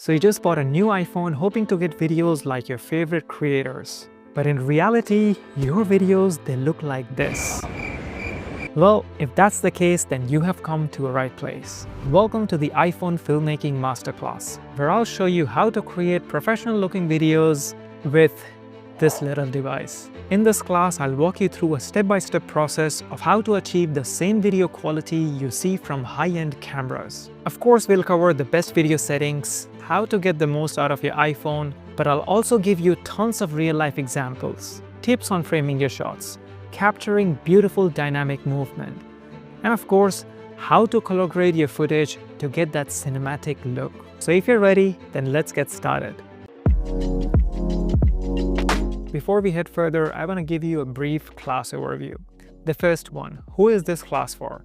So you just bought a new iPhone hoping to get videos like your favorite creators. But in reality, your videos, they look like this. Well, if that's the case, then you have come to a right place. Welcome to the iPhone Filmmaking Masterclass, where I'll show you how to create professional-looking videos with this little device. In this class, I'll walk you through a step-by-step process of how to achieve the same video quality you see from high-end cameras. Of course, we'll cover the best video settings, how to get the most out of your iPhone, but I'll also give you tons of real-life examples, tips on framing your shots, capturing beautiful dynamic movement, and of course, how to color grade your footage to get that cinematic look. So if you're ready, then let's get started. Before we head further, I want to give you a brief class overview. The first one, who is this class for?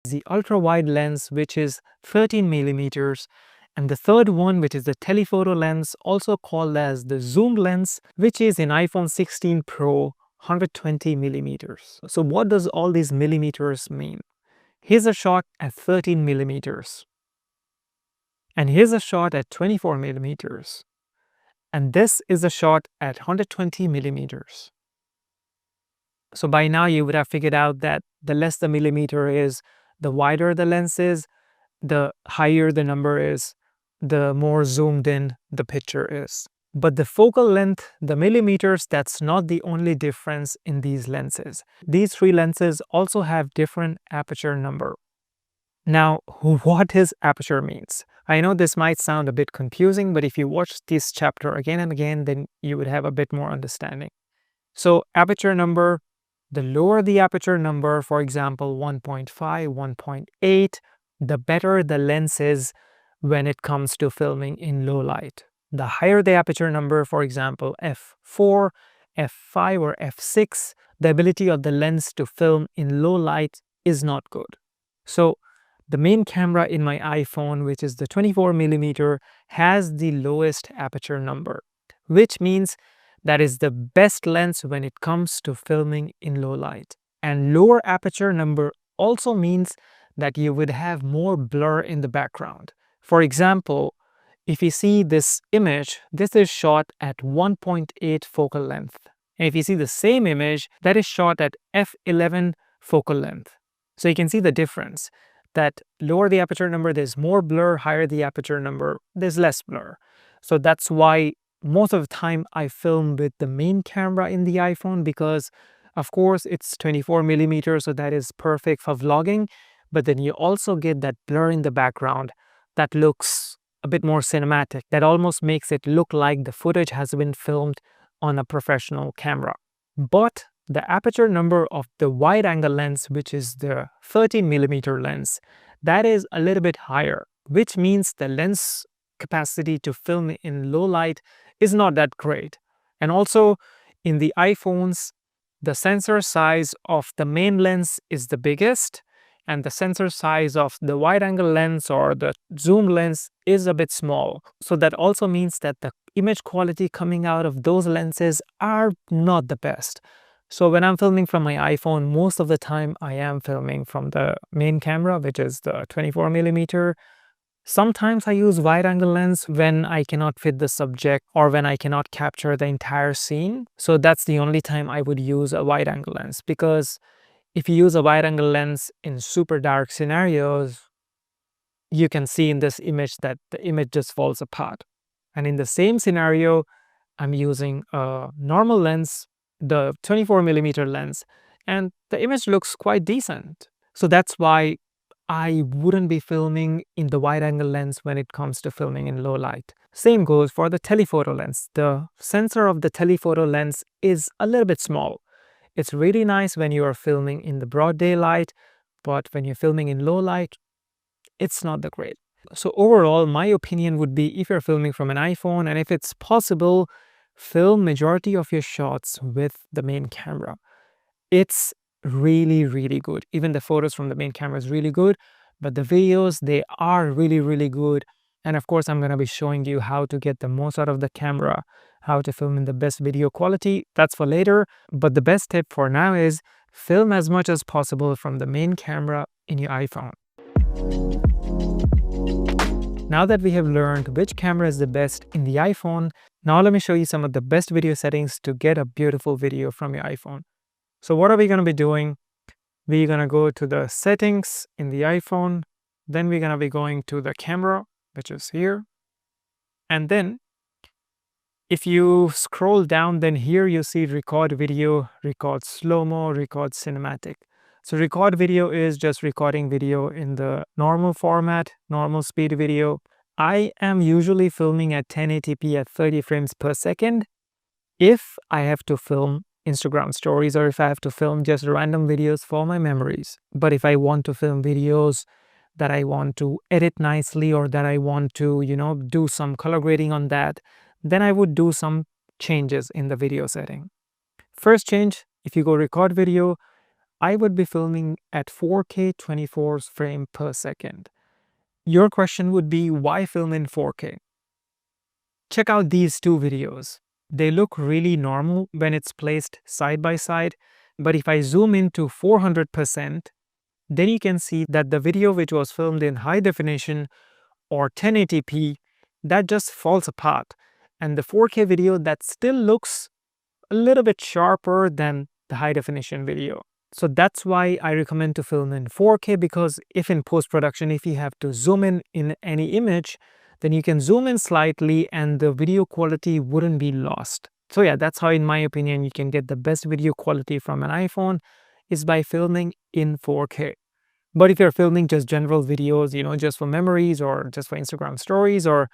The ultra-wide lens, which is 13 millimeters, and the third one, which is the telephoto lens, also called as the zoom lens, which is in iPhone 16 Pro 120 millimeters. So what does all these millimeters mean? Here's a shot at 13 millimeters, and here's a shot at 24 millimeters, and this is a shot at 120 millimeters. So by now you would have figured out that the less the millimeter is, the wider the lens is, the higher the number is, the more zoomed in the picture is. But the focal length, the millimeters, that's not the only difference in these lenses. These three lenses also have different aperture number. Now, what does aperture means? I know this might sound a bit confusing, but if you watch this chapter again and again, then you would have a bit more understanding. So aperture number, the lower the aperture number, for example 1.5, 1.8, the better the lens is when it comes to filming in low light. The higher the aperture number, for example f4, f5 or f6, the ability of the lens to film in low light is not good. So the main camera in my iPhone, which is the 24mm, has the lowest aperture number, which means that is the best lens when it comes to filming in low light. And lower aperture number also means that you would have more blur in the background. For example, if you see this image, this is shot at 1.8 focal length. And if you see the same image, that is shot at f11 focal length. So you can see the difference, that lower the aperture number, there's more blur, higher the aperture number, there's less blur. So that's why most of the time I film with the main camera in the iPhone, because of course it's 24 millimeters, so that is perfect for vlogging. But then you also get that blur in the background that looks a bit more cinematic, that almost makes it look like the footage has been filmed on a professional camera. But the aperture number of the wide angle lens, which is the 13 millimeter lens, that is a little bit higher, which means the lens capacity to film in low light is not that great. And also in the iPhones, the sensor size of the main lens is the biggest, and the sensor size of the wide angle lens or the zoom lens is a bit small. So that also means that the image quality coming out of those lenses are not the best. So when I'm filming from my iPhone, most of the time I am filming from the main camera, which is the 24 millimeter. Sometimes I use wide angle lens when I cannot fit the subject or when I cannot capture the entire scene. So that's the only time I would use a wide angle lens, because if you use a wide angle lens in super dark scenarios, you can see in this image that the image just falls apart. And in the same scenario, I'm using a normal lens, the 24 millimeter lens, and the image looks quite decent. So that's why I wouldn't be filming in the wide angle lens when it comes to filming in low light. Same goes for the telephoto lens. The sensor of the telephoto lens is a little bit small. It's really nice when you are filming in the broad daylight, but when you're filming in low light, it's not that great. So overall, my opinion would be, if you're filming from an iPhone and if it's possible, film majority of your shots with the main camera. It's really, really good. Even the photos from the main camera is really good, but the videos, they are really, really good. And of course, I'm going to be showing you how to get the most out of the camera, how to film in the best video quality. That's for later. But the best tip for now is film as much as possible from the main camera in your iPhone. Now that we have learned which camera is the best in the iPhone, now let me show you some of the best video settings to get a beautiful video from your iPhone. So what are we going to be doing? We're going to go to the settings in the iPhone. Then we're going to be going to the camera, which is here. And then if you scroll down, then here you see record video, record slow-mo, record cinematic. So record video is just recording video in the normal format, normal speed video. I am usually filming at 1080p at 30 frames per second. If I have to film Instagram stories, or if I have to film just random videos for my memories. But if I want to film videos that I want to edit nicely, or that I want to, do some color grading on that, then I would do some changes in the video setting. First change, if you go record video, I would be filming at 4K 24 frames per second. Your question would be, why film in 4K? Check out these two videos. They look really normal when it's placed side by side, but if I zoom into 400%, then you can see that the video which was filmed in high definition or 1080p, that just falls apart. And the 4K video, that still looks a little bit sharper than the high definition video. So that's why I recommend to film in 4K, because if in post-production, if you have to zoom in any image, then you can zoom in slightly and the video quality wouldn't be lost. So yeah, that's how, in my opinion, you can get the best video quality from an iPhone, is by filming in 4K. But if you're filming just general videos, just for memories or just for Instagram stories, or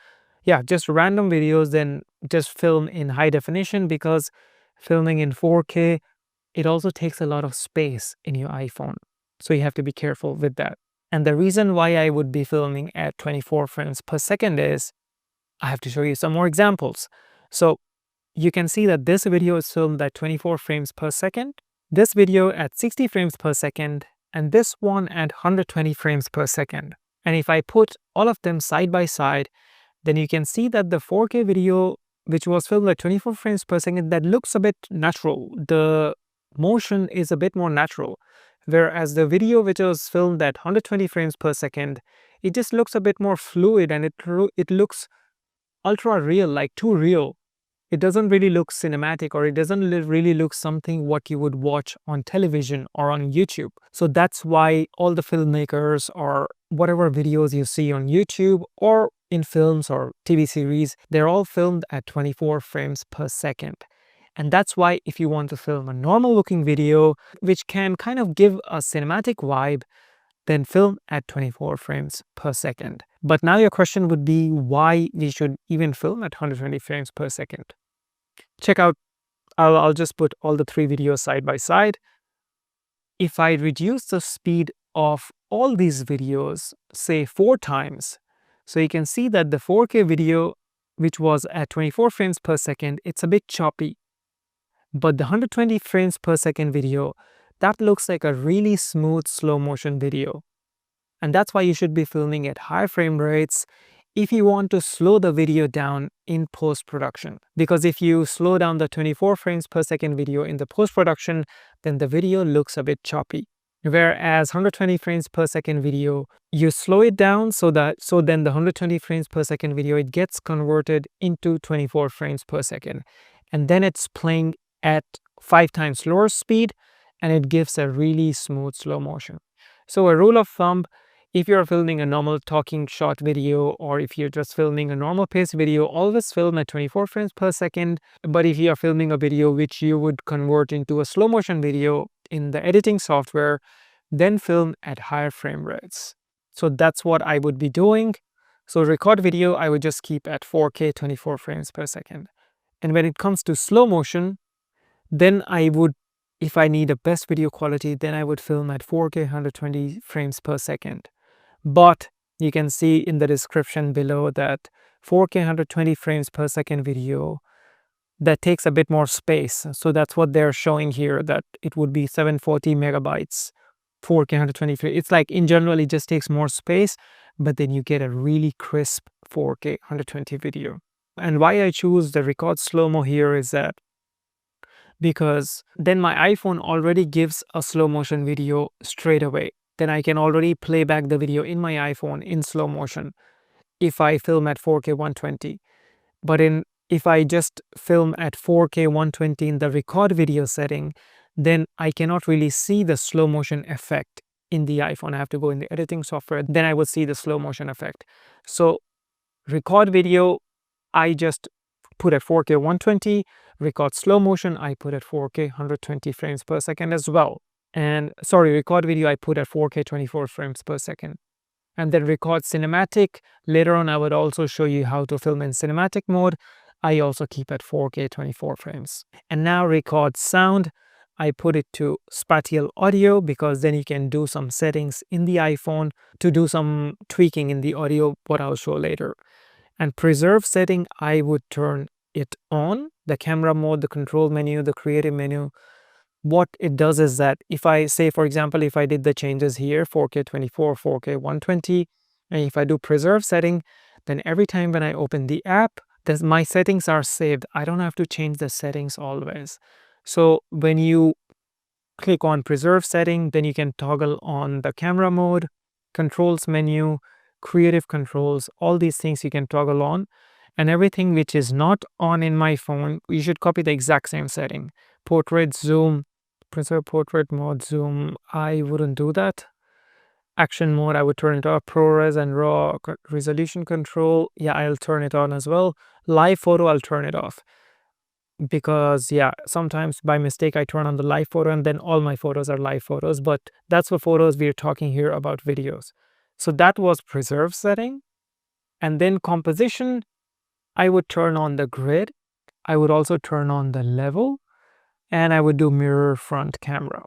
just random videos, then just film in high definition, because filming in 4K, it also takes a lot of space in your iPhone. So you have to be careful with that. And the reason why I would be filming at 24 frames per second is, I have to show you some more examples. So you can see that this video is filmed at 24 frames per second, this video at 60 frames per second, and this one at 120 frames per second. And if I put all of them side by side, then you can see that the 4K video, which was filmed at 24 frames per second, that looks a bit natural. The motion is a bit more natural. Whereas the video which was filmed at 120 frames per second, it just looks a bit more fluid and it looks ultra real, like too real. It doesn't really look cinematic, or it doesn't really look something what you would watch on television or on YouTube. So that's why all the filmmakers or whatever videos you see on YouTube or in films or TV series, they're all filmed at 24 frames per second. And that's why if you want to film a normal looking video, which can kind of give a cinematic vibe, then film at 24 frames per second. But now your question would be why we should even film at 120 frames per second. Check out, I'll just put all the 3 videos side by side. If I reduce the speed of all these videos, say 4 times, so you can see that the 4K video, which was at 24 frames per second, it's a bit choppy. But the 120 frames per second video, that looks like a really smooth slow motion video. And that's why you should be filming at high frame rates if you want to slow the video down in post-production. Because if you slow down the 24 frames per second video in the post-production, then the video looks a bit choppy. Whereas 120 frames per second video, you slow it down so then the 120 frames per second video, it gets converted into 24 frames per second. And then it's playing at 5 times slower speed, and it gives a really smooth slow motion. So a rule of thumb, if you're filming a normal talking short video, or if you're just filming a normal pace video, always film at 24 frames per second. But if you are filming a video which you would convert into a slow motion video in the editing software, then film at higher frame rates. So that's what I would be doing. So record video, I would just keep at 4K 24 frames per second. And when it comes to slow motion, then I would, if I need a best video quality, then I would film at 4K 120 frames per second. But you can see in the description below that 4K 120 frames per second video, that takes a bit more space. So that's what they're showing here, that it would be 740 megabytes, 4K 123. It's like in general, it just takes more space, but then you get a really crisp 4K 120 video. And why I choose the record slow-mo here is that because then my iPhone already gives a slow motion video straight away. Then I can already play back the video in my iPhone in slow motion if I film at 4K 120. But if I just film at 4K 120 in the record video setting, then I cannot really see the slow motion effect in the iPhone. I have to go in the editing software, then I would see the slow motion effect. So record video, I just put at 4K 120, record slow motion, I put at 4K 120 frames per second as well. And sorry, record video, I put at 4K 24 frames per second. And then record cinematic. Later on, I would also show you how to film in cinematic mode. I also keep at 4K 24 frames. And now record sound. I put it to spatial audio because then you can do some settings in the iPhone to do some tweaking in the audio, what I'll show later. And preserve setting, I would turn it on, the camera mode, the control menu, the creative menu. What it does is that if I say, for example, if I did the changes here, 4K 24, 4K 120, and if I do preserve setting, then every time when I open the app, my settings are saved. I don't have to change the settings always. So when you click on preserve setting, then you can toggle on the camera mode, controls menu, creative controls, all these things you can toggle on. And everything which is not on in my phone, you should copy the exact same setting. Portrait, zoom, preserve portrait mode, zoom, I wouldn't do that. Action mode, I would turn it off. ProRes and RAW resolution control, yeah, I'll turn it on as well. Live photo, I'll turn it off. Because yeah, sometimes by mistake I turn on the live photo and then all my photos are live photos, but that's for photos. We're talking here about videos. So that was preserve setting. And then composition, I would turn on the grid. I would also turn on the level, and I would do mirror front camera.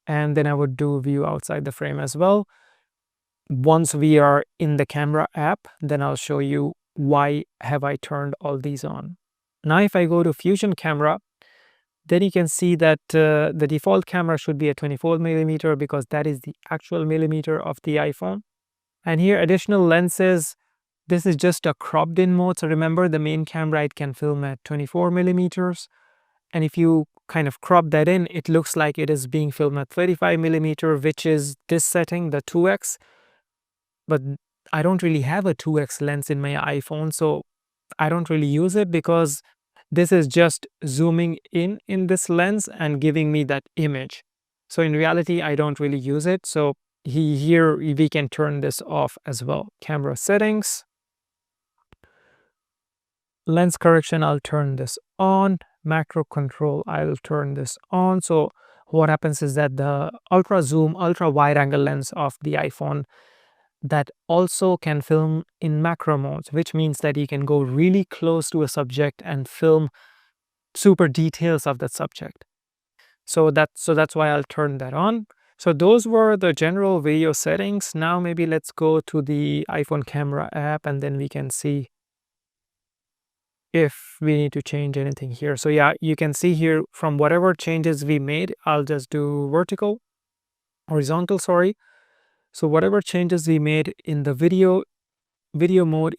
And then I would do view outside the frame as well. Once we are in the camera app, then I'll show you why have I turned all these on. Now if I go to Fusion camera, then you can see that the default camera should be a 24mm because that is the actual millimeter of the iPhone. And here additional lenses, this is just a cropped in mode. So remember the main camera, it can film at 24mm. And if you kind of crop that in, it looks like it is being filmed at 35mm, which is this setting, the 2x. But I don't really have a 2x lens in my iPhone, so I don't really use it because this is just zooming in this lens and giving me that image. So in reality, I don't really use it. So here we can turn this off as well. Camera settings, lens correction, I'll turn this on. Macro control, I'll turn this on. So what happens is that the ultra zoom, ultra wide angle lens of the iPhone that also can film in macro modes, which means that you can go really close to a subject and film super details of that subject. So that's why I'll turn that on. So those were the general video settings. Now maybe let's go to the iPhone camera app and then we can see if we need to change anything here. So yeah, you can see here from whatever changes we made, I'll just do horizontal, sorry. So whatever changes we made in the video mode,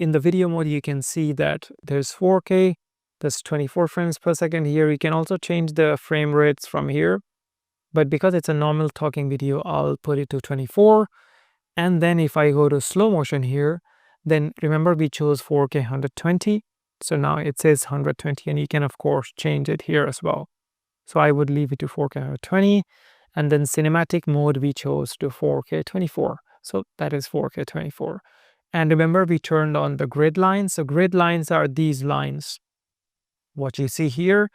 you can see that there's 4K, there's 24 frames per second here. You can also change the frame rates from here, but because it's a normal talking video, I'll put it to 24. And then if I go to slow motion here, then remember we chose 4K 120. So now it says 120, and you can of course change it here as well. So I would leave it to 4K 120, and then cinematic mode we chose to 4K 24. So that is 4K 24. And remember we turned on the grid lines. So grid lines are these lines, what you see here.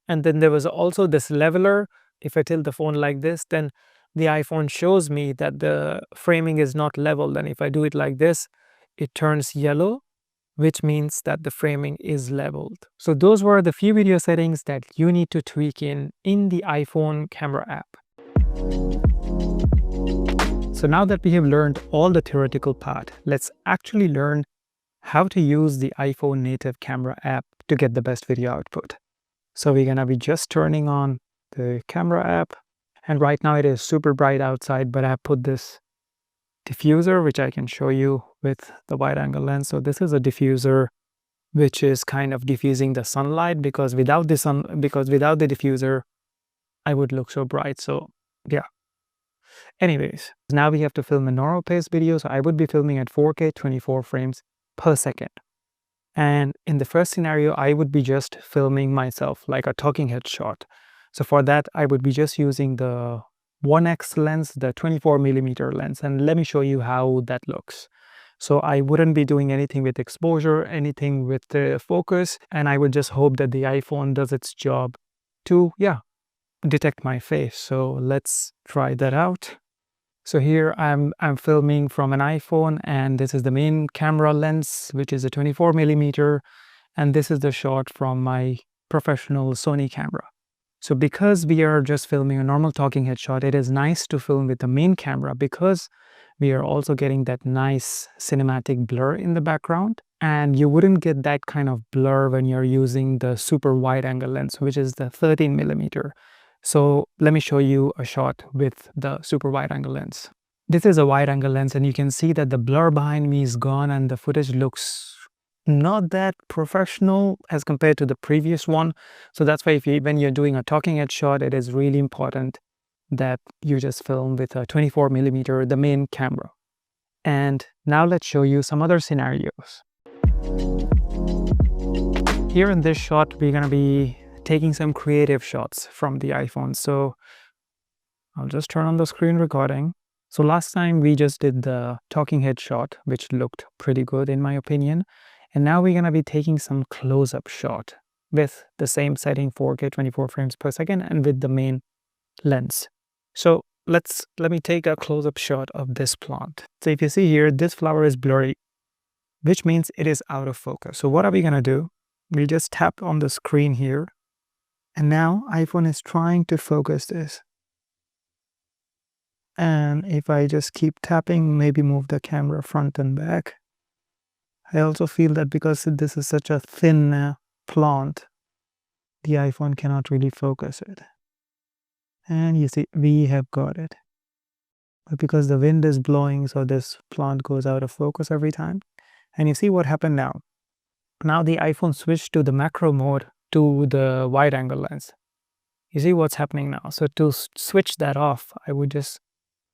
And then there was also this leveler. If I tilt the phone like this, then the iPhone shows me that the framing is not leveled. And if I do it like this, it turns yellow, which means that the framing is leveled. So those were the few video settings that you need to tweak in the iPhone camera app. So now that we have learned all the theoretical part, let's actually learn how to use the iPhone native camera app to get the best video output. So we're gonna be just turning on the camera app, and right now it is super bright outside, but I put this diffuser, which I can show you with the wide angle lens. So this is a diffuser which is kind of diffusing the sunlight, because without the diffuser I would look so bright. So yeah, anyways, now we have to film a normal pace video. So I would be filming at 4K 24 frames per second, and in the first scenario I would be just filming myself like a talking head shot. So for that I would be just using the 1x lens, the 24mm lens, and let me show you how that looks. So I wouldn't be doing anything with exposure, anything with the focus, and I would just hope that the iPhone does its job to, detect my face. So let's try that out. So here I'm filming from an iPhone, and this is the main camera lens, which is a 24mm, and this is the shot from my professional Sony camera. So because we are just filming a normal talking head shot, it is nice to film with the main camera because we are also getting that nice cinematic blur in the background. And you wouldn't get that kind of blur when you're using the super wide angle lens, which is the 13mm. So let me show you a shot with the super wide angle lens. This is a wide angle lens, and you can see that the blur behind me is gone and the footage looks not that professional as compared to the previous one. So that's why when you're doing a talking head shot, it is really important that you just film with a 24mm, the main camera. And now let's show you some other scenarios. Here in this shot, we're gonna be taking some creative shots from the iPhone. So I'll just turn on the screen recording. So last time we just did the talking head shot, which looked pretty good in my opinion. And now we're gonna be taking some close-up shot with the same setting, 4K 24 frames per second, and with the main lens. So let me take a close-up shot of this plant. So if you see here, this flower is blurry, which means it is out of focus. So what are we gonna do? We'll just tap on the screen here, and now iPhone is trying to focus this. And if I just keep tapping, maybe move the camera front and back. I also feel that because this is such a thin plant, the iPhone cannot really focus it. And you see, we have got it. But because the wind is blowing, so this plant goes out of focus every time. And you see what happened now. Now the iPhone switched to the macro mode to the wide angle lens. You see what's happening now. So to switch that off, I would just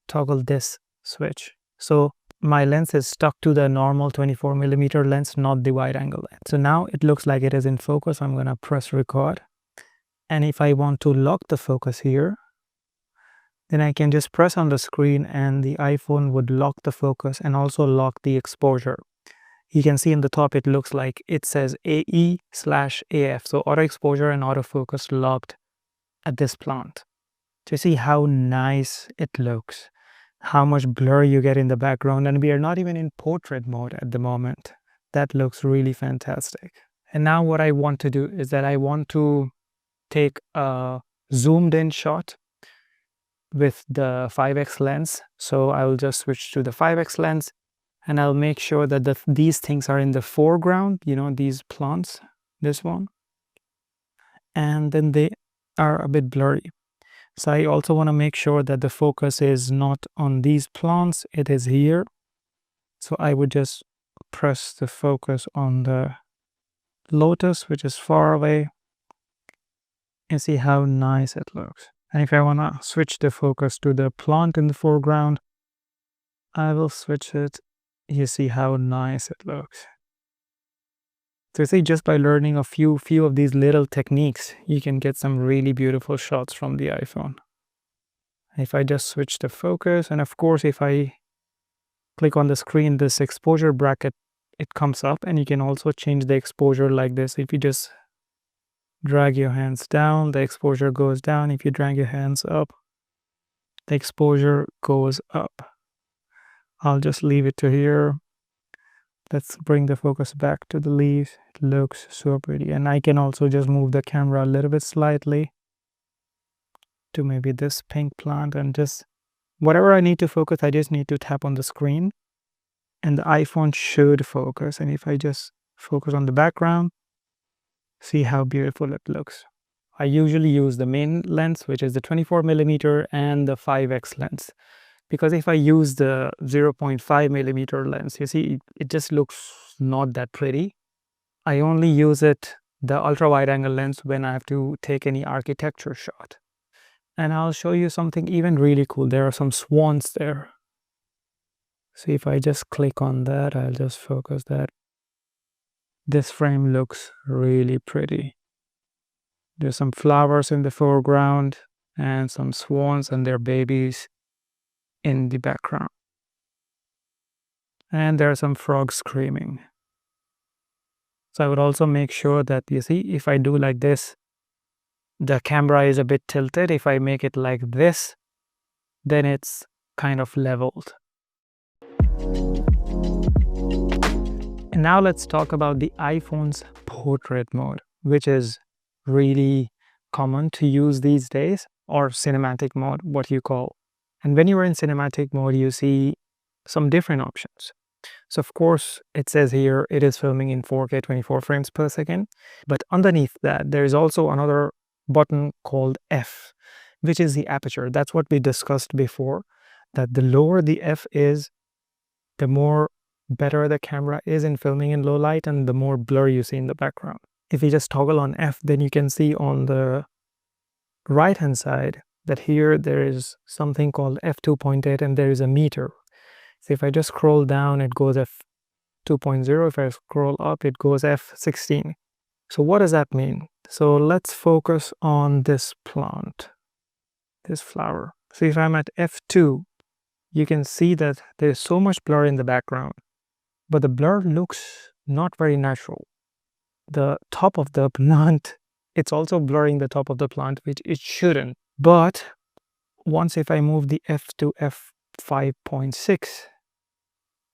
toggle this switch. So my lens is stuck to the normal 24mm lens, not the wide angle lens. So now it looks like it is in focus. I'm gonna press record. And if I want to lock the focus here, then I can just press on the screen and the iPhone would lock the focus and also lock the exposure. You can see in the top, it looks like it says AE/AF. So auto exposure and autofocus locked at this plant. To see how nice it looks, how much blur you get in the background. And we are not even in portrait mode at the moment. That looks really fantastic. And now what I want to do is that I want to take a zoomed in shot with the 5x lens. So I will just switch to the 5x lens and I'll make sure that these things are in the foreground, you know, these plants, this one. And then they are a bit blurry. So I also want to make sure that the focus is not on these plants, it is here. So I would just press the focus on the lotus, which is far away, and see how nice it looks. And if I want to switch the focus to the plant in the foreground, I will switch it. You see how nice it looks. So you see, just by learning a few of these little techniques, you can get some really beautiful shots from the iPhone. If I just switch the focus, and of course, if I click on the screen, this exposure bracket, it comes up, and you can also change the exposure like this. If you just drag your hands down, the exposure goes down. If you drag your hands up, the exposure goes up. I'll just leave it to here. Let's bring the focus back to the leaves. It looks so pretty. And I can also just move the camera a little bit slightly to maybe this pink plant, and just whatever I need to focus, I just need to tap on the screen and the iPhone should focus. And if I just focus on the background, see how beautiful it looks. I usually use the main lens, which is the 24mm and the 5x lens. Because if I use the 0.5mm lens, you see, it just looks not that pretty. I only use the ultra wide angle lens when I have to take any architecture shot. And I'll show you something even really cool. There are some swans there. So if I just click on that, I'll just focus that. This frame looks really pretty. There's some flowers in the foreground and some swans and their babies in the background. And there are some frogs screaming. So I would also make sure that, you see, if I do like this, the camera is a bit tilted. If I make it like this, then it's kind of leveled. And now let's talk about the iPhone's portrait mode, which is really common to use these days, or cinematic mode, what you call. And when you are in cinematic mode, you see some different options. So of course, it says here it is filming in 4K 24 frames per second. But underneath that, there is also another button called F, which is the aperture. That's what we discussed before, that the lower the F is, the more better the camera is in filming in low light and the more blur you see in the background. If you just toggle on F, then you can see on the right hand side that here there is something called f2.8 and there is a meter. So if I just scroll down, it goes f2.0. If I scroll up, it goes f16. So what does that mean? So let's focus on this plant, this flower. So if I'm at f2, you can see that there's so much blur in the background, but the blur looks not very natural. The top of the plant, it's also blurring the top of the plant, which it shouldn't. But once if I move the F to f5.6,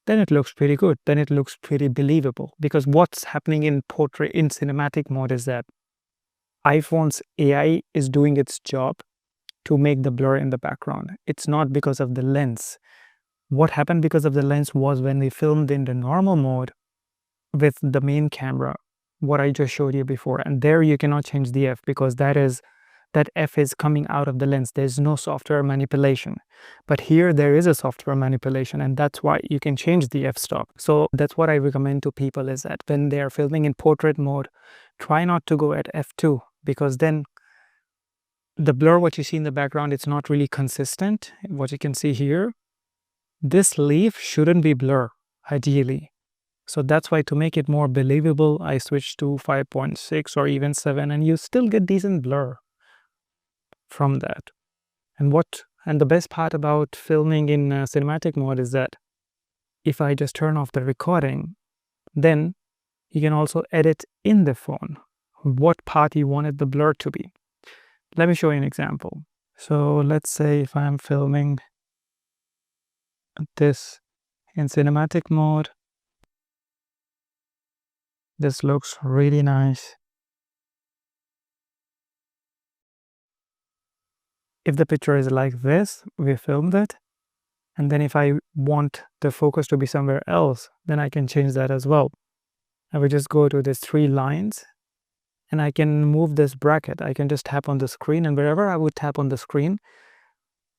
then it looks pretty good. Then it looks pretty believable, because what's happening in portrait, in cinematic mode, is that iPhone's AI is doing its job to make the blur in the background. It's not because of the lens. What happened because of the lens was when we filmed in the normal mode with the main camera, what I just showed you before, and there you cannot change the F because that F is coming out of the lens. There's no software manipulation. But here there is a software manipulation, and that's why you can change the f-stop. So that's what I recommend to people, is that when they are filming in portrait mode, try not to go at f2, because then the blur, what you see in the background, it's not really consistent. What you can see here, this leaf shouldn't be blur, ideally. So that's why, to make it more believable, I switched to 5.6 or even 7, and you still get decent blur from that. And the best part about filming in cinematic mode is that if I just turn off the recording, then you can also edit in the phone what part you wanted the blur to be. Let me show you an example. So let's say if I'm filming this in cinematic mode, this looks really nice. If the picture is like this, we filmed it. And then if I want the focus to be somewhere else, then I can change that as well. I will just go to these 3 lines and I can move this bracket. I can just tap on the screen, and wherever I would tap on the screen,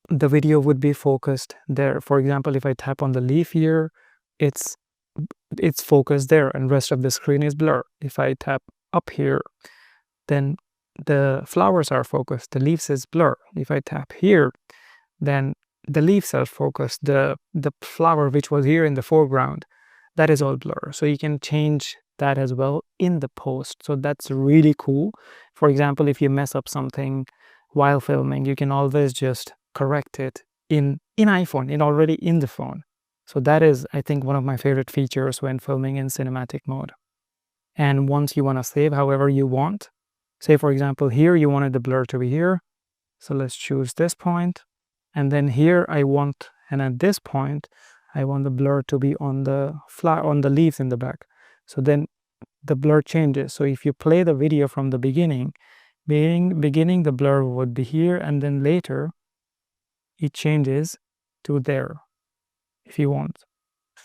the video would be focused there. For example, if I tap on the leaf here, it's focused there and rest of the screen is blur. If I tap up here, then the flowers are focused, the leaves is blur. If I tap here, then the leaves are focused, the flower which was here in the foreground, that is all blur. So you can change that as well in the post. So that's really cool. For example, if you mess up something while filming, you can always just correct it in iPhone, already in the phone. So that is, I think, one of my favorite features when filming in cinematic mode. And once you want to save however you want, say for example here you wanted the blur to be here, so let's choose this point, and then here and at this point I want the blur to be on the leaves in the back. So then the blur changes. So if you play the video from the beginning, the blur would be here, and then later it changes to there if you want.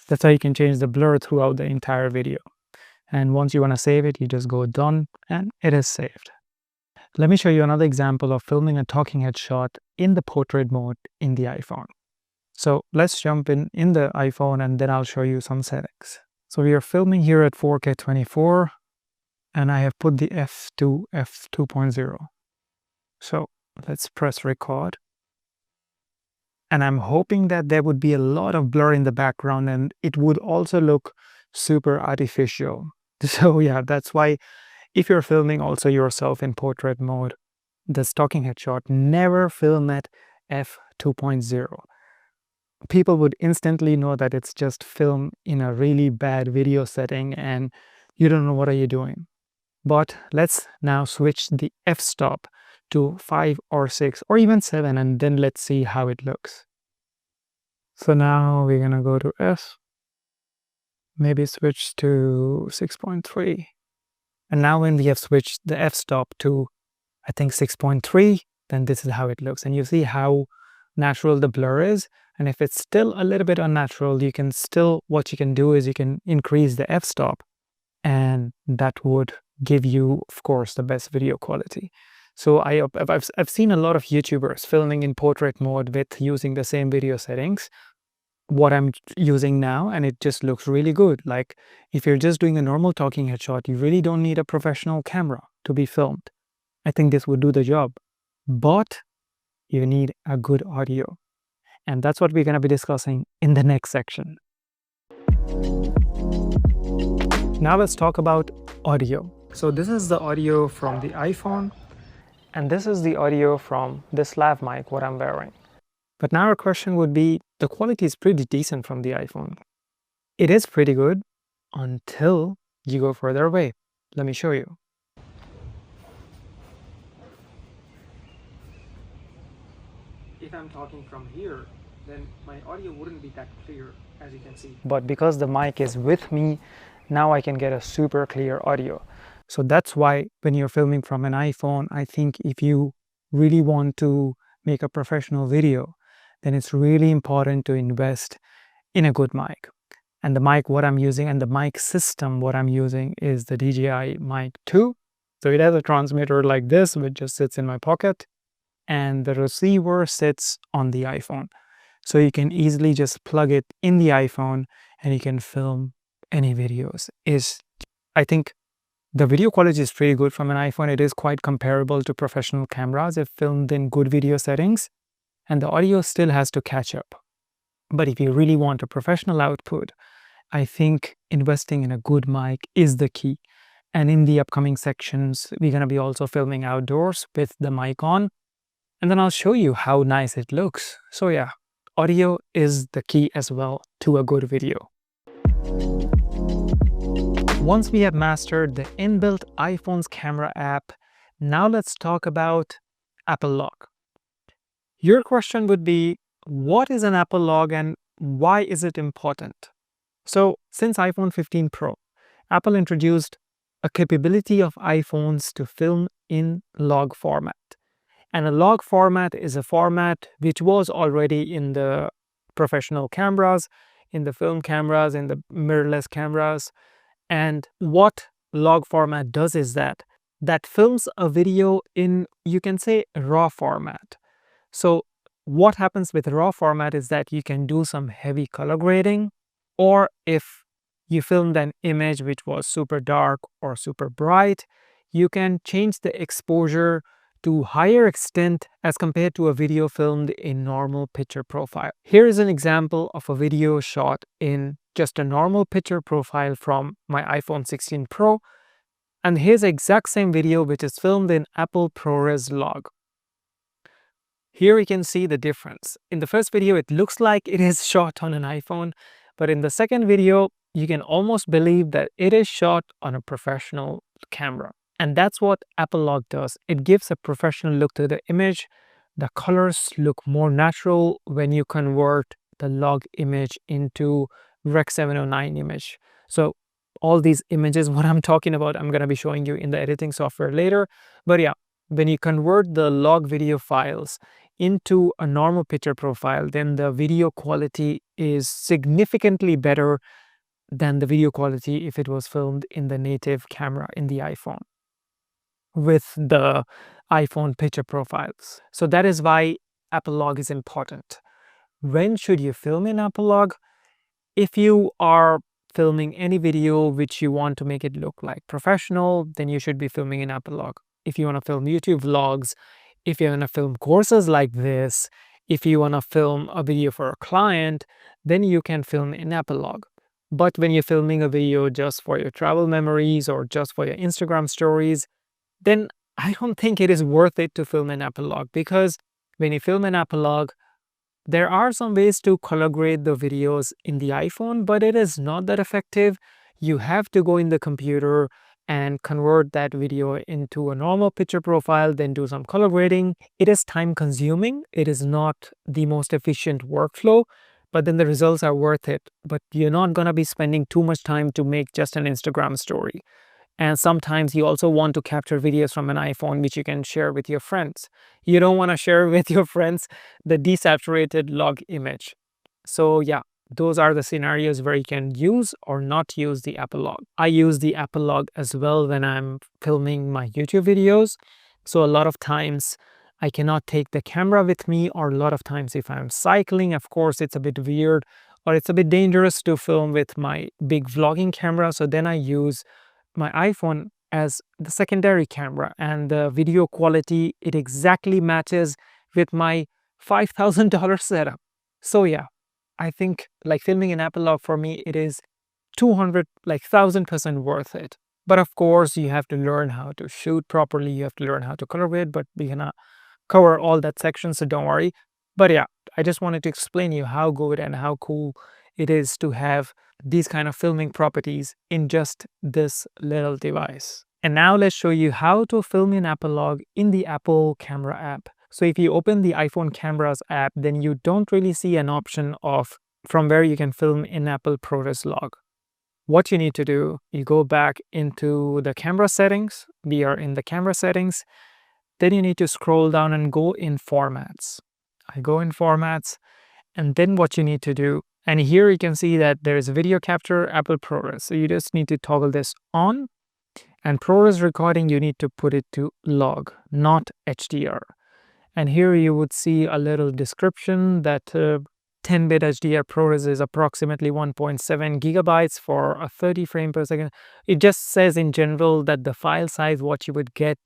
That's how you can change the blur throughout the entire video. And once you want to save it, you just go done and it is saved. Let me show you another example of filming a talking head shot in the portrait mode in the iPhone. So let's jump in the iPhone and then I'll show you some settings. So we are filming here at 4K 24 and I have put the f to f2.0. So let's press record. And I'm hoping that there would be a lot of blur in the background and it would also look super artificial. So yeah, that's why if you're filming also yourself in portrait mode, this talking head shot, never film at f2.0. People would instantly know that it's just film in a really bad video setting and you don't know what are you doing. But let's now switch the f-stop to 5 or 6 or even 7, and then let's see how it looks. So now we're gonna go to f, maybe switch to 6.3. And now when we have switched the f-stop to, I think, 6.3, then this is how it looks. And you see how natural the blur is. And if it's still a little bit unnatural, what you can do is you can increase the f-stop, and that would give you, of course, the best video quality. So I've seen a lot of YouTubers filming in portrait mode with using the same video settings, what I'm using now, and it just looks really good. Like if you're just doing a normal talking head shot, you really don't need a professional camera to be filmed. I think this would do the job, but you need a good audio. And that's what we're going to be discussing in the next section. Now let's talk about audio. So this is the audio from the iPhone, and this is the audio from this lav mic, what I'm wearing. But now our question would be, the quality is pretty decent from the iPhone. It is pretty good until you go further away. Let me show you. If I'm talking from here, then my audio wouldn't be that clear, as you can see. But because the mic is with me, now I can get a super clear audio. So that's why when you're filming from an iPhone, I think if you really want to make a professional video, then it's really important to invest in a good mic. And the mic what I'm using and the mic system what I'm using is the DJI Mic 2. So it has a transmitter like this, which just sits in my pocket, and the receiver sits on the iPhone. So you can easily just plug it in the iPhone and you can film any videos. I think The video quality is pretty good from an iPhone. It is quite comparable to professional cameras if filmed in good video settings, and the audio still has to catch up. But if you really want a professional output, I think investing in a good mic is the key. And in the upcoming sections, we're going to be also filming outdoors with the mic on. And then I'll show you how nice it looks. So yeah, audio is the key as well to a good video. Once we have mastered the inbuilt iPhone's camera app, now let's talk about Apple Log. Your question would be, what is an Apple Log and why is it important? So since iPhone 15 Pro, Apple introduced a capability of iPhones to film in log format. And a log format is a format which was already in the professional cameras, in the film cameras, in the mirrorless cameras. And what log format does is that films a video in, you can say, raw format. So what happens with raw format is that you can do some heavy color grading, or if you filmed an image which was super dark or super bright, you can change the exposure to higher extent as compared to a video filmed in normal picture profile. Here is an example of a video shot in just a normal picture profile from my iPhone 16 Pro, and here's the exact same video which is filmed in Apple ProRes Log. Here we can see the difference. In the first video, it looks like it is shot on an iPhone, but in the second video, you can almost believe that it is shot on a professional camera. And that's what Apple Log does. It gives a professional look to the image. The colors look more natural when you convert the log image into Rec 709 image. So all these images, what I'm talking about, I'm going to be showing you in the editing software later. But yeah, when you convert the log video files into a normal picture profile, then the video quality is significantly better than the video quality if it was filmed in the native camera in the iPhone with the iPhone picture profiles. So that is why Apple Log is important. When should you film in Apple Log? If you are filming any video which you want to make it look like professional, then you should be filming in Apple Log. If you want to film YouTube vlogs, if you want to film courses like this, if you want to film a video for a client, then you can film in Apple Log. But when you're filming a video just for your travel memories or just for your Instagram stories, then I don't think it is worth it to film in Apple Log, because when you film in Apple Log, there are some ways to color grade the videos in the iPhone, but it is not that effective. You have to go in the computer and convert that video into a normal picture profile, then do some color grading. It is time consuming. It is not the most efficient workflow, but then the results are worth it. But you're not going to be spending too much time to make just an Instagram story. And sometimes you also want to capture videos from an iPhone which you can share with your friends. You don't want to share with your friends the desaturated log image. So yeah, those are the scenarios where you can use or not use the Apple Log. I use the Apple Log as well when I'm filming my YouTube videos. So a lot of times I cannot take the camera with me, or a lot of times if I'm cycling, of course, it's a bit weird or it's a bit dangerous to film with my big vlogging camera. So then I use my iPhone as the secondary camera, and the video quality, it exactly matches with my $5,000 setup. So yeah, I think like filming in Apple Log, for me, it is 1,000% worth it. But of course, you have to learn how to shoot properly. You have to learn how to color grade, but we're gonna cover all that section, so don't worry. But yeah, I just wanted to explain you how good and how cool it is to have these kind of filming properties in just this little device. And now let's show you how to film in Apple Log in the Apple Camera app. So if you open the iPhone Cameras app, then you don't really see an option of from where you can film in Apple ProRes Log. What you need to do, you go back into the camera settings. We are in the camera settings. Then you need to scroll down and go in formats. I go in formats, and then what you need to do, and here you can see that there is video capture, Apple ProRes. So you just need to toggle this on, and ProRes recording, you need to put it to log, not HDR. And here you would see a little description that 10-bit HDR ProRes is approximately 1.7 gigabytes for a 30 frame per second. It just says in general that the file size what you would get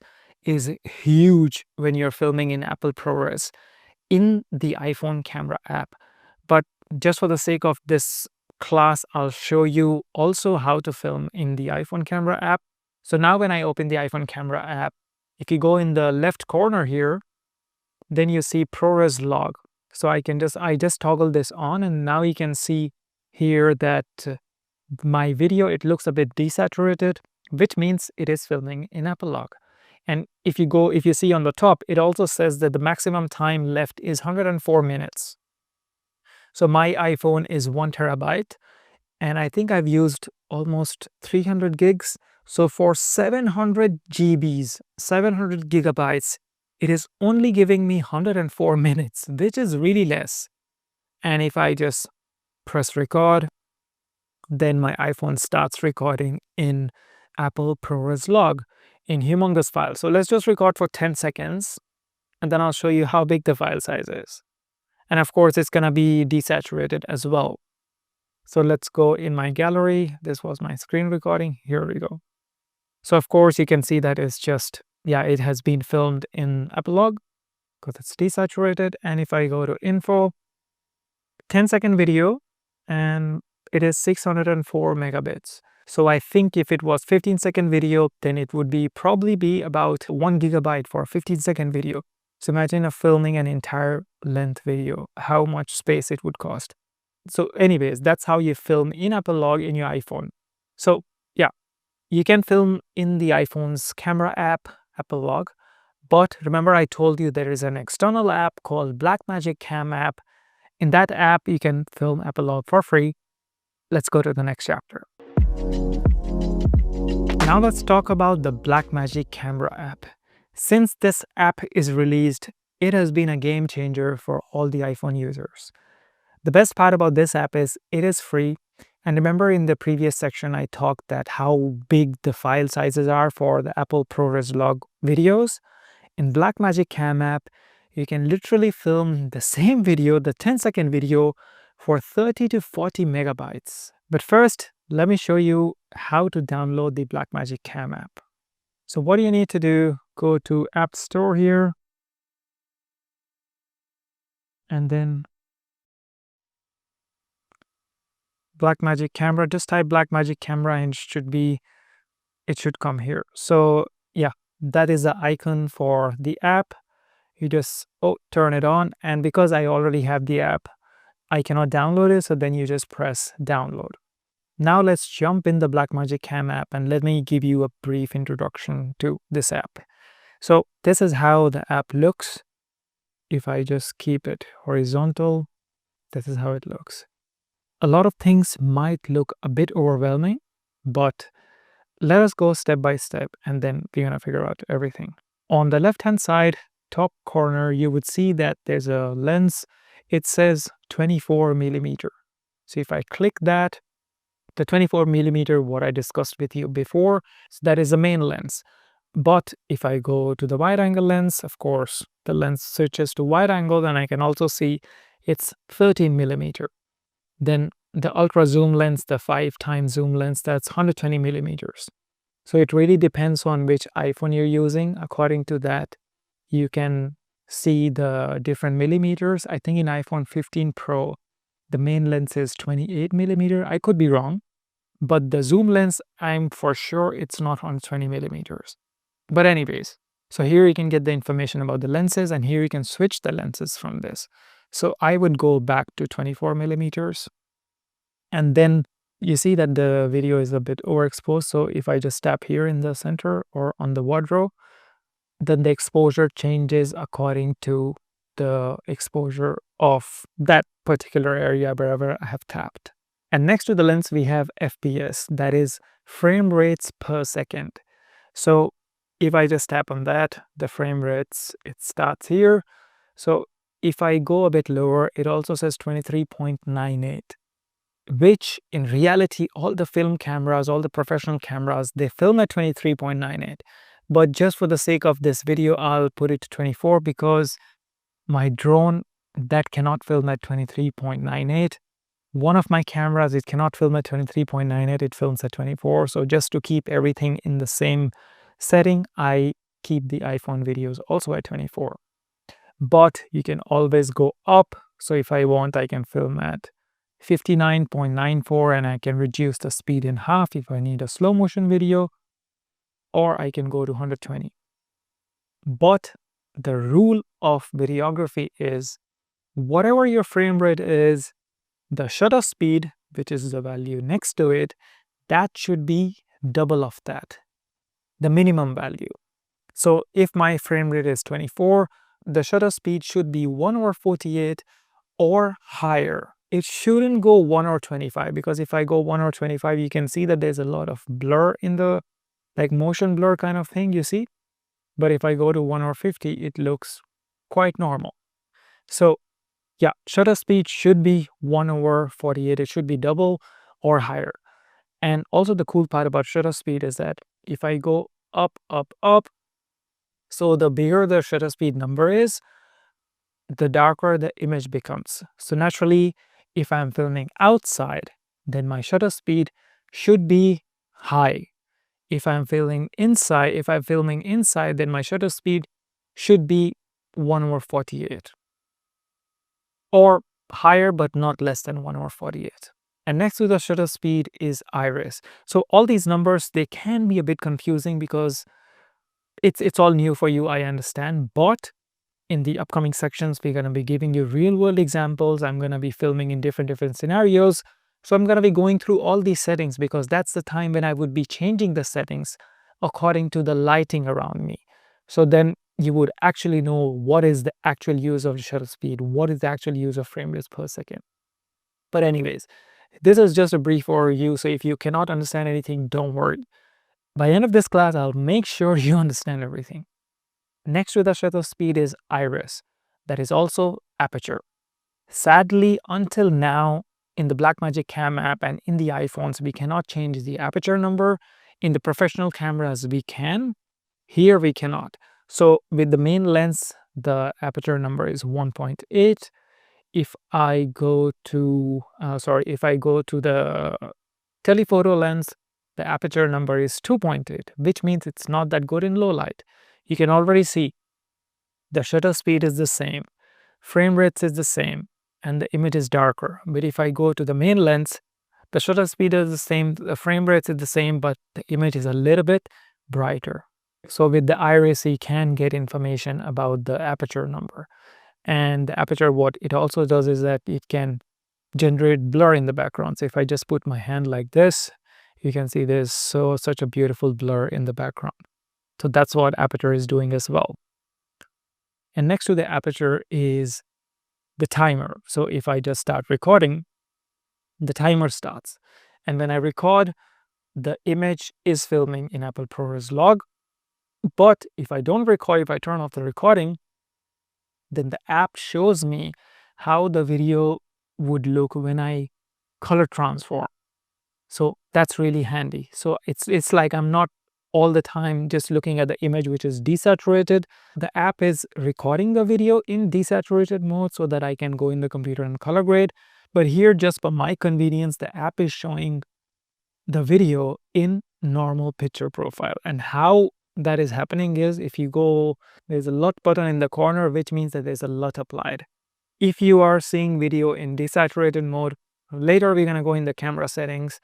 is huge when you're filming in Apple ProRes in the iPhone camera app. But just for the sake of this class, I'll show you also how to film in the iPhone camera app. So now when I open the iPhone camera app, if you go in the left corner here, then you see ProRes log. So I just toggle this on, and now you can see here that my video, it looks a bit desaturated, which means it is filming in Apple log. And if you see on the top, it also says that the maximum time left is 104 minutes. So my iPhone is 1 terabyte, and I think I've used almost 300 gigs. So for 700 GBs, 700 gigabytes, it is only giving me 104 minutes, which is really less. And if I just press record, then my iPhone starts recording in Apple ProRes log in humongous file. So let's just record for 10 seconds, and then I'll show you how big the file size is. And of course, it's gonna be desaturated as well. So let's go in my gallery. This was my screen recording. Here we go. So of course, you can see that it's just, it has been filmed in Apple log because it's desaturated. And if I go to info, 10-second video, and it is 604 megabits. So I think if it was 15-second video, then it would probably be about 1 gigabyte for a 15-second video. So imagine filming an entire length video, how much space it would cost. So anyways, that's how you film in Apple log in your iPhone. So you can film in the iPhone's camera app, Apple log. But remember, I told you there is an external app called Blackmagic Cam App. In that app, you can film Apple log for free. Let's go to the next chapter. Now let's talk about the Blackmagic camera app. Since this app is released, it has been a game changer for all the iPhone users. The best part about this app is it is free. And remember, in the previous section, I talked that how big the file sizes are for the Apple ProRes log videos. In Blackmagic Cam App, you can literally film the same video, the 10-second video, for 30 to 40 megabytes. But first, let me show you how to download the Blackmagic Cam App. So what do you need to do? Go to App Store here, and then Blackmagic Camera. Just type Blackmagic Camera and it should come here. So that is the icon for the app. You just turn it on, and because I already have the app, I cannot download it, so then you just press download. Now let's jump in the Blackmagic Cam app, and let me give you a brief introduction to this app. So this is how the app looks. If I just keep it horizontal, this is how it looks. A lot of things might look a bit overwhelming, but let us go step by step, and then we're gonna figure out everything. On the left-hand side, top corner, you would see that there's a lens. It says 24 millimeter. So if I click that, the 24 millimeter, what I discussed with you before, so that is the main lens. But if I go to the wide angle lens, of course, the lens switches to wide angle, and I can also see it's 13 millimeter. Then the ultra zoom lens, the 5x zoom lens, that's 120 millimeters. So it really depends on which iPhone you're using. According to that, you can see the different millimeters. I think in iPhone 15 Pro, the main lens is 28 millimeter. I could be wrong, but the zoom lens, I'm for sure it's not on 20 millimeters. But anyways, so here you can get the information about the lenses, and here you can switch the lenses from this. So I would go back to 24 millimeters, and then you see that the video is a bit overexposed. So if I just tap here in the center or on the wardrobe, then the exposure changes according to the exposure of that particular area wherever I have tapped. And next to the lens, we have FPS, that is frame rates per second. So if I just tap on that, the frame rates, it starts here. So if I go a bit lower, it also says 23.98, which in reality, all the film cameras, all the professional cameras, they film at 23.98. But just for the sake of this video, I'll put it to 24 because my drone that cannot film at 23.98. One of my cameras, it cannot film at 23.98, it films at 24. So just to keep everything in the same setting, I keep the iPhone videos also at 24. But you can always go up. So if I want, I can film at 59.94 and I can reduce the speed in half if I need a slow motion video, or I can go to 120. But the rule of videography is whatever your frame rate is, the shutter speed, which is the value next to it, that should be double of that, the minimum value. So if my frame rate is 24, the shutter speed should be 1/48 or higher. It shouldn't go 1/25, because if I go 1/25, you can see that there's a lot of blur in the, like motion blur kind of thing, you see. But if I go to 1/50, it looks quite normal. So yeah, shutter speed should be 1/48. It should be double or higher. And also the cool part about shutter speed is that if I go up, up, up, so the bigger the shutter speed number is, the darker the image becomes. So naturally, if I'm filming outside, then my shutter speed should be high. If I'm filming inside, then my shutter speed should be 1/48 or higher, but not less than 1/48. And next to the shutter speed is iris. So all these numbers, they can be a bit confusing because it's all new for you, I understand. But in the upcoming sections, we're going to be giving you real world examples. I'm going to be filming in different scenarios. So I'm going to be going through all these settings because that's the time when I would be changing the settings according to the lighting around me. So then you would actually know what is the actual use of the shutter speed, what is the actual use of frame rates per second. But anyways, this is just a brief overview. So if you cannot understand anything, don't worry. By the end of this class, I'll make sure you understand everything. Next to the shutter speed is iris, that is also aperture. Sadly, until now, in the Blackmagic Cam app and in the iPhones, we cannot change the aperture number. In the professional cameras, we can. Here, we cannot. So with the main lens, the aperture number is 1.8. If I go to, the telephoto lens, the aperture number is 2.8, which means it's not that good in low light. You can already see the shutter speed is the same, frame rates is the same, and the image is darker. But if I go to the main lens, the shutter speed is the same, the frame rates is the same, but the image is a little bit brighter. So with the iris, you can get information about the aperture number. And the aperture, what it also does is that it can generate blur in the background. So if I just put my hand like this, you can see there's such a beautiful blur in the background. So that's what aperture is doing as well. And next to the aperture is the timer. So if I just start recording, the timer starts. And when I record, the image is filming in Apple ProRes log. But if I don't record, if I turn off the recording, then the app shows me how the video would look when I color transform. So that's really handy. So it's like I'm not all the time just looking at the image which is desaturated. The app is recording the video in desaturated mode so that I can go in the computer and color grade. But here, just for my convenience, the app is showing the video in normal picture profile. And how that is happening is, if you go, there's a LUT button in the corner, which means that there's a LUT applied. If you are seeing video in desaturated mode, later we're going to go in the camera settings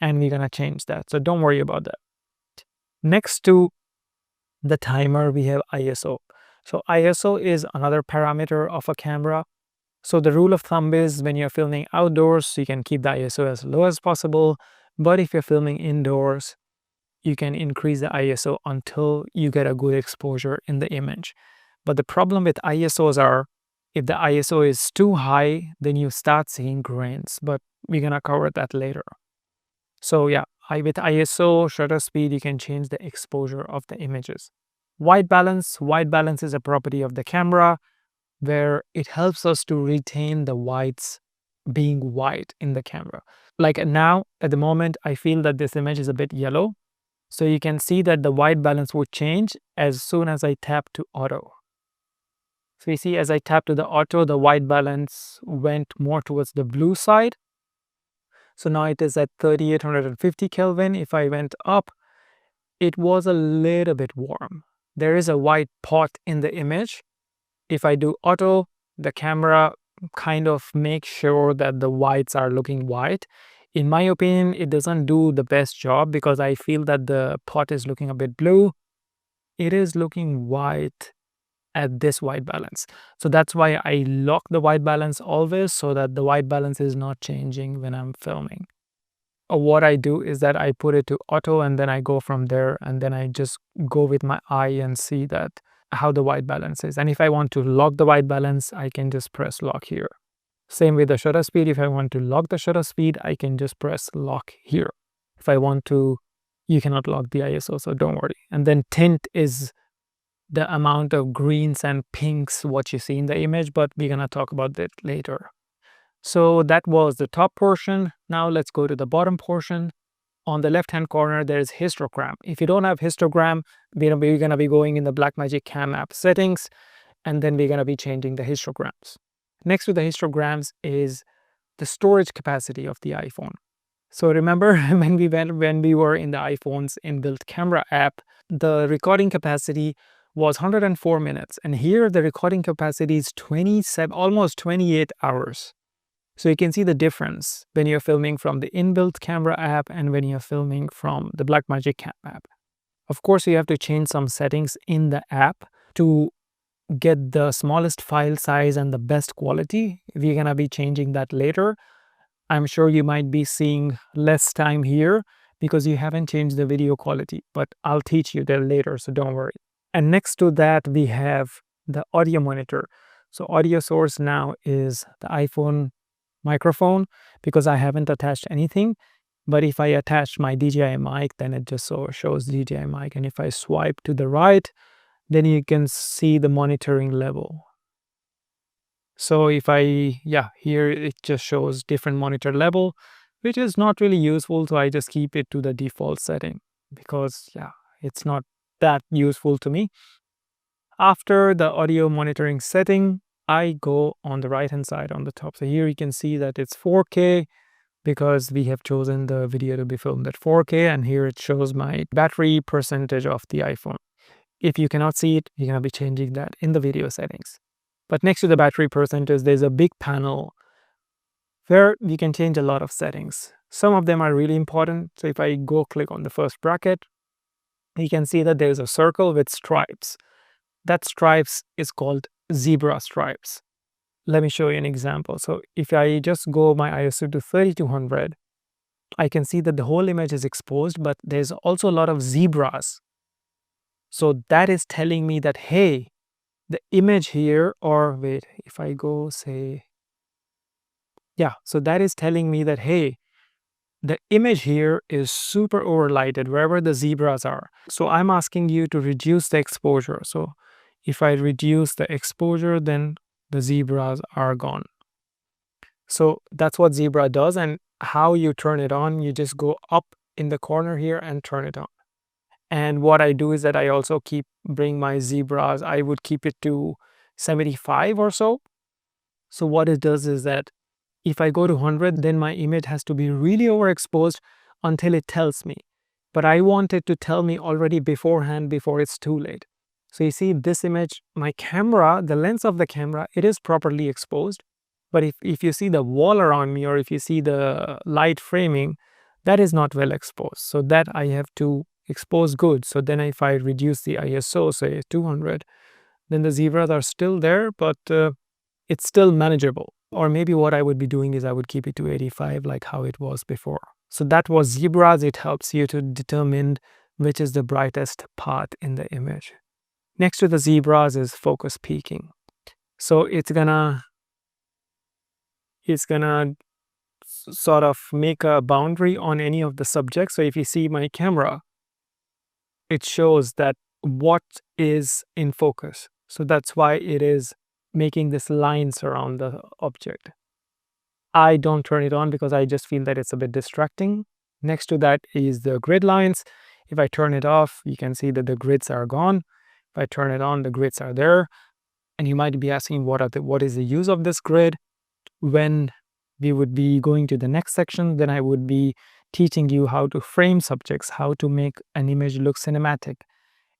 and we're going to change that. So don't worry about that. Next to the timer, we have ISO. So ISO is another parameter of a camera. So the rule of thumb is when you're filming outdoors, you can keep the ISO as low as possible. But if you're filming indoors, you can increase the ISO until you get a good exposure in the image. But the problem with ISOs are, if the ISO is too high, then you start seeing grains. But we're going to cover that later. So yeah, with ISO, shutter speed, you can change the exposure of the images. White balance. White balance is a property of the camera where it helps us to retain the whites being white in the camera. Like now, at the moment, I feel that this image is a bit yellow. So you can see that the white balance would change as soon as I tap to auto. So you see, as I tap to the auto, the white balance went more towards the blue side. So now it is at 3850 Kelvin. If I went up, it was a little bit warm. There is a white pot in the image. If I do auto, the camera kind of makes sure that the whites are looking white. In my opinion, it doesn't do the best job because I feel that the pot is looking a bit blue. It is looking white at this white balance. So that's why I lock the white balance always, so that the white balance is not changing when I'm filming. Or what I do is that I put it to auto and then I go from there, and then I just go with my eye and see that how the white balance is. And if I want to lock the white balance, I can just press lock here. Same with the shutter speed. If I want to lock the shutter speed, I can just press lock here. If I want to, you cannot lock the ISO, so don't worry. And then tint is the amount of greens and pinks what you see in the image, but we're gonna talk about that later. So that was the top portion. Now let's go to the bottom portion. On the left hand corner, there's histogram. If you don't have histogram, we're gonna be going in the Blackmagic Cam App settings, and then we're gonna be changing the histograms. Next to the histograms is the storage capacity of the iPhone. So remember when we were in the iPhone's inbuilt camera app, the recording capacity was 104 minutes, and here the recording capacity is 27, almost 28 hours. So you can see the difference when you're filming from the inbuilt camera app and when you're filming from the Blackmagic Cam app. Of course, you have to change some settings in the app to get the smallest file size and the best quality. We're gonna be changing that later. I'm sure you might be seeing less time here because you haven't changed the video quality, but I'll teach you that later, so don't worry. And next to that, we have the audio monitor. So audio source now is the iPhone microphone because I haven't attached anything. But if I attach my DJI mic, then it just shows DJI mic. And if I swipe to the right, then you can see the monitoring level. So if here it just shows different monitor level, which is not really useful. So I just keep it to the default setting because it's not that useful to me. After the audio monitoring setting, I go on the right hand side on the top. So here you can see that it's 4K because we have chosen the video to be filmed at 4K, and here it shows my battery percentage of the iPhone. If you cannot see it, you're going to be changing that in the video settings. But next to the battery percentage, there's a big panel where you can change a lot of settings. Some of them are really important. So if I go click on the first bracket, you can see that there's a circle with stripes. That stripes is called zebra stripes. Let me show you an example. So if I just go my ISO to 3200, I can see that the whole image is exposed, but there's also a lot of zebras. So that is telling me that, hey, the image here, or wait, if I go say, so that is telling me that, hey, the image here is super overlighted wherever the zebras are. So I'm asking you to reduce the exposure. So if I reduce the exposure, then the zebras are gone. So that's what zebra does. And how you turn it on, you just go up in the corner here and turn it on. And what I do is that I also bring my zebras, I would keep it to 75 or so. So what it does is that if I go to 100, then my image has to be really overexposed until it tells me. But I want it to tell me already beforehand before it's too late. So you see this image, my camera, the lens of the camera, it is properly exposed. But if you see the wall around me, or if you see the light framing, that is not well exposed. So that I have to expose good. So then if I reduce the ISO, say 200, then the zebras are still there, but it's still manageable. Or maybe what I would be doing is I would keep it to 85 like how it was before. So that was zebras. It helps you to determine which is the brightest part in the image. Next to the zebras is focus peaking. So it's gonna sort of make a boundary on any of the subjects. So if you see my camera, it shows that what is in focus. So that's why it is making this lines around the object. I don't turn it on because I just feel that it's a bit distracting. Next to that is the grid lines. If I turn it off, you can see that the grids are gone. If I turn it on, the grids are there. And you might be asking, what is the use of this grid? When we would be going to the next section, then I would be teaching you how to frame subjects, how to make an image look cinematic.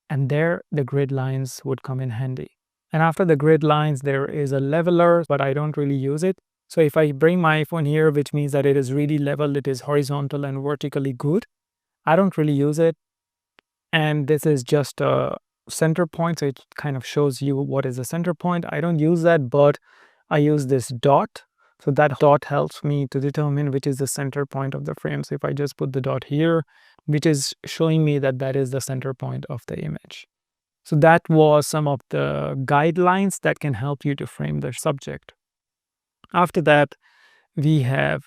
And there, the grid lines would come in handy. And after the grid lines, there is a leveler, but I don't really use it. So if I bring my iPhone here, which means that it is really level, it is horizontal and vertically good, I don't really use it. And this is just a center point, so it kind of shows you what is the center point. I don't use that, but I use this dot. So that dot helps me to determine which is the center point of the frame. So if I just put the dot here, which is showing me that that is the center point of the image. So that was some of the guidelines that can help you to frame the subject. After that, we have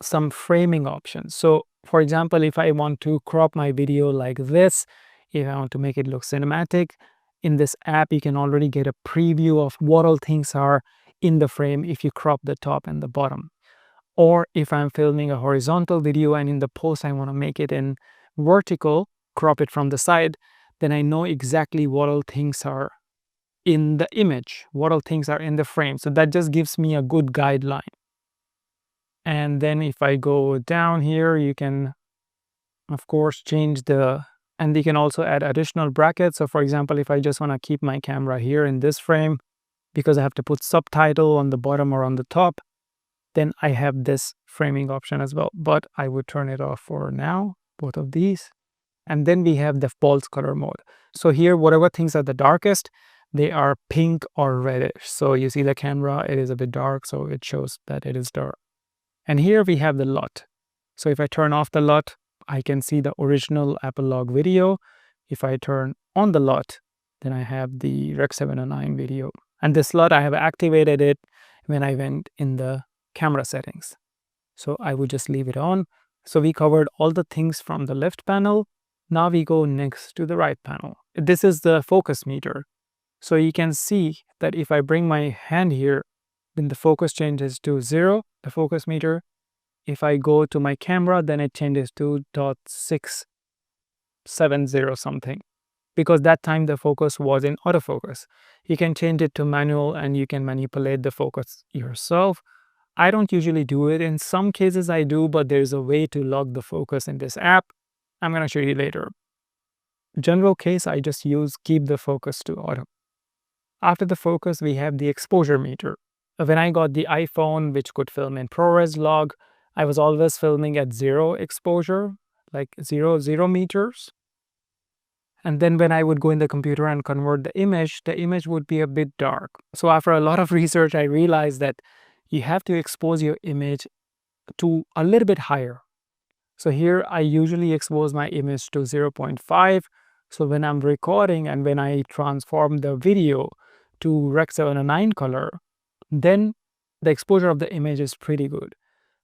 some framing options. So for example, if I want to crop my video like this, if I want to make it look cinematic, in this app, you can already get a preview of what all things are in the frame if you crop the top and the bottom. Or if I'm filming a horizontal video and in the post I want to make it in vertical, crop it from the side, then I know exactly what all things are in the image, what all things are in the frame. So that just gives me a good guideline. And then if I go down here, you can, of course, change and you can also add additional brackets. So for example, if I just want to keep my camera here in this frame, because I have to put subtitle on the bottom or on the top, then I have this framing option as well. But I would turn it off for now, both of these. And then we have the false color mode. So here, whatever things are the darkest, they are pink or reddish. So you see the camera, it is a bit dark, so it shows that it is dark. And here we have the LUT. So if I turn off the LUT, I can see the original Apple log video. If I turn on the LUT, then I have the Rec 709 video. And this LUT, I have activated it when I went in the camera settings. So I would just leave it on. So we covered all the things from the left panel. Now we go next to the right panel. This is the focus meter. So you can see that if I bring my hand here, then the focus changes to 0, the focus meter. If I go to my camera, then it changes to 0.670 something, because that time the focus was in autofocus. You can change it to manual and you can manipulate the focus yourself. I don't usually do it. In some cases I do, but there's a way to lock the focus in this app. I'm going to show you later. General case, I just keep the focus to auto. After the focus, we have the exposure meter. When I got the iPhone, which could film in ProRes log, I was always filming at 0 exposure, like 0 meters. And then when I would go in the computer and convert the image would be a bit dark. So after a lot of research, I realized that you have to expose your image to a little bit higher. So here I usually expose my image to 0.5. So when I'm recording and when I transform the video to Rec 709 color, then the exposure of the image is pretty good.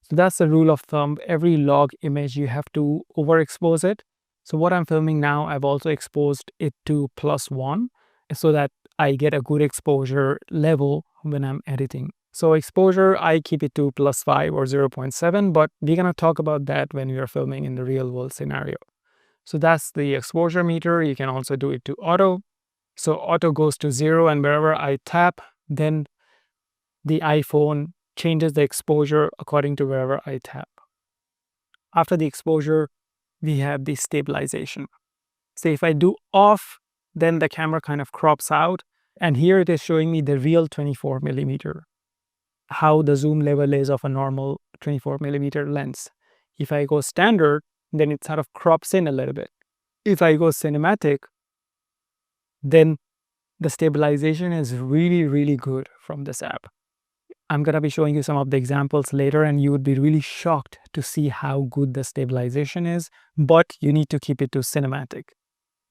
So that's the rule of thumb. Every log image, you have to overexpose it. So what I'm filming now, I've also exposed it to +1 so that I get a good exposure level when I'm editing. So exposure, I keep it to +5 or 0.7, but we're going to talk about that when we are filming in the real world scenario. So that's the exposure meter. You can also do it to auto. So auto goes to 0, and wherever I tap, then the iPhone changes the exposure according to wherever I tap. After the exposure, we have the stabilization. So if I do off, then the camera kind of crops out. And here it is showing me the real 24 millimeter, how the zoom level is of a normal 24 millimeter lens. If I go standard, then it sort of crops in a little bit. If I go cinematic, then the stabilization is really, really good from this app. I'm going to be showing you some of the examples later, and you would be really shocked to see how good the stabilization is, but you need to keep it to cinematic.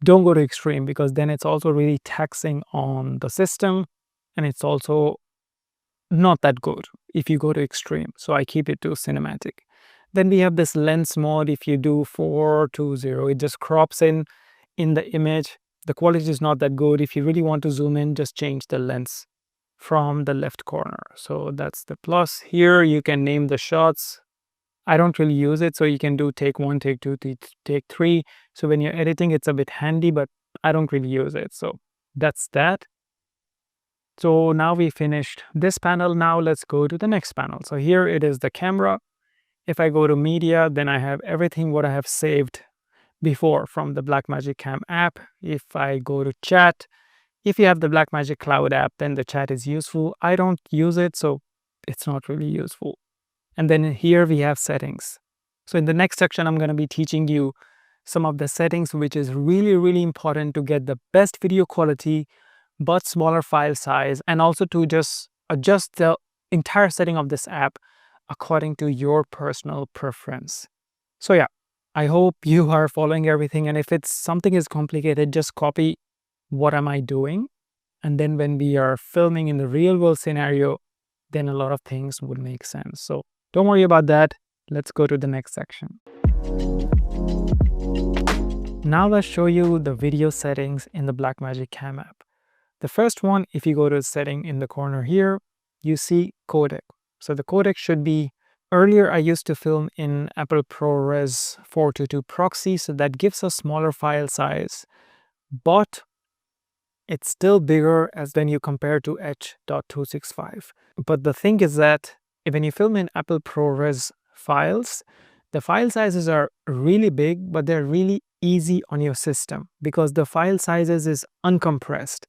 Don't go to extreme, because then it's also really taxing on the system, and it's also not that good if you go to extreme. So I keep it to cinematic. Then we have this lens mode. If you do 4:0, it just crops in the image. The quality is not that good. If you really want to zoom in, just change the lens from the left corner. So that's the plus. Here you can name the shots. I don't really use it, so you can do take 1, take 2, take 3. So when you're editing, it's a bit handy, but I don't really use it. So that's that. So now we finished this panel. Now let's go to the next panel. So here it is the camera. If I go to media, then I have everything what I have saved before from the Blackmagic Cam app. If I go to chat, if you have the Blackmagic Cloud app, then the chat is useful. I don't use it, so it's not really useful. And then here we have settings. So in the next section, I'm going to be teaching you some of the settings, which is really, really important to get the best video quality, but smaller file size, and also to just adjust the entire setting of this app according to your personal preference. So yeah, I hope you are following everything. And if it's something is complicated, just copy what am I doing. And then when we are filming in the real world scenario, then a lot of things would make sense. So don't worry about that. Let's go to the next section. Now let's show you the video settings in the Blackmagic Cam app. The first one, if you go to the setting in the corner here, you see codec. So the codec should be, earlier I used to film in Apple ProRes 422 proxy, so that gives a smaller file size, but it's still bigger as when you compare to H.265. But the thing is that when you film in Apple ProRes files, the file sizes are really big, but they're really easy on your system because the file sizes is uncompressed.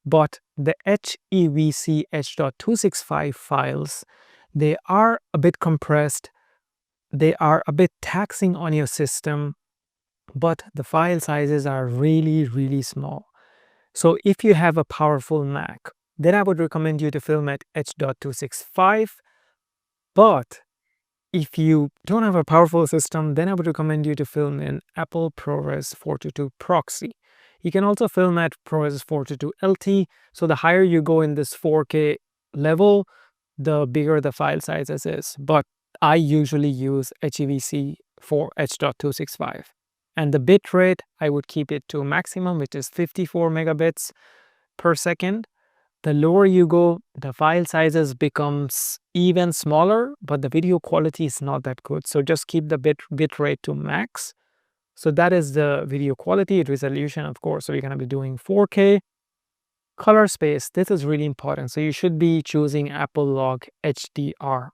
But the HEVC H.265 files, they are a bit compressed, they are a bit taxing on your system, but the file sizes are really, really small. So if you have a powerful Mac, then I would recommend you to film at H.265. But if you don't have a powerful system, then I would recommend you to film in Apple ProRes 422 proxy. You can also film at ProRes 422 LT. So the higher you go in this 4K level, the bigger the file sizes is. But I usually use HEVC for H.265. And the bit rate, I would keep it to maximum, which is 54 megabits per second. The lower you go, the file sizes becomes even smaller, but the video quality is not that good. So just keep the bit rate to max. So that is the video quality, resolution, of course. So you're going to be doing 4K. Color space, this is really important. So you should be choosing Apple Log HDR.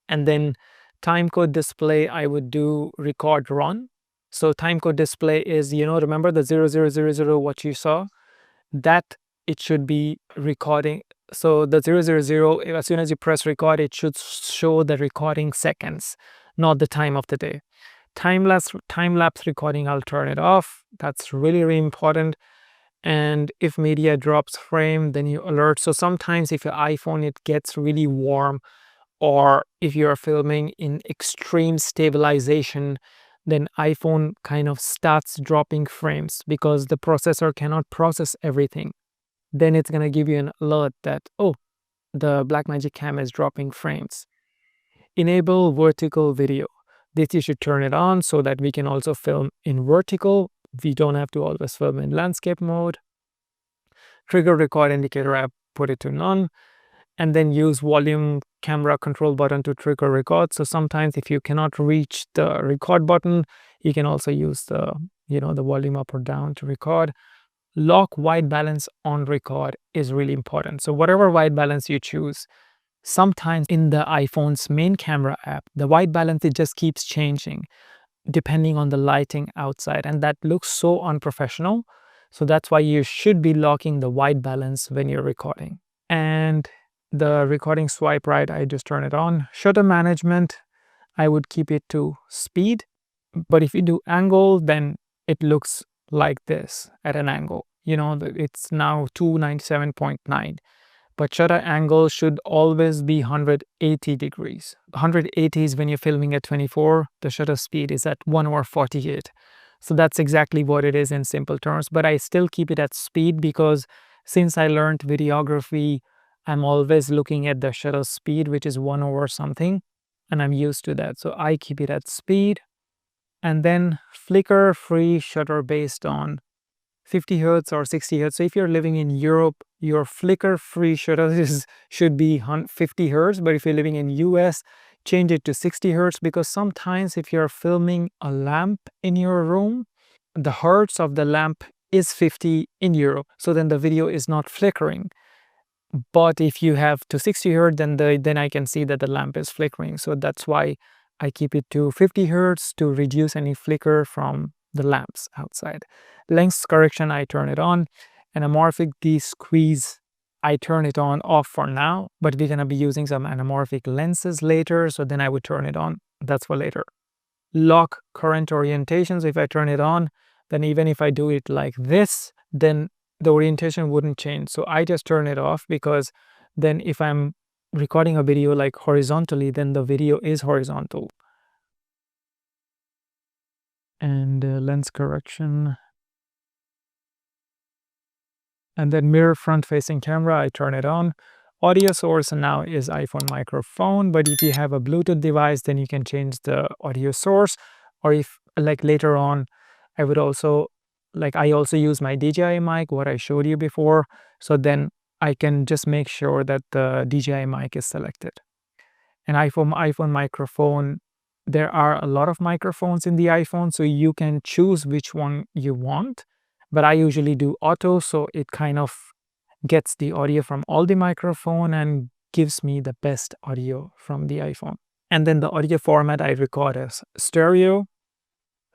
And then timecode display, I would do record run. So timecode display is, remember the 0000 what you saw? That it should be recording. So the 000, as soon as you press record, it should show the recording seconds, not the time of the day. Time-lapse recording, I'll turn it off. That's really, really important. And if media drops frame, then you alert. So sometimes if your iPhone, it gets really warm, or if you're filming in extreme stabilization, then iPhone kind of starts dropping frames because the processor cannot process everything. Then it's going to give you an alert that, oh, the Blackmagic Cam is dropping frames. Enable vertical video. This you should turn it on so that we can also film in vertical. We don't have to always film in landscape mode. Trigger record indicator, I put it to none. And then use volume camera control button to trigger record. So sometimes if you cannot reach the record button, you can also use the, the volume up or down to record. Lock white balance on record is really important. So whatever white balance you choose, sometimes in the iPhone's main camera app, the white balance, it just keeps changing depending on the lighting outside. And that looks so unprofessional. So that's why you should be locking the white balance when you're recording. And the recording swipe right, I just turn it on. Shutter management, I would keep it to speed. But if you do angle, then it looks like this at an angle. It's now 297.9. But shutter angle should always be 180 degrees. 180 is when you're filming at 24. The shutter speed is at 1/48. So that's exactly what it is in simple terms. But I still keep it at speed because since I learned videography, I'm always looking at the shutter speed, which is 1/something, and I'm used to that. So I keep it at speed. And then flicker free shutter based on 50 hertz or 60 hertz. So if you're living in Europe, your flicker free shutter should be 50 hertz. But if you're living in US, change it to 60 hertz because sometimes if you're filming a lamp in your room, the hertz of the lamp is 50 in Europe. So then the video is not flickering. But if you have to 60 hertz, then I can see that the lamp is flickering. So that's why I keep it to 50 hertz to reduce any flicker from the lamps outside. Length correction, I turn it on. Anamorphic de-squeeze, I turn it on off for now, but we're gonna be using some anamorphic lenses later, so then I would turn it on. That's for later. Lock current orientations, if I turn it on, then even if I do it like this, then the orientation wouldn't change. So I just turn it off, because then if I'm recording a video like horizontally, then the video is horizontal. And lens correction. And then mirror front facing camera, I turn it on. Audio source now is iPhone microphone, but if you have a Bluetooth device, then you can change the audio source. Or if like later on, I would also, like I also use my DJI mic, what I showed you before. So then I can just make sure that the DJI mic is selected. And iPhone microphone, there are a lot of microphones in the iPhone, so you can choose which one you want. But I usually do auto, so it kind of gets the audio from all the microphone and gives me the best audio from the iPhone. And then the audio format I record as stereo.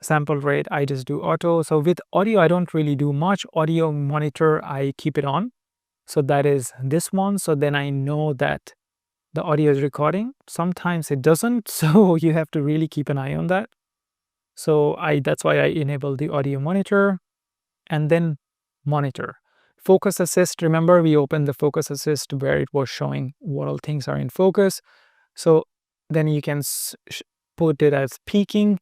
Sample rate, I just do auto. So with audio, I don't really do much. Audio monitor, I keep it on. So that is this one. So then I know that the audio is recording. Sometimes it doesn't, so you have to really keep an eye on that. So that's why I enable the audio monitor. And then monitor. Focus assist, remember we opened the focus assist where it was showing what all things are in focus. So then you can put it as peaking.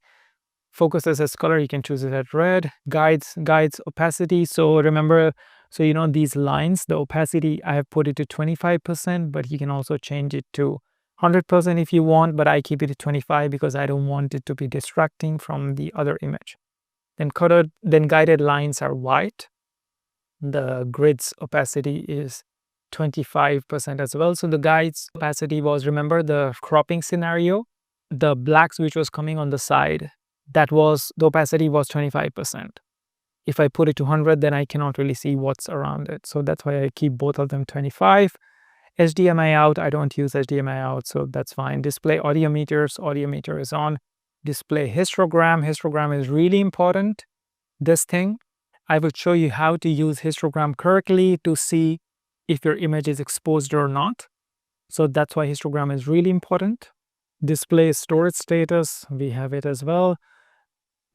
Focus assist color, you can choose it at red. Guides opacity. So remember, so you know these lines, the opacity, I have put it to 25%, but you can also change it to 100% if you want, but I keep it at 25 because I don't want it to be distracting from the other image. Then guided lines are white. The grid's opacity is 25% as well. So the guide's opacity was, remember the cropping scenario, the blacks which was coming on the side, the opacity was 25%. If I put it to 100, then I cannot really see what's around it. So that's why I keep both of them 25. HDMI out, I don't use HDMI out, so that's fine. Display audio meters, audio meter is on. Display histogram, histogram is really important. This thing, I will show you how to use histogram correctly to see if your image is exposed or not. So that's why histogram is really important. Display storage status, we have it as well.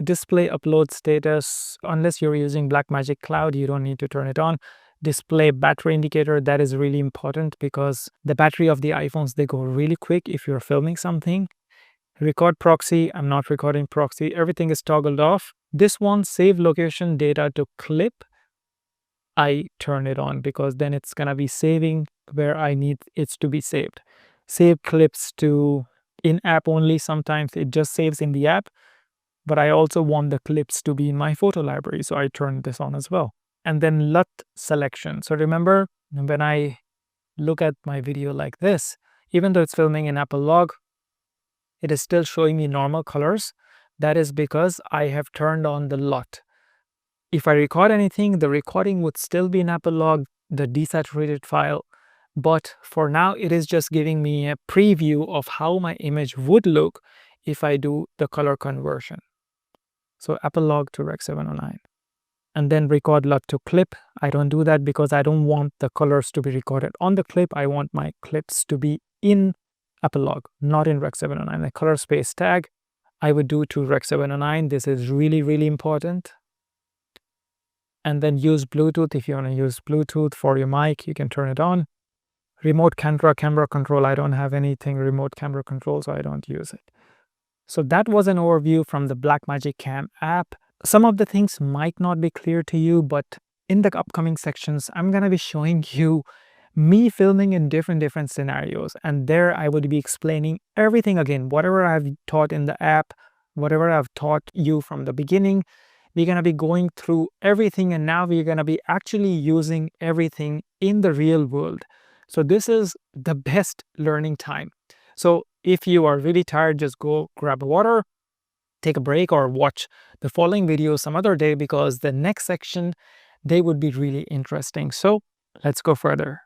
Display upload status, unless you're using Blackmagic Cloud, you don't need to turn it on. Display battery indicator, that is really important because the battery of the iPhones, they go really quick if you're filming something. Record proxy, I'm not recording proxy, everything is toggled off. This one, save location data to clip, I turn it on because then it's gonna be saving where I need it to be saved. Save clips to in-app only, sometimes it just saves in the app, but I also want the clips to be in my photo library, so I turn this on as well. And then LUT selection. So remember, when I look at my video like this, even though it's filming in Apple Log, it is still showing me normal colors. That is because I have turned on the LUT. If I record anything, the recording would still be in Apple Log, the desaturated file. But for now, it is just giving me a preview of how my image would look if I do the color conversion. So Apple Log to Rec 709. And then record LUT to clip. I don't do that because I don't want the colors to be recorded on the clip. I want my clips to be in Apple Log, not in Rec 709. The color space tag, I would do to Rec 709. This is really, really important. And then use Bluetooth. If you want to use Bluetooth for your mic, you can turn it on. Remote camera control, I don't have anything remote camera control, so I don't use it. So that was an overview from the Blackmagic Cam app. Some of the things might not be clear to you, but in the upcoming sections, I'm going to be showing you me filming in different scenarios. And there I would be explaining everything again, whatever I've taught in the app, whatever I've taught you from the beginning. We're going to be going through everything, and now we're going to be actually using everything in the real world. So this is the best learning time. So if you are really tired, just go grab a water, take a break, or watch the following video some other day, because the next section, they would be really interesting. So let's go further.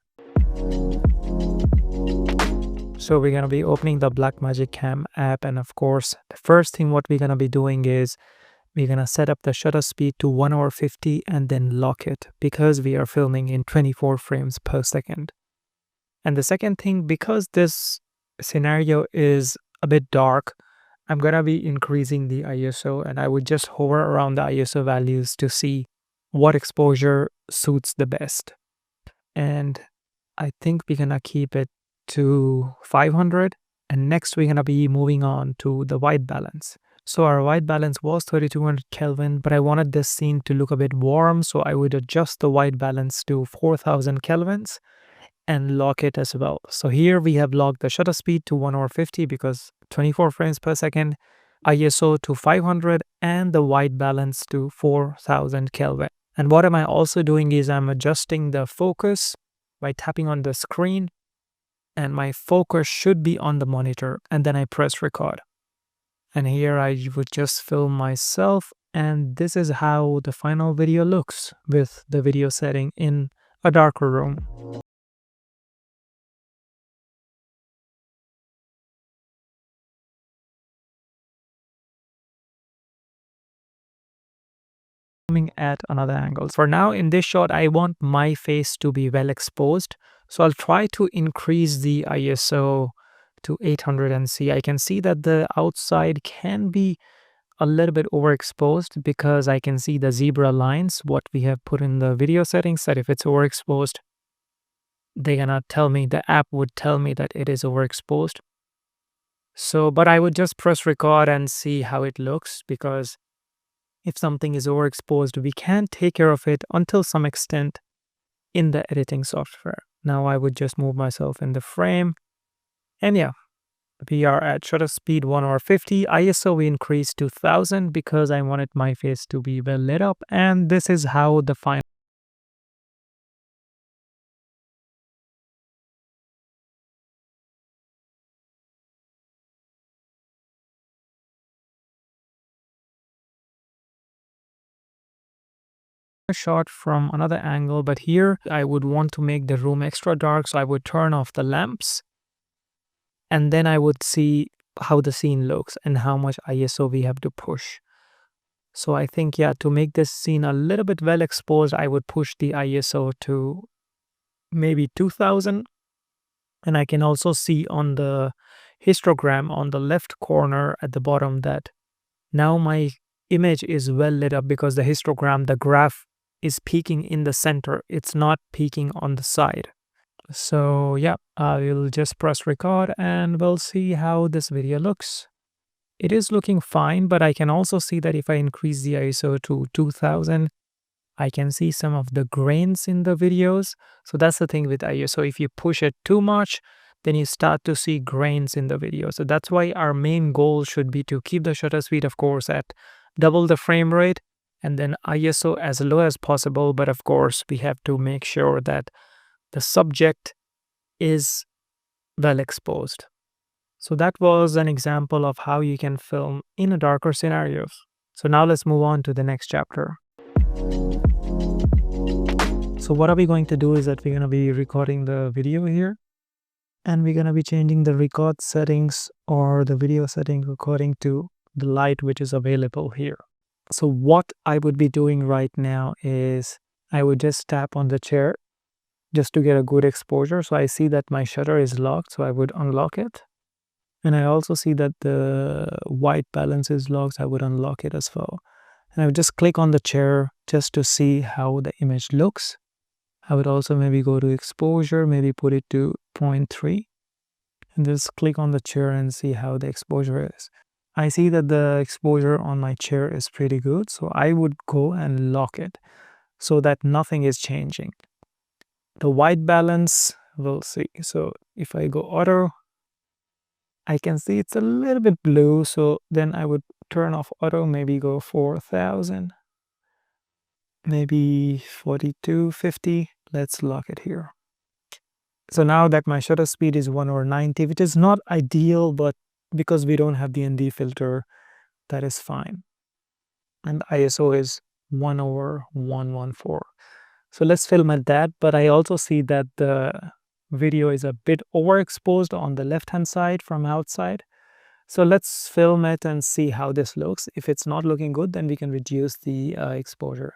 So we're going to be opening the Blackmagic Cam app, and of course the first thing what we're going to be doing is we're going to set up the shutter speed to 1/50 and then lock it because we are filming in 24 frames per second. And the second thing, because this scenario is a bit dark, I'm going to be increasing the ISO, and I would just hover around the ISO values to see what exposure suits the best. And I think we're going to keep it to 500, and next we're going to be moving on to the white balance. So our white balance was 3200 Kelvin, but I wanted this scene to look a bit warm, so I would adjust the white balance to 4000 kelvins and lock it as well. So here we have locked the shutter speed to 1/50 because 24 frames per second, ISO to 500, and the white balance to 4000 Kelvin. And what am I also doing is I'm adjusting the focus by tapping on the screen, and my focus should be on the monitor, and then I press record. And here I would just film myself, and this is how the final video looks with the video setting in a darker room. At another angle. For now in this shot I want my face to be well exposed, so I'll try to increase the ISO to 800 and see. I can see that the outside can be a little bit overexposed because I can see the zebra lines what we have put in the video settings, that if it's overexposed they're gonna tell me, the app would tell me that it is overexposed. So but I would just press record and see how it looks, because if something is overexposed, we can take care of it until some extent in the editing software. Now I would just move myself in the frame. And yeah, we are at shutter speed 1/50. ISO we increased to 1000 because I wanted my face to be well lit up. And this is how the final shot from another angle, but here I would want to make the room extra dark, so I would turn off the lamps, and then I would see how the scene looks and how much ISO we have to push. So I think, yeah, to make this scene a little bit well exposed, I would push the ISO to maybe 2000. And I can also see on the histogram on the left corner at the bottom that now my image is well lit up because the histogram, the graph is peaking in the center. It's not peaking on the side. So yeah, I will just press record and we'll see how this video looks. It is looking fine, but I can also see that if I increase the ISO to 2000, I can see some of the grains in the videos. So that's the thing with ISO. If you push it too much, then you start to see grains in the video. So that's why our main goal should be to keep the shutter speed, of course, at double the frame rate, and then ISO as low as possible. But of course, we have to make sure that the subject is well exposed. So that was an example of how you can film in a darker scenarios. So now let's move on to the next chapter. So what are we going to do is that we're going to be recording the video here, and we're going to be changing the record settings or the video settings according to the light which is available here. So what I would be doing right now is I would just tap on the chair just to get a good exposure. So I see that my shutter is locked, so I would unlock it. And I also see that the white balance is locked, so I would unlock it as well. And I would just click on the chair just to see how the image looks. I would also maybe go to exposure, maybe put it to 0.3, and just click on the chair and see how the exposure is. I see that the exposure on my chair is pretty good, so I would go and lock it so that nothing is changing. The white balance, we'll see. So if I go auto, I can see it's a little bit blue, so then I would turn off auto, maybe go 4000, maybe 4250. Let's lock it here. So now that my shutter speed is 1/90, which is not ideal, but because we don't have the ND filter, that is fine. And ISO is 1/114. So let's film at that, but I also see that the video is a bit overexposed on the left-hand side from outside. So let's film it and see how this looks. If it's not looking good, then we can reduce the exposure.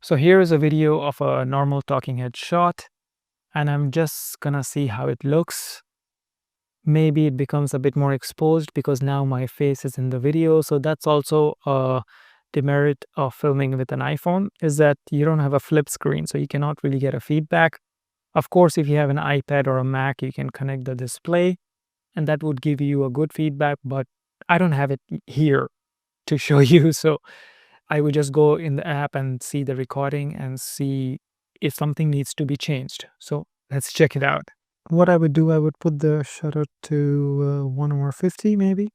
So here is a video of a normal talking head shot, and I'm just gonna see how it looks. Maybe it becomes a bit more exposed because now my face is in the video. So that's also a demerit of filming with an iPhone, is that you don't have a flip screen, so you cannot really get a feedback. Of course, if you have an iPad or a Mac, you can connect the display and that would give you a good feedback, but I don't have it here to show you. So I would just go in the app and see the recording and see if something needs to be changed. So let's check it out. What I would do, I would put the shutter to 1/50 maybe,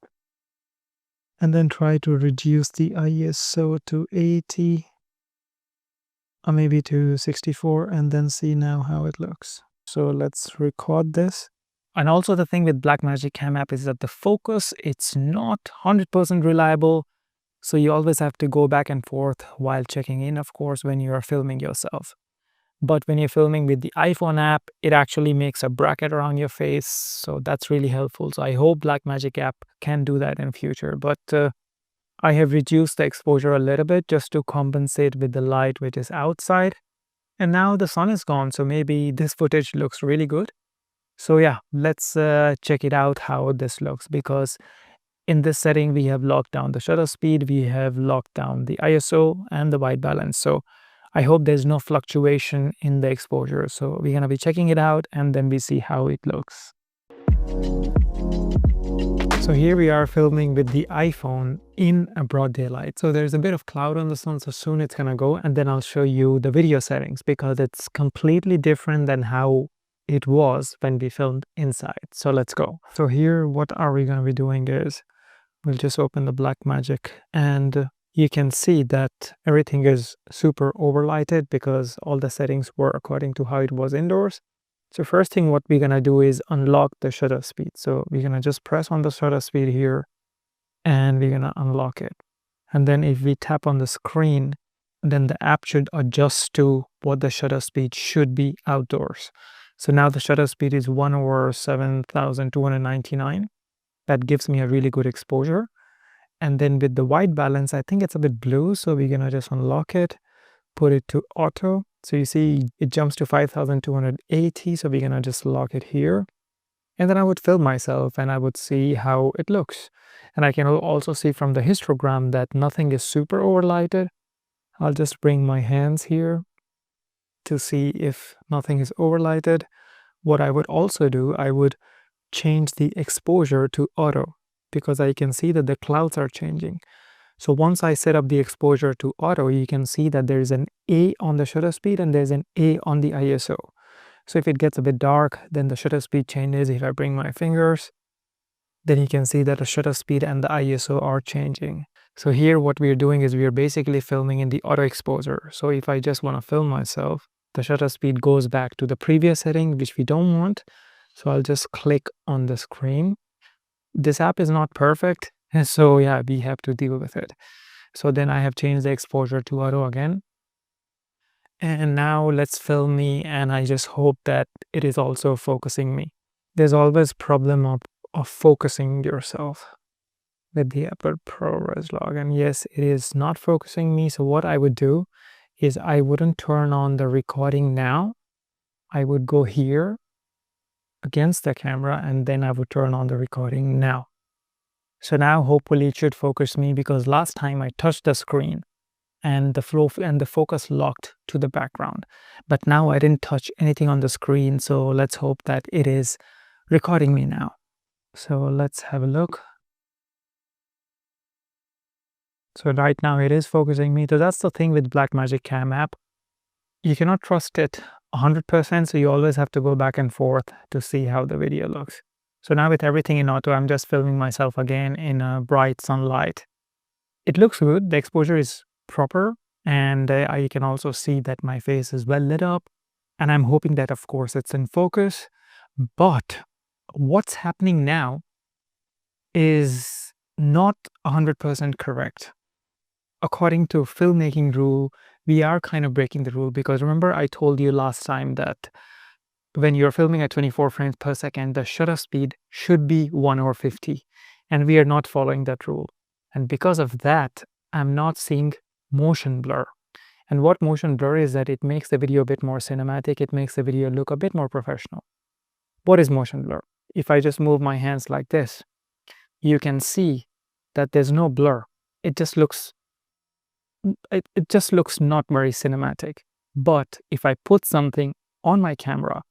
and then try to reduce the ISO to 80 or maybe to 64, and then see now how it looks. So let's record this. And also the thing with Blackmagic Cam App is that the focus, it's not 100% reliable. So you always have to go back and forth while checking in, of course, when you are filming yourself. But when you're filming with the iPhone app, it actually makes a bracket around your face. So that's really helpful. So I hope Blackmagic app can do that in future. But I have reduced the exposure a little bit just to compensate with the light which is outside. And now the sun is gone. So maybe this footage looks really good. So yeah, let's check it out how this looks, because in this setting, we have locked down the shutter speed, we have locked down the ISO and the white balance. So I hope there's no fluctuation in the exposure. So we're gonna be checking it out and then we see how it looks. So here we are filming with the iPhone in a broad daylight. So there's a bit of cloud on the sun, so soon it's gonna go, and then I'll show you the video settings because it's completely different than how it was when we filmed inside. So let's go. So here, what are we gonna be doing is, we'll just open the Blackmagic and you can see that everything is super overlighted because all the settings were according to how it was indoors. So first thing what we're gonna do is unlock the shutter speed. So we're gonna just press on the shutter speed here and we're gonna unlock it. And then if we tap on the screen, then the app should adjust to what the shutter speed should be outdoors. So now the shutter speed is 1/7299. That gives me a really good exposure. And then with the white balance, I think it's a bit blue. So we're gonna just unlock it, put it to auto. So you see it jumps to 5280. So we're gonna just lock it here. And then I would film myself and I would see how it looks. And I can also see from the histogram that nothing is super overlighted. I'll just bring my hands here to see if nothing is overlighted. What I would also do, I would change the exposure to auto because I can see that the clouds are changing. So once I set up the exposure to auto, you can see that there's an A on the shutter speed and there's an A on the ISO. So if it gets a bit dark, then the shutter speed changes. If I bring my fingers, then you can see that the shutter speed and the ISO are changing. So here what we're doing is we're basically filming in the auto exposure. So if I just want to film myself, the shutter speed goes back to the previous setting, which we don't want. So I'll just click on the screen. This app is not perfect, so yeah, we have to deal with it. So then I have changed the exposure to auto again. And now let's film me, and I just hope that it is also focusing me. There's always problem of focusing yourself with the Apple ProRes log, and yes, it is not focusing me. So what I would do is I wouldn't turn on the recording now. I would go here against the camera and then I would turn on the recording now. So now hopefully it should focus me, because last time I touched the screen and the flow and the focus locked to the background, but now I didn't touch anything on the screen. So let's hope that it is recording me now. So let's have a look. So right now it is focusing me. So that's the thing with Blackmagic Cam App. You cannot trust it 100%, so you always have to go back and forth to see how the video looks. So now with everything in auto, I'm just filming myself again in a bright sunlight. It looks good, the exposure is proper, and I can also see that my face is well lit up, and I'm hoping that of course it's in focus. But what's happening now is not 100% correct. According to filmmaking rule, we are kind of breaking the rule, because remember I told you last time that when you're filming at 24 frames per second, the shutter speed should be 1/50, and we are not following that rule. And because of that, I'm not seeing motion blur. And what motion blur is that it makes the video a bit more cinematic, it makes the video look a bit more professional. What is motion blur? If I just move my hands like this, you can see that there's no blur. It just looks not very cinematic. But if I put something on my camera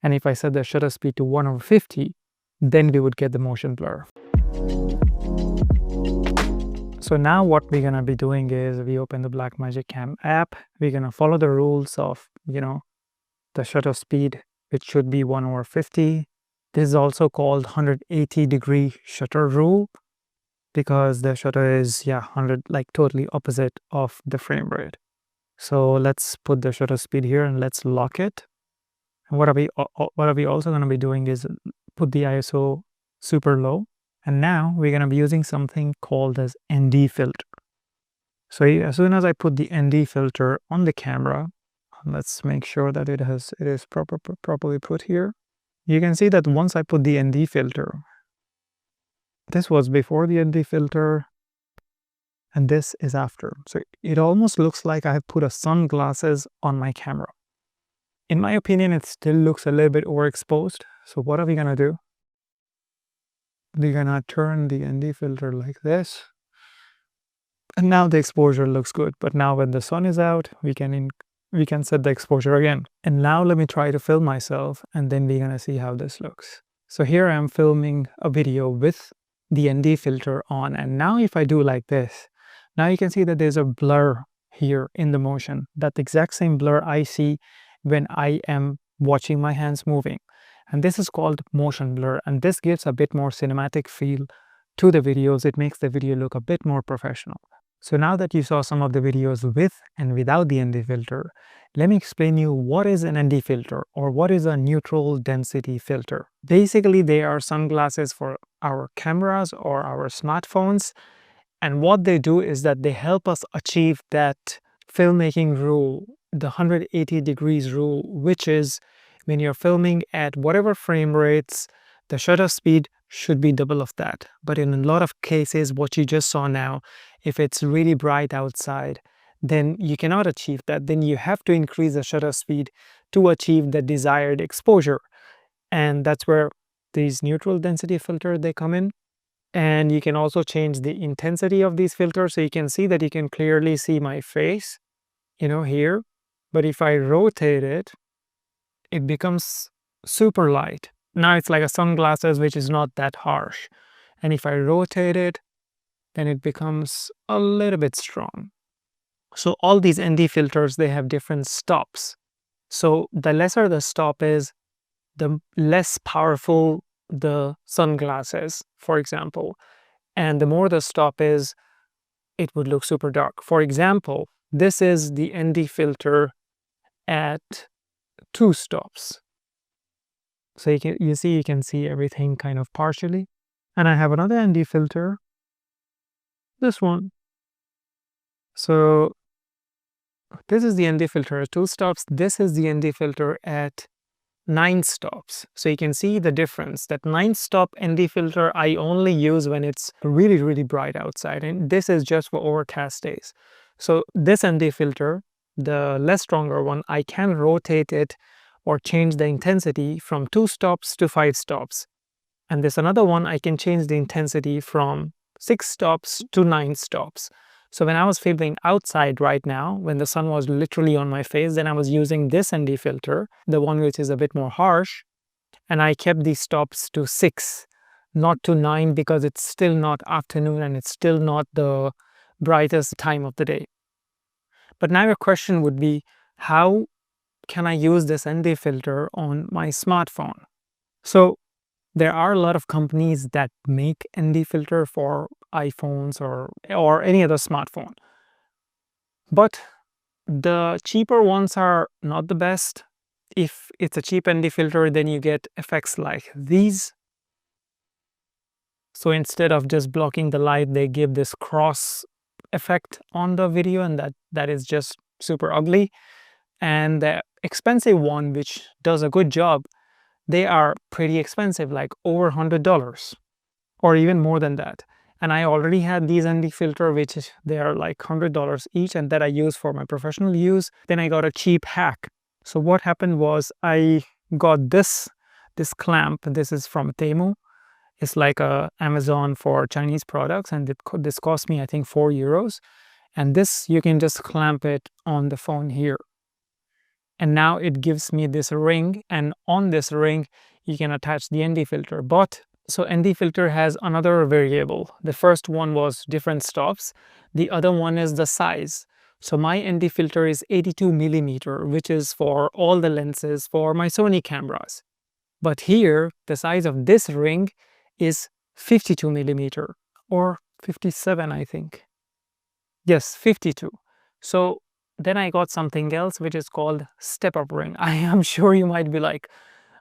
and if I set the shutter speed to 1/50, then we would get the motion blur. So now what we're gonna be doing is we open the Blackmagic Cam app. We're gonna follow the rules of, the shutter speed, which should be 1/50. This is also called 180-degree shutter rule because the shutter is 100, like totally opposite of the frame rate. So let's put the shutter speed here and let's lock it. And what are we also going to be doing is put the ISO super low. And now we're going to be using something called as ND filter. So as soon as I put the ND filter on the camera, let's make sure that it is properly put here. You can see that once I put the ND filter, this was before the ND filter, and this is after. So it almost looks like I have put a sunglasses on my camera. In my opinion, it still looks a little bit overexposed. So what are we gonna do? We're gonna turn the ND filter like this. And now the exposure looks good. But now when the sun is out, we can set the exposure again. And now let me try to film myself, and then we're gonna see how this looks. So here I am filming a video with the ND filter on, and now if I do like this, now you can see that there's a blur here in the motion. That exact same blur I see when I am watching my hands moving. And this is called motion blur, and this gives a bit more cinematic feel to the videos. It makes the video look a bit more professional. So now that you saw some of the videos with and without the ND filter, let me explain you what is an ND filter or what is a neutral density filter. Basically, they are sunglasses for our cameras or our smartphones. And what they do is that they help us achieve that filmmaking rule, the 180 degrees rule, which is when you're filming at whatever frame rates, the shutter speed should be double of that. But in a lot of cases, what you just saw now, if it's really bright outside, then you cannot achieve that. Then you have to increase the shutter speed to achieve the desired exposure. And that's where these neutral density filters, they come in. And you can also change the intensity of these filters. So you can see that you can clearly see my face, here. But if I rotate it, it becomes super light. Now it's like a sunglasses, which is not that harsh. And if I rotate it, then it becomes a little bit strong. So all these ND filters, they have different stops. So the lesser the stop is, the less powerful the sunglasses, for example. And the more the stop is, it would look super dark. For example, this is the ND filter at 2 stops. So you can see everything kind of partially. And I have another ND filter, this one. So this is the ND filter at 2 stops. This is the ND filter at 9 stops. So you can see the difference. That 9-stop ND filter I only use when it's really, really bright outside. And this is just for overcast days. So this ND filter, the less stronger one, I can rotate it or change the intensity from 2 stops to 5 stops. And there's another one, I can change the intensity from 6 stops to 9 stops. So when I was filming outside right now, when the sun was literally on my face, then I was using this ND filter, the one which is a bit more harsh, and I kept these stops to 6, not to 9, because it's still not afternoon and it's still not the brightest time of the day. But now your question would be, how can I use this ND filter on my smartphone? So there are a lot of companies that make ND filter for iPhones or any other smartphone. But the cheaper ones are not the best. If it's a cheap ND filter, then you get effects like these. So instead of just blocking the light, they give this cross effect on the video, and that is just super ugly. And the expensive one, which does a good job, they are pretty expensive, like over $100 or even more than that. And I already had these ND filter, which is, they are like $100 each, and that I use for my professional use. Then I got a cheap hack. So what happened was I got this clamp. This is from Temu. It's like a Amazon for Chinese products, and this cost me I think €4. And this, you can just clamp it on the phone here. And now it gives me this ring, and on this ring you can attach the ND filter. But so ND filter has another variable. The first one was different stops. The other one is the size. So my ND filter is 82 millimeter, which is for all the lenses for my Sony cameras. But here, the size of this ring is 52 millimeter or 57, I think. Yes, 52. So then I got something else, which is called step-up ring. I am sure you might be like,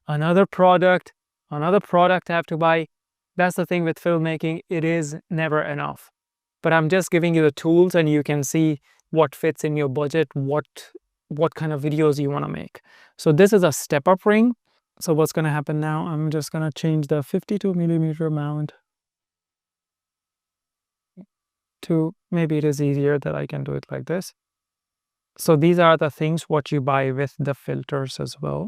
another product I have to buy. That's the thing with filmmaking, it is never enough. But I'm just giving you the tools, and you can see what fits in your budget, what kind of videos you want to make. So this is a step-up ring. So what's going to happen now, I'm just going to change the 52 millimeter mount to, maybe it is easier that I can do it like this. So these are the things what you buy with the filters as well.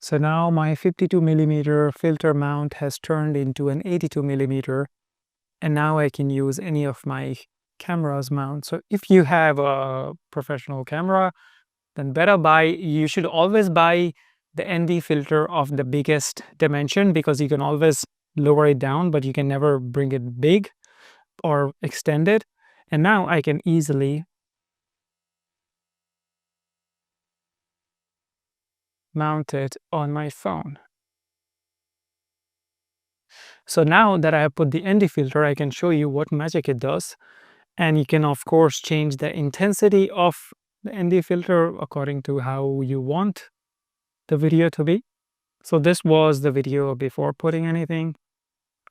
So now my 52 millimeter filter mount has turned into an 82 millimeter, and now I can use any of my camera's mount. So if you have a professional camera, then you should always buy the ND filter of the biggest dimension, because you can always lower it down, but you can never bring it big or extend it. And now I can easily mount it on my phone. So now that I have put the ND filter, I can show you what magic it does. And you can of course change the intensity of the ND filter according to how you want the video to be. So this was the video before putting anything.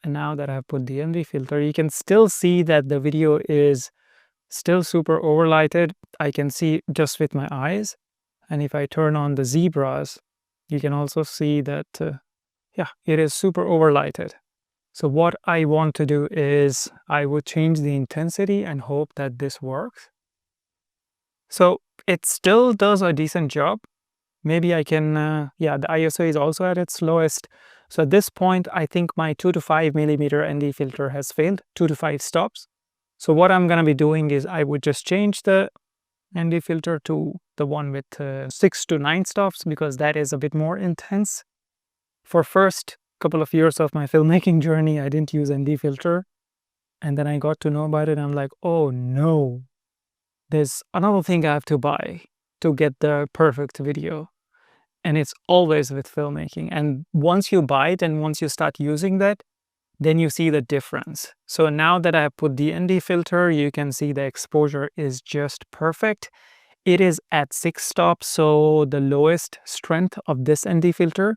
And now that I've put the ND filter, you can still see that the video is still super overlighted. I can see just with my eyes. And if I turn on the zebras, you can also see that, yeah, it is super overlighted. So what I want to do is I would change the intensity and hope that this works. So it still does a decent job. Maybe I can, yeah, the ISO is also at its lowest. So at this point, I think my 2 to 5 millimeter ND filter has failed, 2 to 5 stops. So what I'm going to be doing is I would just change the ND filter to the one with 6 to 9 stops, because that is a bit more intense. For first couple of years of my filmmaking journey, I didn't use ND filter. And then I got to know about it, and I'm like, oh no, there's another thing I have to buy to get the perfect video. And it's always with filmmaking. And once you buy it and once you start using that, then you see the difference. So now that I have put the ND filter, you can see the exposure is just perfect. It is at 6 stops, so the lowest strength of this ND filter.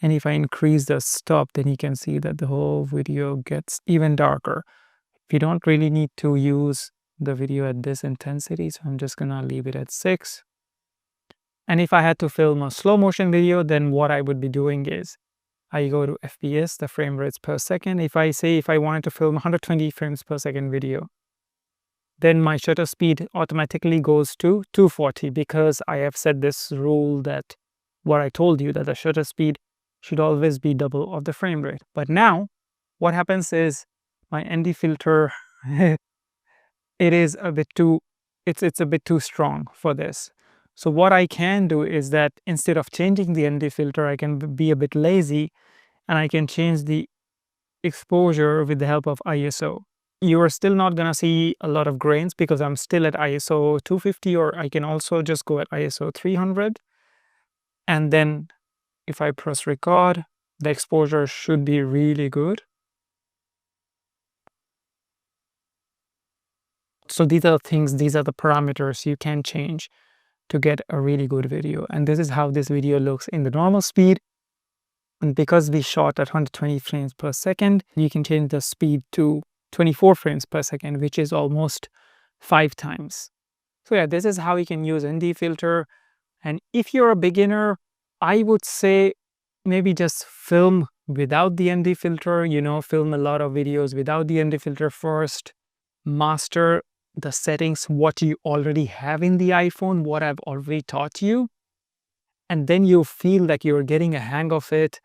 And if I increase the stop, then you can see that the whole video gets even darker. You don't really need to use the video at this intensity, so I'm just gonna leave it at 6. And if I had to film a slow motion video, then what I would be doing is I go to FPS, the frame rates per second. If I wanted to film 120 frames per second video, then my shutter speed automatically goes to 240, because I have set this rule that what I told you, that the shutter speed should always be double of the frame rate. But now what happens is my ND filter, it is a bit too, it's a bit too strong for this. So what I can do is that instead of changing the ND filter, I can be a bit lazy, and I can change the exposure with the help of ISO. You are still not gonna see a lot of grains because I'm still at ISO 250, or I can also just go at ISO 300. And then if I press record, the exposure should be really good. So these are the parameters you can change to get a really good video. And this is how this video looks in the normal speed. And because we shot at 120 frames per second, you can change the speed to 24 frames per second, which is almost 5 times. So yeah, this is how you can use ND filter. And if you're a beginner, I would say maybe just film without the ND filter, film a lot of videos without the ND filter first, master the settings, what you already have in the iPhone, what I've already taught you, and then you feel like you're getting a hang of it,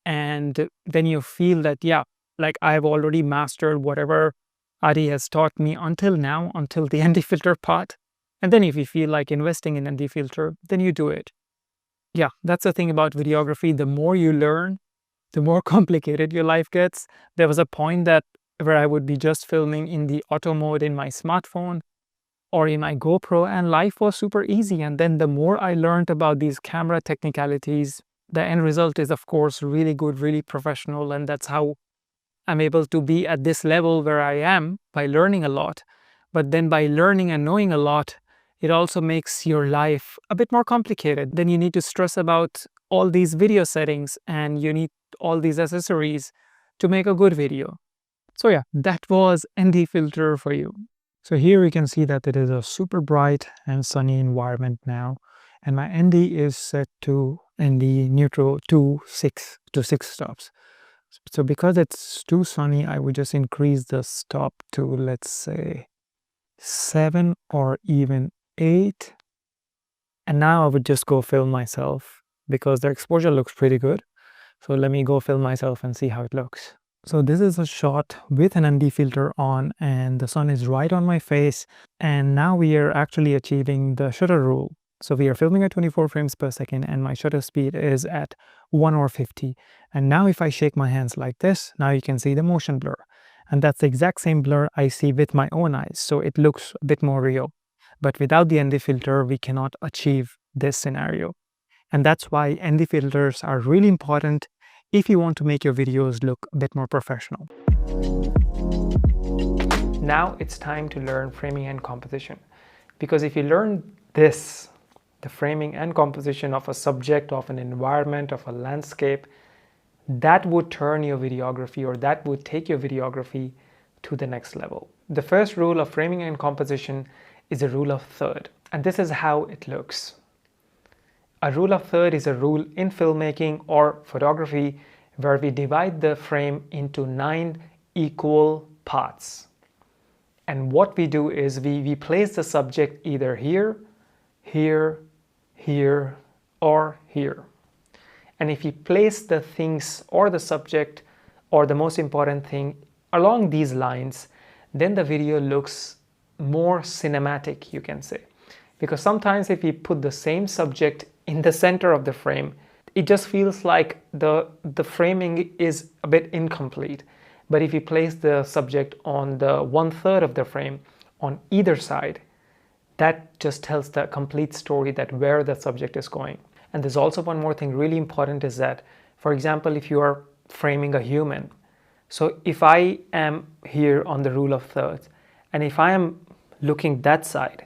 and then you feel that, yeah, like I've already mastered whatever Adi has taught me until now, until the ND filter part. And then if you feel like investing in ND filter, then you do it. Yeah, that's the thing about videography. The more you learn, the more complicated your life gets. There was a point where I would be just filming in the auto mode in my smartphone or in my GoPro, and life was super easy. And then the more I learned about these camera technicalities, the end result is, of course, really good, really professional. And that's how I'm able to be at this level where I am, by learning a lot. But then by learning and knowing a lot, it also makes your life a bit more complicated. Then you need to stress about all these video settings, and you need all these accessories to make a good video. So yeah, that was ND filter for you. So here you can see that it is a super bright and sunny environment now, and my ND is set to ND neutral to 6 stops. So because it's too sunny, I would just increase the stop to, let's say, 7 or even 8. And now I would just go film myself because the exposure looks pretty good. So let me go film myself and see how it looks. So this is a shot with an ND filter on, and the sun is right on my face. And now we are actually achieving the shutter rule. So we are filming at 24 frames per second, and my shutter speed is at 1/50. And now if I shake my hands like this, now you can see the motion blur. And that's the exact same blur I see with my own eyes. So it looks a bit more real. But without the ND filter, we cannot achieve this scenario. And that's why ND filters are really important if you want to make your videos look a bit more professional. Now it's time to learn framing and composition. Because if you learn this, the framing and composition of a subject, of an environment, of a landscape, that would turn your videography, or that would take your videography to the next level. The first rule of framing and composition is a rule of third, and this is how it looks. A rule of third is a rule in filmmaking or photography where we divide the frame into 9 equal parts. And what we do is we place the subject either here, here, here, or here. And if you place the things or the subject or the most important thing along these lines, then the video looks more cinematic, you can say. Because sometimes if you put the same subject in the center of the frame, it just feels like the framing is a bit incomplete. But if you place the subject on the 1/3 of the frame on either side, that just tells the complete story, that where the subject is going. And there's also one more thing really important, is that, for example, if you are framing a human, so if I am here on the rule of thirds, and if I am looking that side,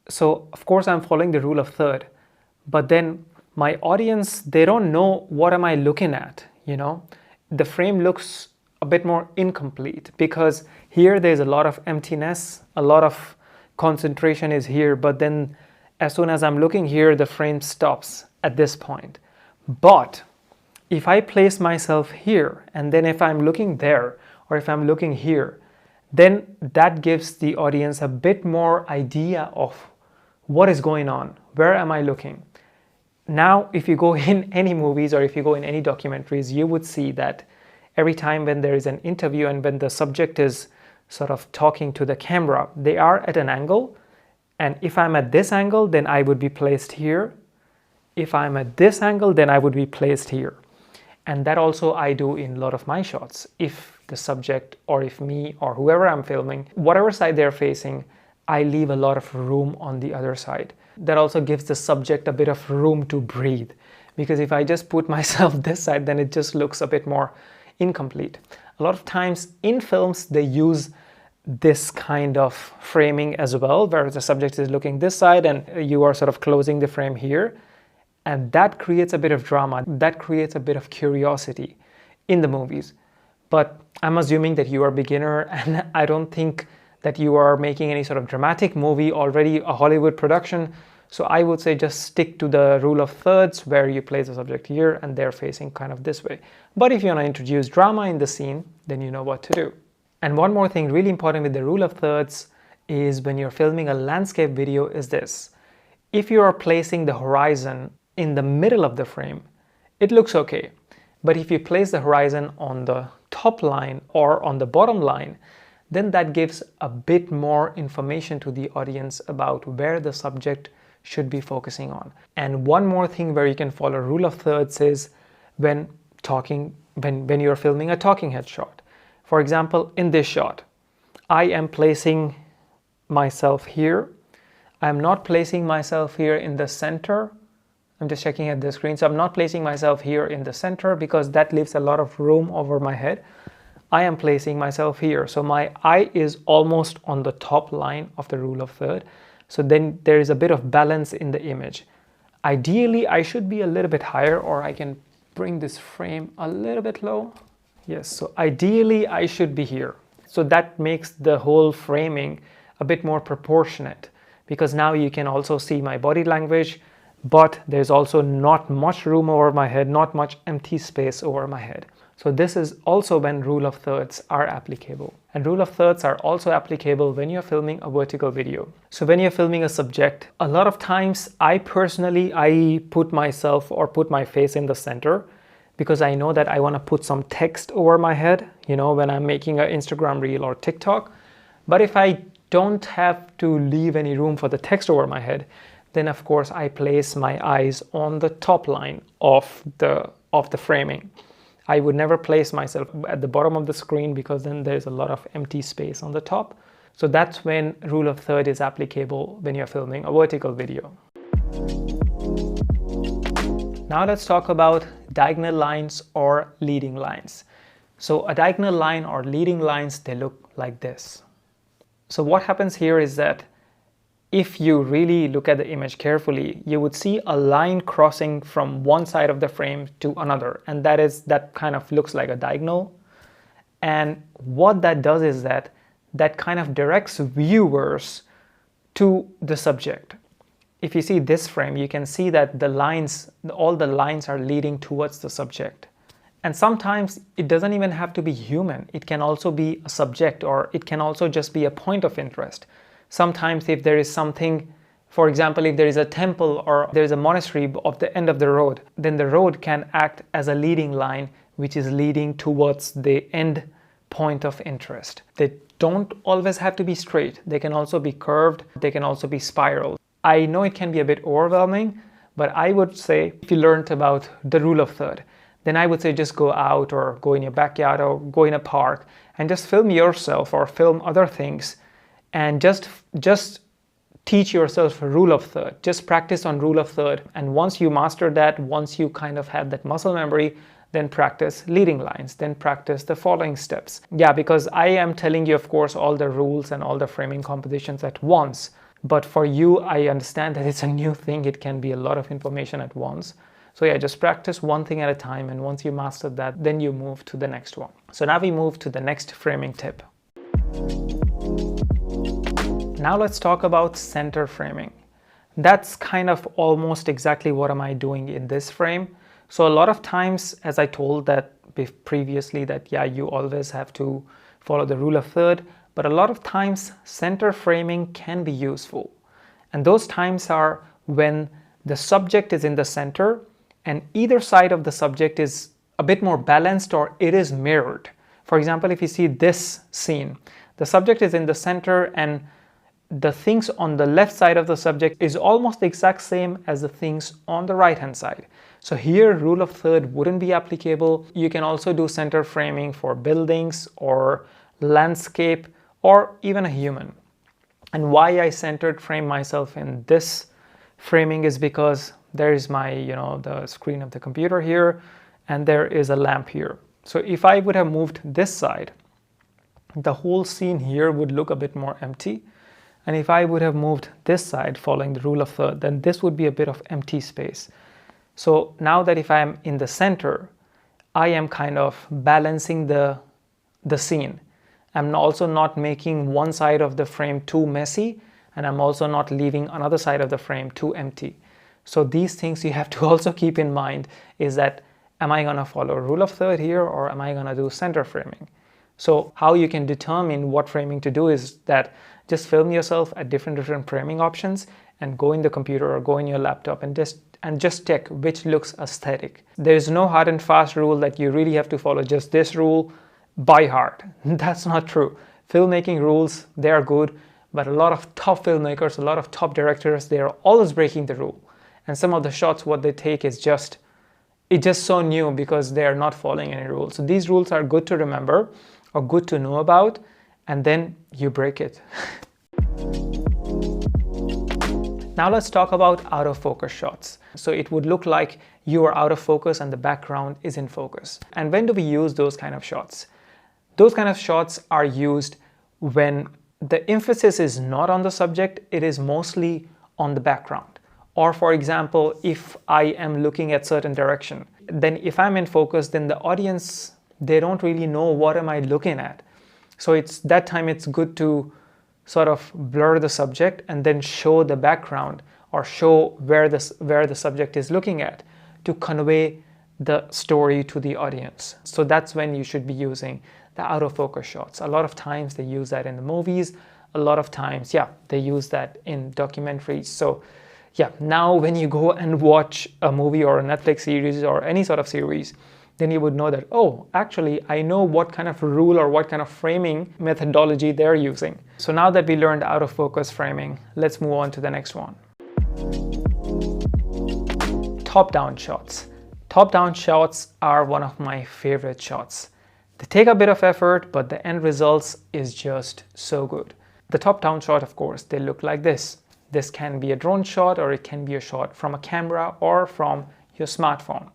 so of course I'm following the rule of third, but then my audience, they don't know what am I looking at, The frame looks a bit more incomplete because here there's a lot of emptiness, a lot of concentration is here, but then as soon as I'm looking here, the frame stops at this point. But if I place myself here, and then if I'm looking there, or if I'm looking here, then that gives the audience a bit more idea of what is going on, where am I looking. Now, if you go in any movies or if you go in any documentaries, you would see that every time when there is an interview and when the subject is sort of talking to the camera, they are at an angle. And if I'm at this angle, then I would be placed here. If I'm at this angle, then I would be placed here. And that also I do in a lot of my shots. If the subject, or if me or whoever I'm filming, whatever side they're facing, I leave a lot of room on the other side. That also gives the subject a bit of room to breathe. Because if I just put myself this side, then it just looks a bit more incomplete. A lot of times in films, they use this kind of framing as well, where the subject is looking this side and you are sort of closing the frame here. And that creates a bit of drama. That creates a bit of curiosity in the movies. But I'm assuming that you are a beginner, and I don't think that you are making any sort of dramatic movie already, a Hollywood production. So I would say just stick to the rule of thirds where you place the subject here and they're facing kind of this way. But if you want to introduce drama in the scene, then you know what to do. And one more thing really important with the rule of thirds is when you're filming a landscape video is this. If you are placing the horizon in the middle of the frame, it looks okay. But if you place the horizon on the top line or on the bottom line, then that gives a bit more information to the audience about where the subject should be focusing on. And one more thing where you can follow rule of thirds is when you're filming a talking head shot. For example, in this shot, I am placing myself here. I'm not placing myself here in the center. I'm just checking at the screen. So I'm not placing myself here in the center because that leaves a lot of room over my head. I am placing myself here. So my eye is almost on the top line of the rule of third. So then there is a bit of balance in the image. Ideally, I should be a little bit higher, or I can bring this frame a little bit low. Yes, so ideally I should be here. So that makes the whole framing a bit more proportionate, because now you can also see my body language, but there's also not much room over my head, not much empty space over my head. So this is also when rule of thirds are applicable. And rule of thirds are also applicable when you're filming a vertical video. So when you're filming a subject, a lot of times I put myself or put my face in the center because I know that I want to put some text over my head, when I'm making an Instagram reel or TikTok. But if I don't have to leave any room for the text over my head, then of course I place my eyes on the top line of the framing. I would never place myself at the bottom of the screen because then there's a lot of empty space on the top. So that's when rule of third is applicable when you're filming a vertical video. Now let's talk about diagonal lines or leading lines. So a diagonal line or leading lines, they look like this. So what happens here is that if you really look at the image carefully, you would see a line crossing from one side of the frame to another. And that kind of looks like a diagonal. And what that does is that kind of directs viewers to the subject. If you see this frame, you can see that all the lines are leading towards the subject. And sometimes it doesn't even have to be human. It can also be a subject, or it can also just be a point of interest. Sometimes if there is something, for example, if there is a temple or there is a monastery at the end of the road, then the road can act as a leading line, which is leading towards the end point of interest. They don't always have to be straight. They can also be curved. They can also be spiral. I know it can be a bit overwhelming, but I would say if you learned about the rule of third, then I would say just go out or go in your backyard or go in a park and just film yourself or film other things. And just teach yourself a rule of third. Just practice on rule of third. And once you master that, once you kind of have that muscle memory, then practice leading lines, then practice the following steps. Yeah, because I am telling you, of course, all the rules and all the framing compositions at once. But for you, I understand that it's a new thing. It can be a lot of information at once. So yeah, just practice one thing at a time. And once you master that, then you move to the next one. So now we move to the next framing tip. Now let's talk about center framing. That's kind of almost exactly what am I doing in this frame. So a lot of times, as I told that previously, that yeah, you always have to follow the rule of third, but a lot of times center framing can be useful. And those times are when the subject is in the center and either side of the subject is a bit more balanced or it is mirrored. For example, if you see this scene, the subject is in the center and the things on the left side of the subject is almost the exact same as the things on the right hand side. So here rule of third wouldn't be applicable. You can also do center framing for buildings or landscape or even a human. And why I centered frame myself in this framing is because there is my, the screen of the computer here and there is a lamp here. So if I would have moved this side, the whole scene here would look a bit more empty. And if I would have moved this side following the rule of third, then this would be a bit of empty space. So now that if I am in the center, I am kind of balancing the scene. I'm also not making one side of the frame too messy, and I'm also not leaving another side of the frame too empty. So these things you have to also keep in mind, is that am I going to follow rule of third here, or am I going to do center framing? So how you can determine what framing to do is that just film yourself at different framing options and go in the computer or go in your laptop and just check which looks aesthetic. There is no hard and fast rule that you really have to follow just this rule by heart. That's not true. Filmmaking rules, they are good, but a lot of top filmmakers, a lot of top directors, they are always breaking the rule. And some of the shots, what they take is just so new because they are not following any rules. So these rules are good to remember or good to know about, and then you break it. Now let's talk about out of focus shots. So it would look like you are out of focus and the background is in focus. And when do we use those kind of shots? Those kind of shots are used when the emphasis is not on the subject, it is mostly on the background. Or for example, if I am looking at certain direction, then if I'm in focus, then the audience, they don't really know what am I looking at. So it's that time it's good to sort of blur the subject and then show the background or show where the subject is looking at to convey the story to the audience. So that's when you should be using the out of focus shots. A lot of times they use that in the movies. A lot of times, yeah, they use that in documentaries. So yeah, now when you go and watch a movie or a Netflix series or any sort of series, then you would know that, oh, actually, I know what kind of rule or what kind of framing methodology they're using. So now that we learned out of focus framing, let's move on to the next one. Top-down shots. Top-down shots are one of my favorite shots. They take a bit of effort, but the end results is just so good. The top-down shot, of course, they look like this. This can be a drone shot, or it can be a shot from a camera or from your smartphone.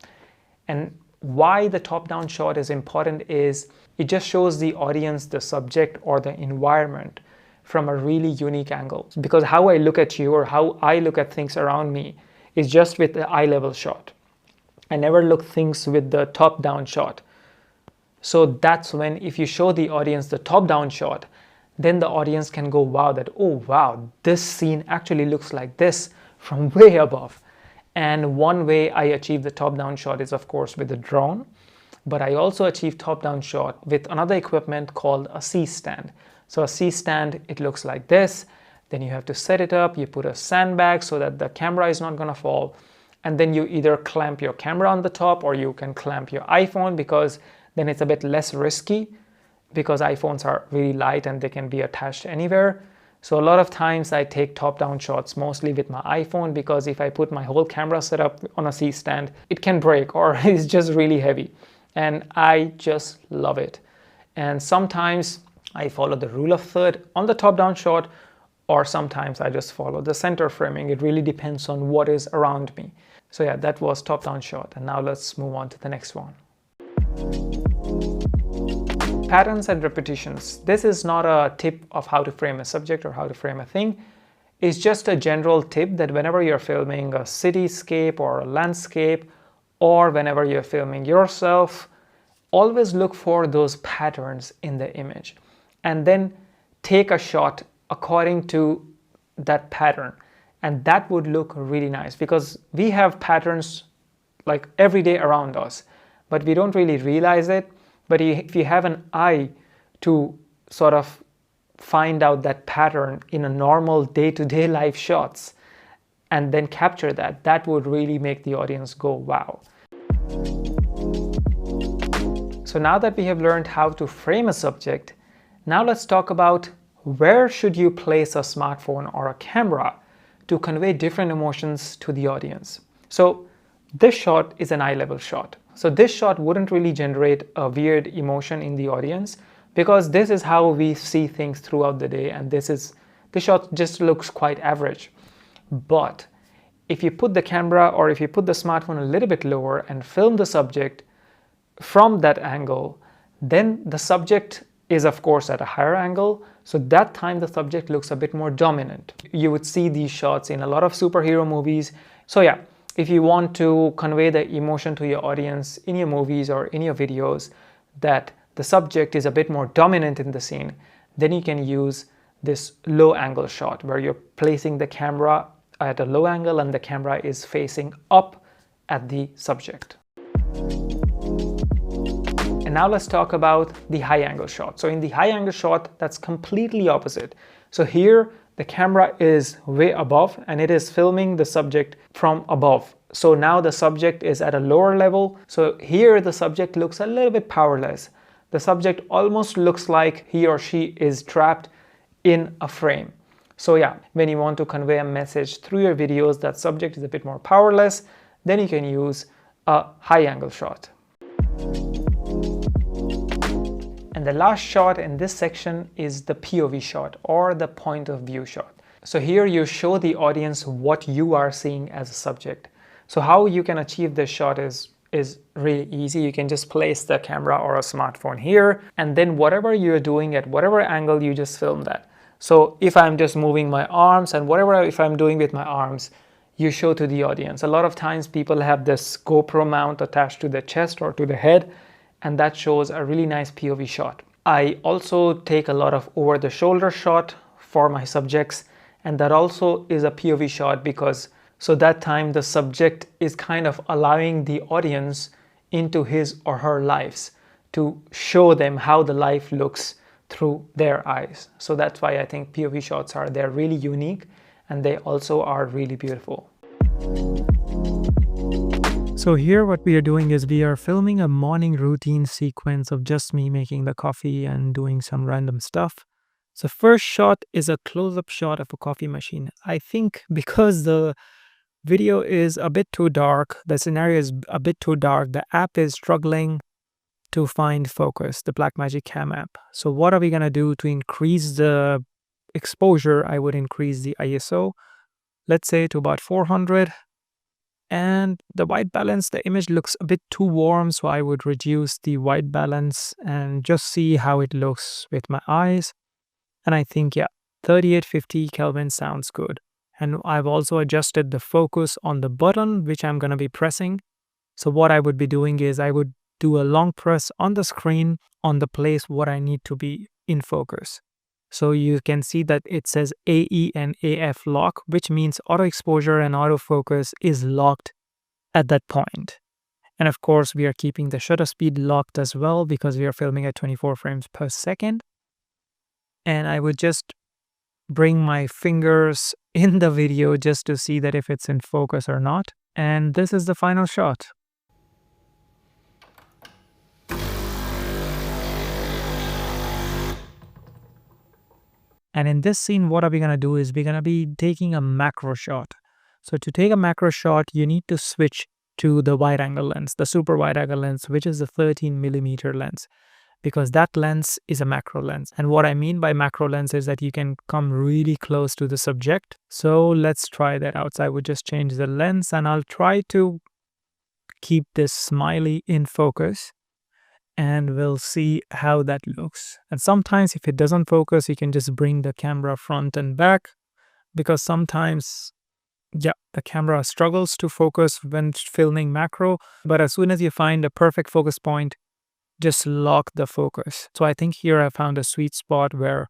And why the top-down shot is important is it just shows the audience the subject or the environment from a really unique angle. Because how I look at you or how I look at things around me is just with the eye level shot. I never look things with the top-down shot. So that's when if you show the audience the top-down shot, then the audience can go, wow, this scene actually looks like this from way above. And one way I achieve the top-down shot is, of course, with a drone. But I also achieve top-down shot with another equipment called a C-stand. So a C-stand, it looks like this. Then you have to set it up. You put a sandbag so that the camera is not going to fall. And then you either clamp your camera on the top, or you can clamp your iPhone, because then it's a bit less risky, because iPhones are really light and they can be attached anywhere. So a lot of times I take top-down shots mostly with my iPhone, because if I put my whole camera setup on a C-stand, it can break or it's just really heavy. And I just love it. And sometimes I follow the rule of third on the top-down shot, or sometimes I just follow the center framing. It really depends on what is around me. So yeah, that was top-down shot. And now let's move on to the next one. Patterns and repetitions. This is not a tip of how to frame a subject or how to frame a thing. It's just a general tip that whenever you're filming a cityscape or a landscape, or whenever you're filming yourself, always look for those patterns in the image and then take a shot according to that pattern. And that would look really nice, because we have patterns like every day around us, but we don't really realize it. But if you have an eye to sort of find out that pattern in a normal day-to-day life shots and then capture that, that would really make the audience go, wow. So now that we have learned how to frame a subject, now let's talk about where should you place a smartphone or a camera to convey different emotions to the audience. So this shot is an eye level shot. So this shot wouldn't really generate a weird emotion in the audience, because this is how we see things throughout the day, and this shot just looks quite average. But if you put the camera or if you put the smartphone a little bit lower and film the subject from that angle, then the subject is of course at a higher angle. So that time the subject looks a bit more dominant. You would see these shots in a lot of superhero movies. So yeah, if you want to convey the emotion to your audience in your movies or in your videos, that the subject is a bit more dominant in the scene, then you can use this low angle shot where you're placing the camera at a low angle and the camera is facing up at the subject. And now let's talk about the high angle shot. So in the high angle shot, that's completely opposite. So here the camera is way above and it is filming the subject from above. So now the subject is at a lower level. So here the subject looks a little bit powerless. The subject almost looks like he or she is trapped in a frame. So yeah, when you want to convey a message through your videos that subject is a bit more powerless, then you can use a high angle shot. And the last shot in this section is the POV shot, or the point of view shot. So here you show the audience what you are seeing as a subject. So how you can achieve this shot is really easy. You can just place the camera or a smartphone here, and then whatever you're doing at whatever angle, you just film that. So if I'm just moving my arms and whatever if I'm doing with my arms, you show to the audience. A lot of times people have this GoPro mount attached to the chest or to the head, and that shows a really nice POV shot. I also take a lot of over the shoulder shot for my subjects, and that also is a POV shot because so that time the subject is kind of allowing the audience into his or her lives to show them how the life looks through their eyes. So that's why I think POV shots they're really unique, and they also are really beautiful. So here what we are doing is we are filming a morning routine sequence of just me making the coffee and doing some random stuff. So first shot is a close-up shot of a coffee machine. I think because the video is a bit too dark, the scenario is a bit too dark, the app is struggling to find focus, the Blackmagic Cam App. So what are we going to do to increase the exposure? I would increase the ISO, let's say to about 400. And the white balance, the image looks a bit too warm, so I would reduce the white balance and just see how it looks with my eyes. And I think, yeah, 3850 Kelvin sounds good. And I've also adjusted the focus on the button, which I'm going to be pressing. So what I would be doing is I would do a long press on the screen on the place what I need to be in focus. So you can see that it says AE and AF lock, which means auto exposure and autofocus is locked at that point. And of course, we are keeping the shutter speed locked as well because we are filming at 24 frames per second. And I would just bring my fingers in the video just to see that if it's in focus or not. And this is the final shot. And in this scene, what are we going to do is we're going to be taking a macro shot. So to take a macro shot, you need to switch to the wide angle lens, the super wide angle lens, which is the 13mm lens, because that lens is a macro lens. And what I mean by macro lens is that you can come really close to the subject. So let's try that out. So I would just change the lens and I'll try to keep this smiley in focus. And we'll see how that looks. And sometimes if it doesn't focus, you can just bring the camera front and back, because sometimes, yeah, the camera struggles to focus when filming macro. But as soon as you find a perfect focus point, just lock the focus. So I think here I found a sweet spot where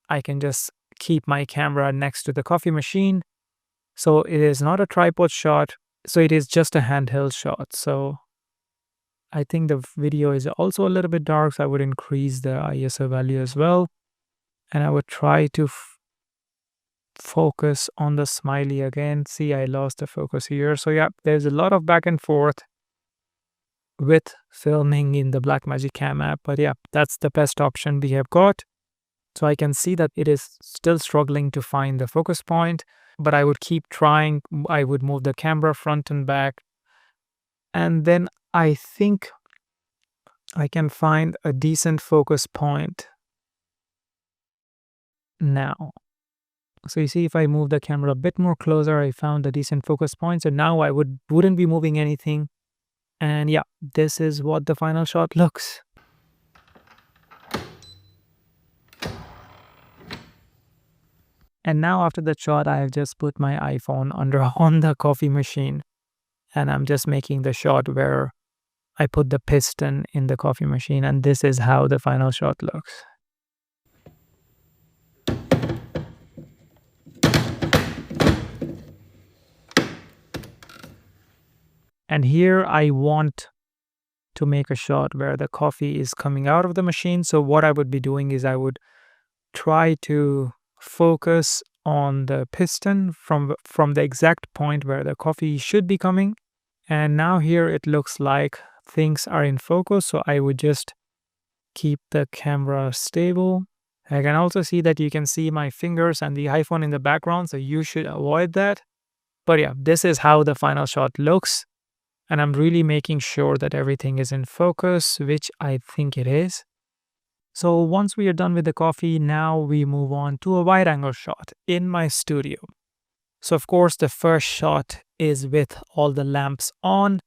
I can just keep my camera next to the coffee machine. So it is not a tripod shot. So it is just a handheld shot. So I think the video is also a little bit dark, so I would increase the ISO value as well. And I would try to focus on the smiley again. See, I lost the focus here. So yeah, there's a lot of back and forth with filming in the Blackmagic Cam App. But yeah, that's the best option we have got. So I can see that it is still struggling to find the focus point, but I would keep trying. I would move the camera front and back. And then I think I can find a decent focus point now. So you see, if I move the camera a bit more closer, I found a decent focus point. So now I wouldn't be moving anything. And yeah, this is what the final shot looks. And now after the shot, I have just put my iPhone on the coffee machine. And I'm just making the shot where I put the piston in the coffee machine, and this is how the final shot looks. And here I want to make a shot where the coffee is coming out of the machine. So what I would be doing is I would try to focus on the piston from the exact point where the coffee should be coming. And now here it looks like things are in focus, so I would just keep the camera stable. I can also see that you can see my fingers and the iPhone in the background, so you should avoid that. But yeah, this is how the final shot looks. And I'm really making sure that everything is in focus, which I think it is. So once we are done with the coffee, now we move on to a wide angle shot in my studio. So of course, the first shot is with all the lamps on.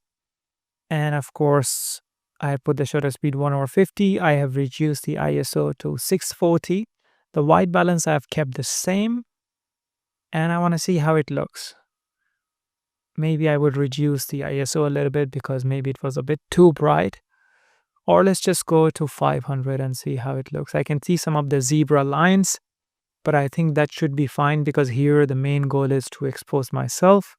And of course, I put the shutter speed 1/50. I have reduced the ISO to 640. The white balance I have kept the same. And I want to see how it looks. Maybe I would reduce the ISO a little bit because maybe it was a bit too bright. Or let's just go to 500 and see how it looks. I can see some of the zebra lines, but I think that should be fine because here the main goal is to expose myself.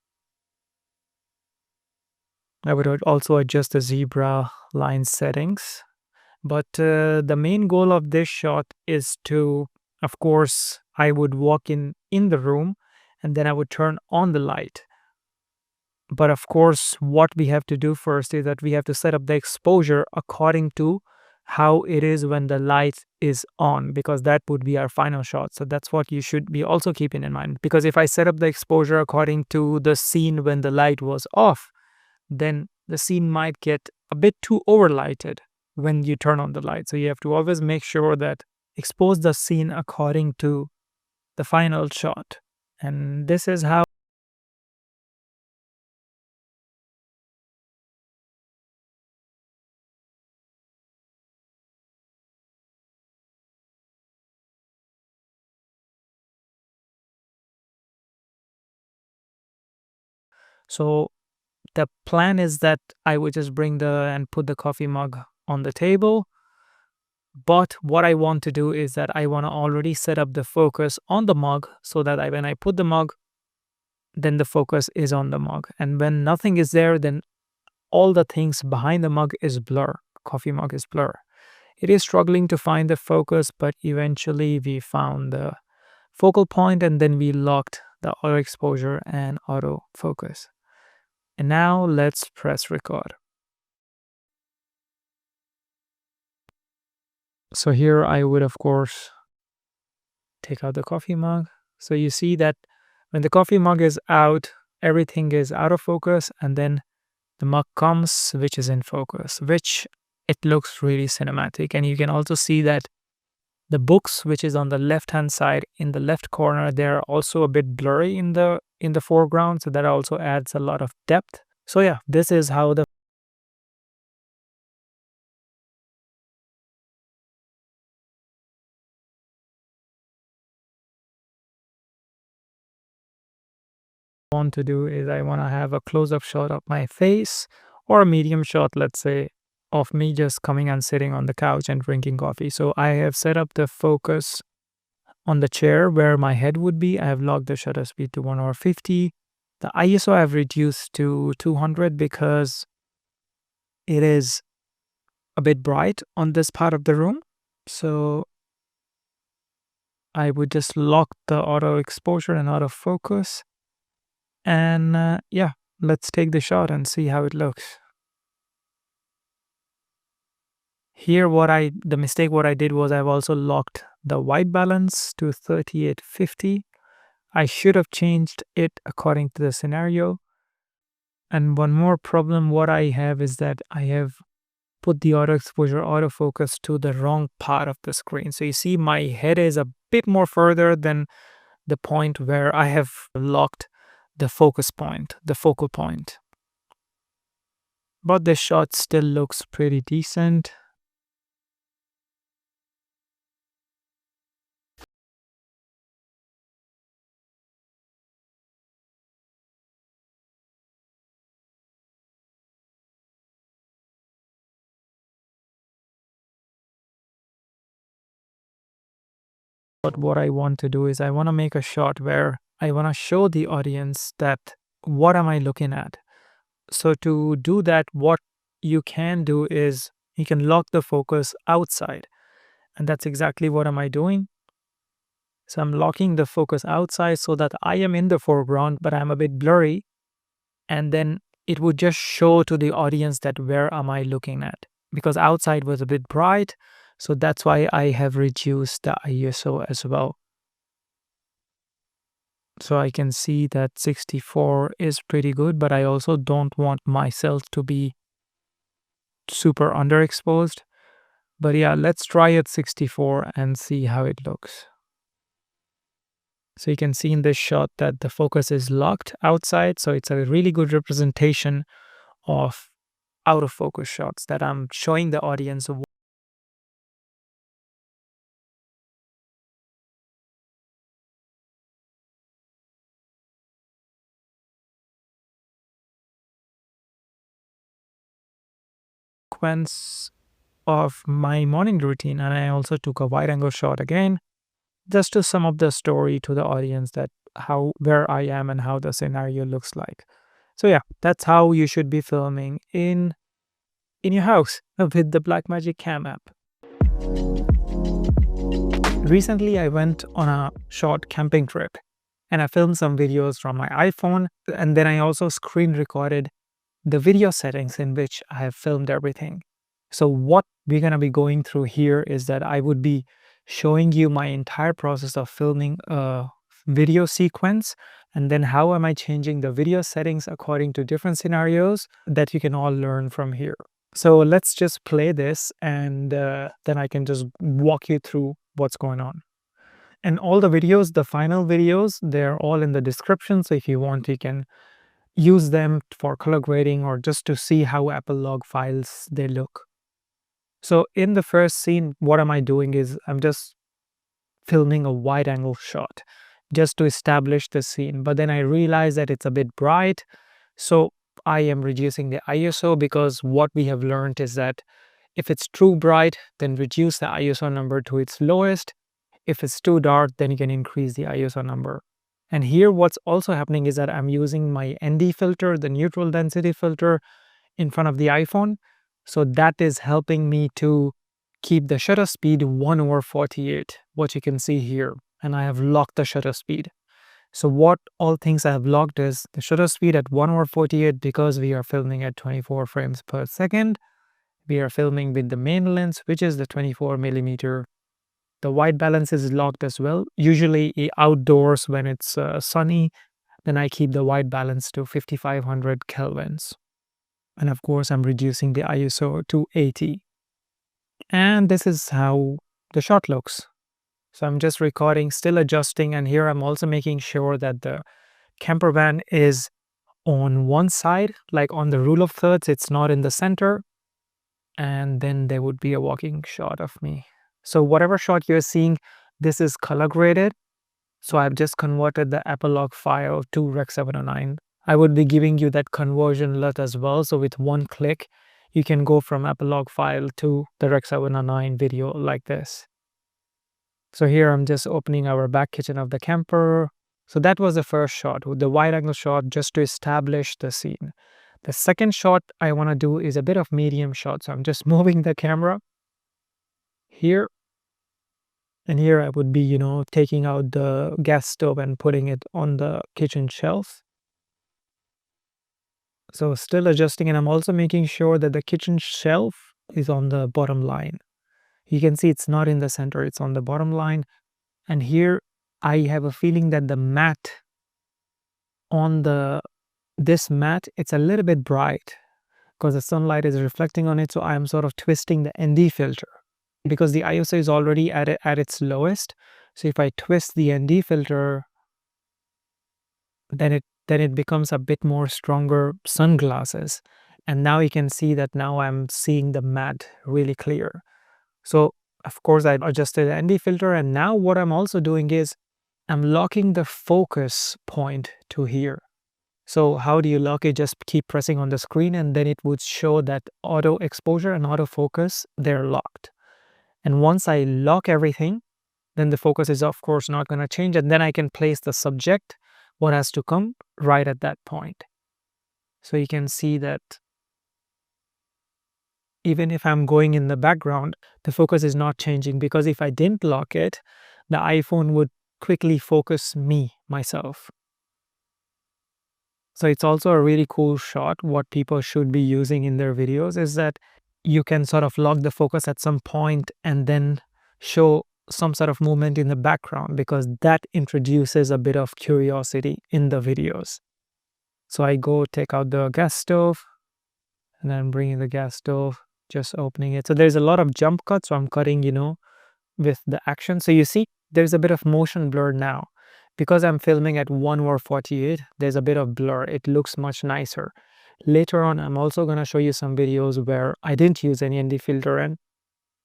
I would also adjust the zebra line settings. But the main goal of this shot is to, of course, I would walk in the room and then I would turn on the light. But of course, what we have to do first is that we have to set up the exposure according to how it is when the light is on, because that would be our final shot. So that's what you should be also keeping in mind. Because if I set up the exposure according to the scene when the light was off, then the scene might get a bit too overlighted when you turn on the light. So you have to always make sure that expose the scene according to the final shot. And this is how so the plan is that I would just bring and put the coffee mug on the table. But what I want to do is that I want to already set up the focus on the mug so that when I put the mug, then the focus is on the mug. And when nothing is there, then all the things behind the mug is blur. Coffee mug is blur. It is struggling to find the focus, but eventually we found the focal point and then we locked the auto exposure and auto focus. And now let's press record. So here I would, of course, take out the coffee mug. So you see that when the coffee mug is out, everything is out of focus, and then the mug comes, which is in focus, which it looks really cinematic. And you can also see that the books, which is on the left-hand side in the left corner, they're also a bit blurry in the foreground. So that also adds a lot of depth. So yeah, this is how the want to do is I want to have a close-up shot of my face or a medium shot, let's say, of me just coming and sitting on the couch and drinking coffee. So I have set up the focus on the chair where my head would be. I have locked the shutter speed to 1/50. The ISO I have reduced to 200 because it is a bit bright on this part of the room. So I would just lock the auto exposure and auto focus. And yeah, let's take the shot and see how it looks. Here the mistake what I did was I've also locked the white balance to 3850. I should have changed it according to the scenario. And one more problem what I have is that I have put the auto exposure autofocus to the wrong part of the screen. So you see my head is a bit more further than the point where I have locked the focus point, the focal point. But the shot still looks pretty decent. But what I want to do is I want to make a shot where I want to show the audience that what am I looking at? So to do that, what you can do is you can lock the focus outside. And that's exactly what am I doing. So I'm locking the focus outside so that I am in the foreground, but I'm a bit blurry. And then it would just show to the audience that where am I looking at, because outside was a bit bright. So that's why I have reduced the ISO as well. So I can see that 64 is pretty good, but I also don't want myself to be super underexposed. But yeah, let's try at 64 and see how it looks. So you can see in this shot that the focus is locked outside. So it's a really good representation of out of focus shots that I'm showing the audience sequence of my morning routine. And I also took a wide angle shot again, just to sum up the story to the audience that where I am and how the scenario looks like. So yeah, that's how you should be filming in your house with the Blackmagic Cam app. Recently, I went on a short camping trip and I filmed some videos from my iPhone, and then I also screen recorded the video settings in which I have filmed everything. So what we're going to be going through here is that I would be showing you my entire process of filming a video sequence, and then how am I changing the video settings according to different scenarios that you can all learn from here. So let's just play this, and then I can just walk you through what's going on. And all the videos, the final videos, they're all in the description. So if you want, you can use them for color grading or just to see how Apple log files they look. So in the first scene, what am I doing is I'm just filming a wide angle shot just to establish the scene. But then I realize that it's a bit bright. So I am reducing the ISO, because what we have learned is that if it's too bright, then reduce the ISO number to its lowest. If it's too dark, then you can increase the ISO number. And here what's also happening is that I'm using my ND filter, the neutral density filter, in front of the iPhone. So that is helping me to keep the shutter speed 1/48, what you can see here. And I have locked the shutter speed. So what all things I have locked is the shutter speed at 1/48, because we are filming at 24 frames per second. We are filming with the main lens, which is the 24mm. The white balance is locked as well. Usually outdoors when it's sunny, then I keep the white balance to 5500 kelvins. And of course, I'm reducing the ISO to 80. And this is how the shot looks. So I'm just recording, still adjusting, and here I'm also making sure that the camper van is on one side, like on the rule of thirds, it's not in the center. And then there would be a walking shot of me. So whatever shot you're seeing, this is color graded. So I've just converted the Apple log file to Rec 709. I would be giving you that conversion LUT as well. So with one click, you can go from Apple log file to the Rec 709 video like this. So here I'm just opening our back kitchen of the camper. So that was the first shot, with the wide angle shot, just to establish the scene. The second shot I want to do is a bit of medium shot. So I'm just moving the camera here. And here I would be, taking out the gas stove and putting it on the kitchen shelf. So still adjusting, and I'm also making sure that the kitchen shelf is on the bottom line. You can see it's not in the center, it's on the bottom line. And here I have a feeling that the mat on this mat, it's a little bit bright because the sunlight is reflecting on it. So I'm sort of twisting the ND filter because the ISO is already at its lowest. So if I twist the ND filter, then it becomes a bit more stronger sunglasses. And now you can see that now I'm seeing the mat really clear. So of course I adjusted the ND filter, and now what I'm also doing is I'm locking the focus point to here. So how do you lock it? Just keep pressing on the screen, and then it would show that auto exposure and auto focus, they're locked. And once I lock everything, then the focus is of course not going to change, and then I can place the subject, what has to come, right at that point. So you can see that even if I'm going in the background, the focus is not changing, because if I didn't lock it, the iPhone would quickly focus myself. So it's also a really cool shot. What people should be using in their videos is that you can sort of lock the focus at some point and then show some sort of movement in the background, because that introduces a bit of curiosity in the videos. So I go take out the gas stove and then bringing the gas stove, just opening it. So there's a lot of jump cuts. So I'm cutting, with the action. So you see, there's a bit of motion blur now. Because I'm filming at 1:48, there's a bit of blur. It looks much nicer. Later on, I'm also going to show you some videos where I didn't use any ND filter and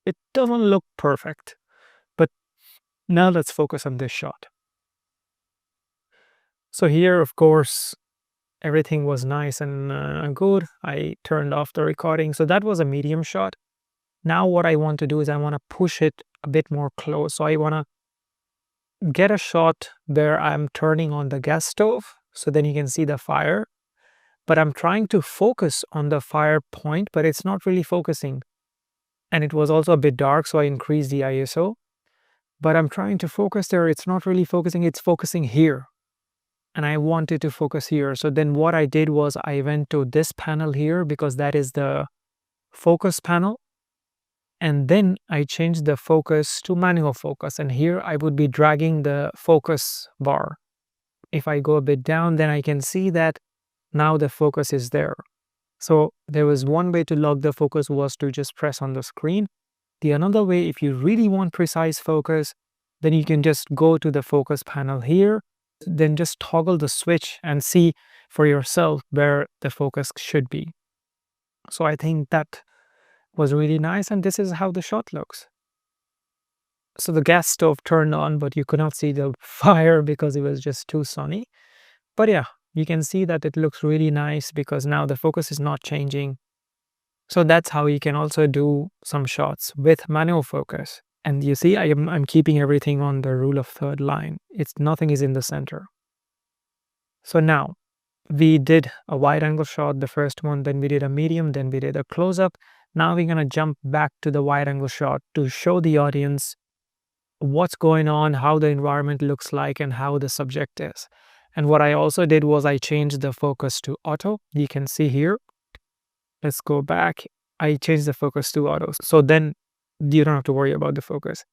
it doesn't look perfect. But now let's focus on this shot. So here, of course, everything was nice and good. I turned off the recording. So that was a medium shot. Now what I want to do is I want to push it a bit more close. So I want to get a shot where I'm turning on the gas stove, so then you can see the fire. But I'm trying to focus on the fire point, but it's not really focusing. And it was also a bit dark, so I increased the ISO. But I'm trying to focus there. It's not really focusing. It's focusing here. And I wanted to focus here. So then what I did was I went to this panel here, because that is the focus panel. And then I changed the focus to manual focus. And here I would be dragging the focus bar. If I go a bit down, then I can see that now the focus is there. So there was one way to lock the focus, was to just press on the screen. The another way, if you really want precise focus, then you can just go to the focus panel here, then just toggle the switch and see for yourself where the focus should be. So I think that was really nice, and this is how the shot looks. So the gas stove turned on, but you could not see the fire because it was just too sunny. But yeah, you can see that it looks really nice because now the focus is not changing. So that's how you can also do some shots with manual focus. And you see, I'm keeping everything on the rule of third line. Nothing is in the center. So now we did a wide angle shot, the first one, then we did a medium, then we did a close up. Now we're going to jump back to the wide angle shot to show the audience what's going on, how the environment looks like, and how the subject is. And what I also did was I changed the focus to auto. You can see here. Let's go back. I changed the focus to auto. So then you don't have to worry about the focus.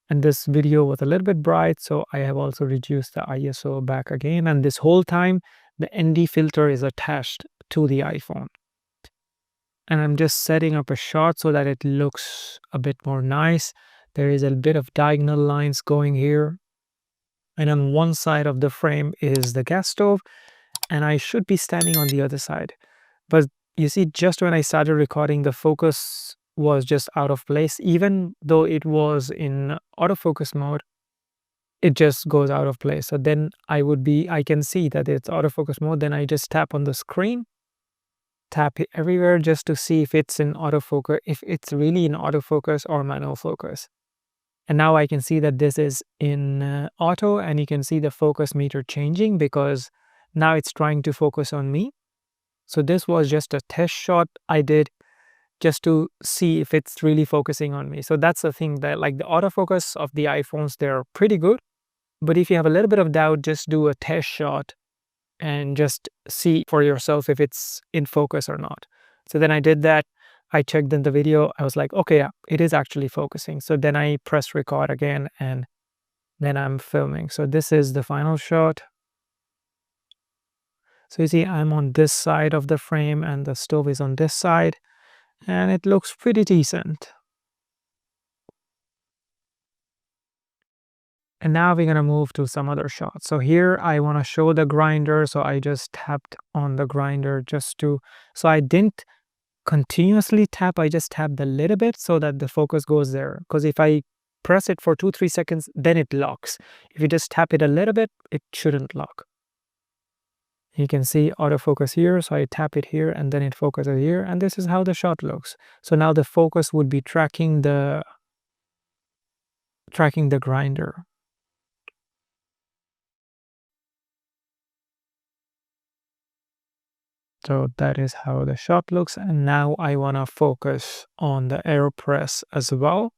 And this video was a little bit bright, so I have also reduced the ISO back again. And this whole time, the ND filter is attached to the iPhone. And I'm just setting up a shot so that it looks a bit more nice. There is a bit of diagonal lines going here. And on one side of the frame is the gas stove, and I should be standing on the other side. But you see, just when I started recording, the focus was just out of place. Even though it was in autofocus mode, it just goes out of place. So then I can see that it's autofocus mode. Then I just tap on the screen, tap it everywhere just to see if it's in autofocus, if it's really in autofocus or manual focus. And now I can see that this is in auto, and you can see the focus meter changing because now it's trying to focus on me. So this was just a test shot I did just to see if it's really focusing on me. So that's the thing, that like the autofocus of the iPhones, they're pretty good. But if you have a little bit of doubt, just do a test shot and just see for yourself if it's in focus or not. So then I did that. I checked in the video. I was like, okay, yeah, it is actually focusing. So then I press record again, and then I'm filming. So this is the final shot. So you see, I'm on this side of the frame and the stove is on this side, and it looks pretty decent. And now we're going to move to some other shots. So here I want to show the grinder. So I just tapped on the grinder so I didn't continuously tap. I just tapped a little bit so that the focus goes there. Because if I press it for 2-3 seconds, then it locks. If you just tap it a little bit, it shouldn't lock. You can see autofocus here. So I tap it here and then it focuses here. And this is how the shot looks. So now the focus would be tracking the grinder. So that is how the shot looks. And now I want to focus on the AeroPress as well.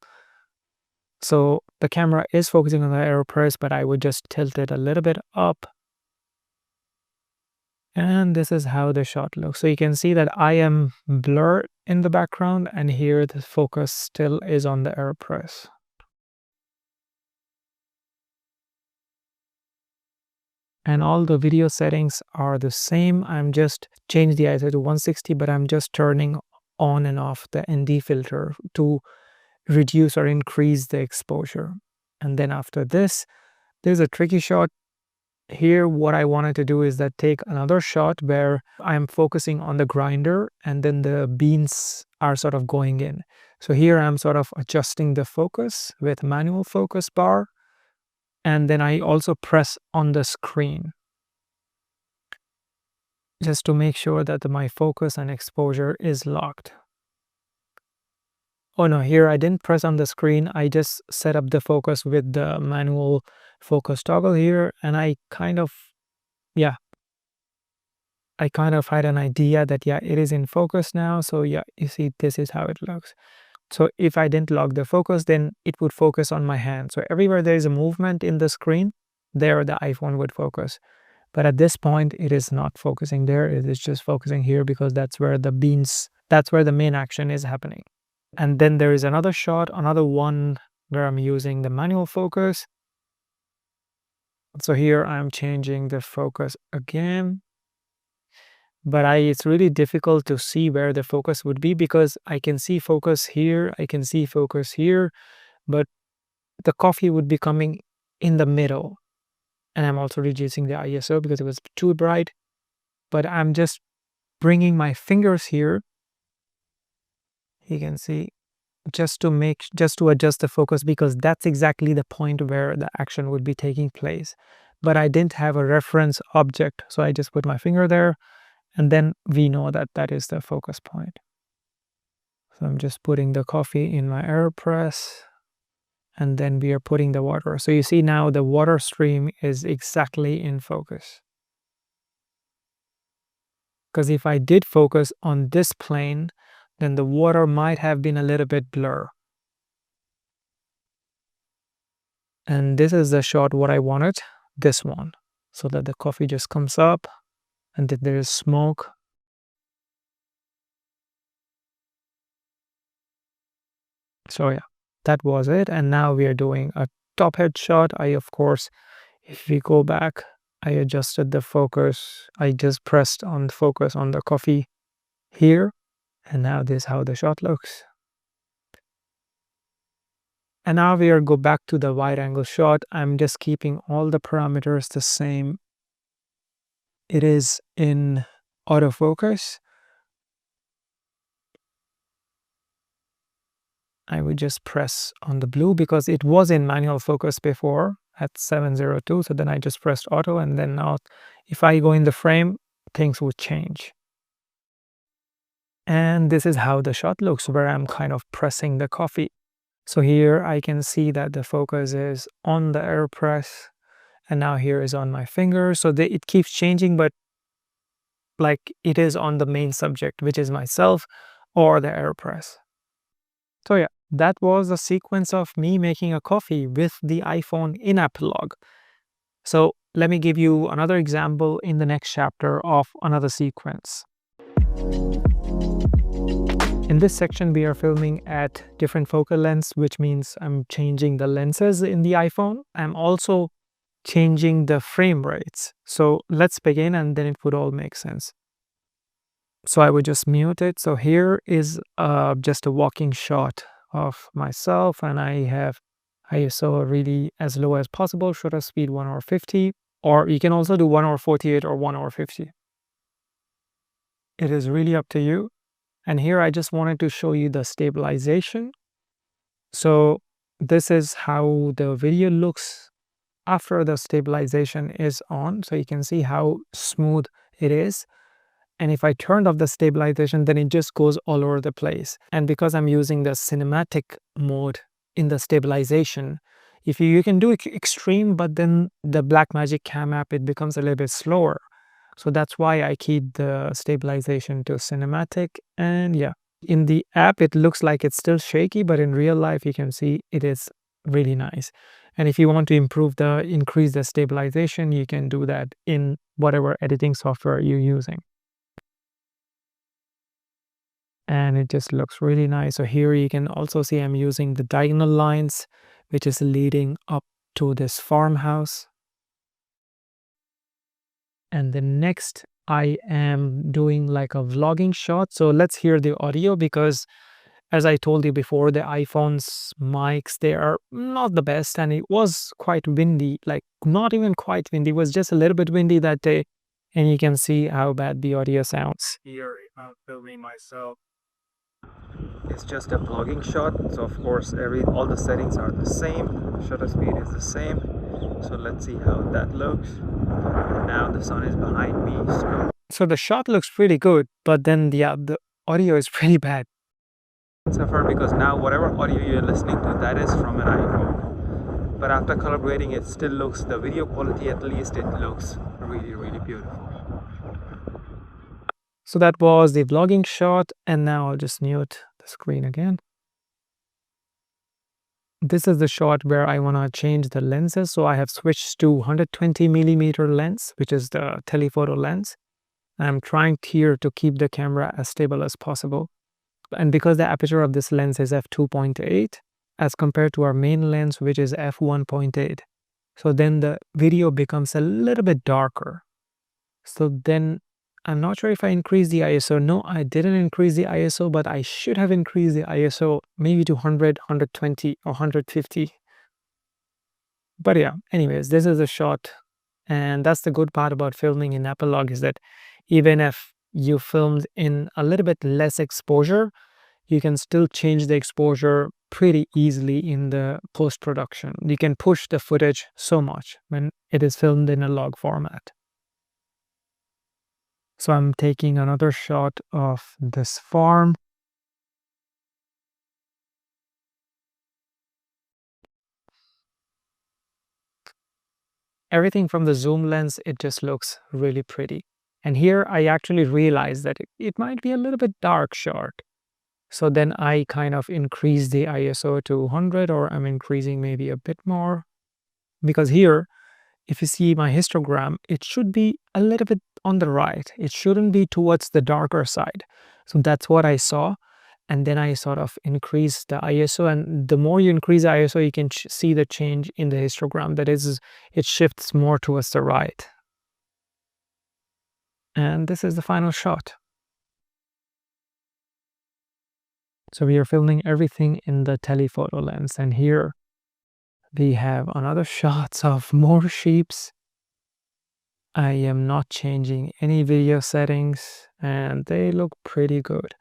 So the camera is focusing on the AeroPress, but I would just tilt it a little bit up. And this is how the shot looks. So you can see that I am blurred in the background, and here the focus still is on the AeroPress. And all the video settings are the same. I'm just changed the ISO to 160, but I'm just turning on and off the ND filter to reduce or increase the exposure. And then after this, there's a tricky shot. Here, what I wanted to do is that take another shot where I'm focusing on the grinder and then the beans are sort of going in. So here I'm sort of adjusting the focus with manual focus bar. And then I also press on the screen just to make sure that my focus and exposure is locked. Oh no, here I didn't press on the screen. I just set up the focus with the manual focus toggle here, and I kind of had an idea that it is in focus now. So you see, this is how it looks. So if I didn't lock the focus, then it would focus on my hand. So everywhere there is a movement in the screen, there the iPhone would focus. But at this point, it is not focusing there. It is just focusing here because that's where the main action is happening. And then there is another shot, another one where I'm using the manual focus. So here I'm changing the focus again. But it's really difficult to see where the focus would be because I can see focus here, I can see focus here, but the coffee would be coming in the middle. And I'm also reducing the ISO because it was too bright. But I'm just bringing my fingers here. You can see just to adjust the focus because that's exactly the point where the action would be taking place. But I didn't have a reference object, so I just put my finger there. And then we know that that is the focus point. So I'm just putting the coffee in my AeroPress, and then we are putting the water. So you see now the water stream is exactly in focus. Because if I did focus on this plane, then the water might have been a little bit blur. And this is the shot what I wanted, this one, so that the coffee just comes up and that there is smoke. So that was it. And now we are doing a top head shot. Of course, if we go back, I adjusted the focus. I just pressed on focus on the coffee here. And now this is how the shot looks. And now we are go back to the wide angle shot. I'm just keeping all the parameters the same. It is in autofocus. I would just press on the blue because it was in manual focus before at 702. So then I just pressed auto, and then now if I go in the frame, things would change. And this is how the shot looks where I'm kind of pressing the coffee. So here I can see that the focus is on the AeroPress, and now here is on my finger. So it keeps changing, but like it is on the main subject, which is myself or the AeroPress. So that was a sequence of me making a coffee with the iPhone in-app log. So let me give you another example in the next chapter of another sequence. In this section, we are filming at different focal lengths, which means I'm changing the lenses in the iPhone. I'm also changing the frame rates. So let's begin, and then it would all make sense. So I would just mute it. So here is just a walking shot of myself, and I have ISO really as low as possible, shutter speed 1/50, or you can also do 1/48 or 1/50. It is really up to you. And here I just wanted to show you the stabilization. So this is how the video looks after the stabilization is on. So you can see how smooth it is. And if I turned off the stabilization, then it just goes all over the place. And because I'm using the cinematic mode in the stabilization, if you can do extreme, but then the Blackmagic Cam App, it becomes a little bit slower. So that's why I keep the stabilization to cinematic. And yeah, in the app, it looks like it's still shaky, but in real life, you can see it is really nice. And if you want to increase the stabilization, you can do that in whatever editing software you're using. And it just looks really nice. So here you can also see I'm using the diagonal lines, which is leading up to this farmhouse. And the next I am doing like a vlogging shot. So let's hear the audio, because as I told you before, the iPhone's mics, they are not the best, and it was quite windy, like not even quite windy, it was just a little bit windy that day, and you can see how bad the audio sounds. Here I'm filming myself. It's just a vlogging shot, so of course all the settings are the same, shutter speed is the same. So let's see how that looks. Now the sun is behind me, so the shot looks pretty good, but then the audio is pretty bad. Suffer because now whatever audio you're listening to, that is from an iPhone, but after color grading it still looks, the video quality at least, it looks really beautiful. So that was the vlogging shot, and now I'll just mute the screen again. This is the shot where I want to change the lenses, so I have switched to 120mm lens, which is the telephoto lens. I'm trying here to keep the camera as stable as possible. And because the aperture of this lens is f2.8 as compared to our main lens, which is f1.8, so then the video becomes a little bit darker. So then I'm not sure if I increased the ISO. No, I didn't increase the ISO, but I should have increased the ISO maybe to 100, 120 or 150. But yeah, anyways, this is a shot. And that's the good part about filming in Apolog, is that even if you filmed in a little bit less exposure, you can still change the exposure pretty easily in the post-production. You can push the footage so much when it is filmed in a log format. So I'm taking another shot of this farm. Everything from the zoom lens, it just looks really pretty. And here I actually realized that it might be a little bit dark shot. So then I kind of increase the ISO to 100, or I'm increasing maybe a bit more. Because here, if you see my histogram, it should be a little bit on the right. It shouldn't be towards the darker side. So that's what I saw. And then I sort of increased the ISO. And the more you increase the ISO, you can see the change in the histogram. That is, it shifts more towards the right. And this is the final shot. So we are filming everything in the telephoto lens. And here we have another shots of more sheeps. I am not changing any video settings, and they look pretty good.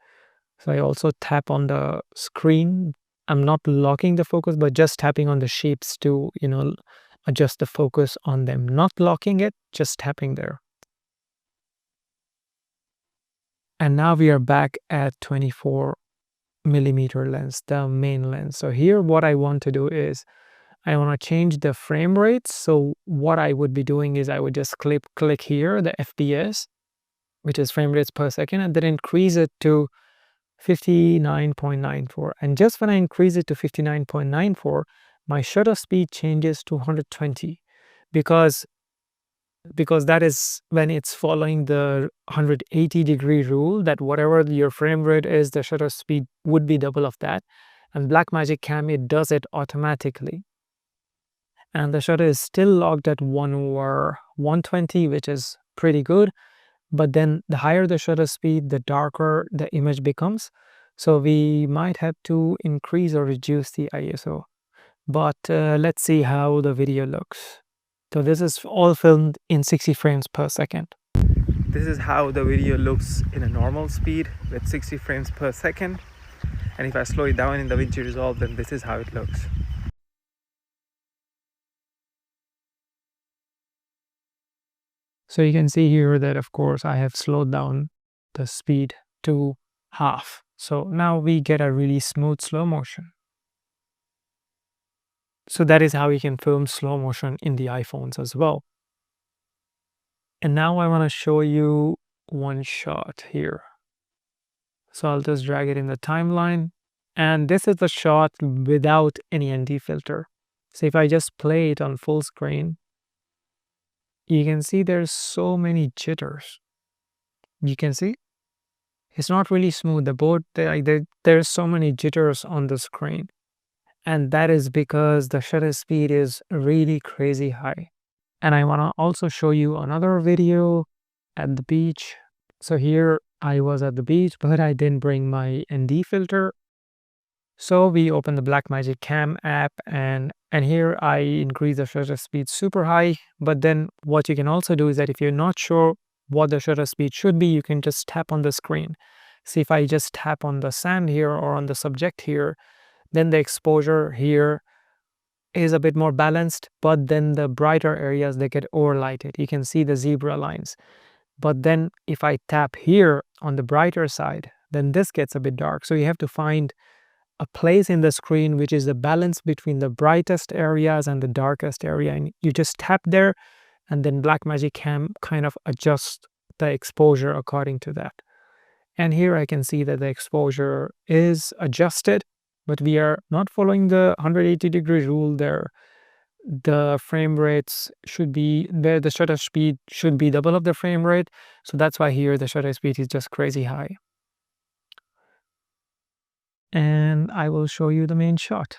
So I also tap on the screen. I'm not locking the focus, but just tapping on the sheeps to, adjust the focus on them. Not locking it, just tapping there. And now we are back at 24mm lens, the main lens. So here what I want to do is I want to change the frame rates. So what I would be doing is I would just click here, the FPS, which is frame rates per second, and then increase it to 59.94. And just when I increase it to 59.94, my shutter speed changes to 120, because that is when it's following the 180-degree rule, that whatever your frame rate is, the shutter speed would be double of that. And Blackmagic Cam, it does it automatically. And the shutter is still locked at 1/120, which is pretty good. But then the higher the shutter speed, the darker the image becomes. So we might have to increase or reduce the ISO. But let's see how the video looks. So this is all filmed in 60 frames per second. This is how the video looks in a normal speed with 60 frames per second. And if I slow it down in DaVinci Resolve, then this is how it looks. So you can see here that, of course, I have slowed down the speed to half. So now we get a really smooth slow motion. So that is how you can film slow motion in the iPhones as well. And now I want to show you one shot here. So I'll just drag it in the timeline. And this is the shot without any ND filter. So if I just play it on full screen, you can see there's so many jitters. You can see it's not really smooth. The board, there's so many jitters on the screen. And that is because the shutter speed is really crazy high. And I want to also show you another video at the beach. So here I was at the beach, but I didn't bring my ND filter. So we open the Blackmagic Cam app, and here I increase the shutter speed super high. But then what you can also do is that if you're not sure what the shutter speed should be, you can just tap on the screen. See, if I just tap on the sand here or on the subject here, then the exposure here is a bit more balanced, but then the brighter areas, they get overlighted. You can see the zebra lines. But then if I tap here on the brighter side, then this gets a bit dark. So you have to find a place in the screen which is the balance between the brightest areas and the darkest area. And you just tap there, and then Blackmagic Cam kind of adjusts the exposure according to that. And here I can see that the exposure is adjusted, but we are not following the 180-degree rule there. The frame rates should be where the shutter speed should be double of the frame rate. So that's why here the shutter speed is just crazy high. And I will show you the main shot.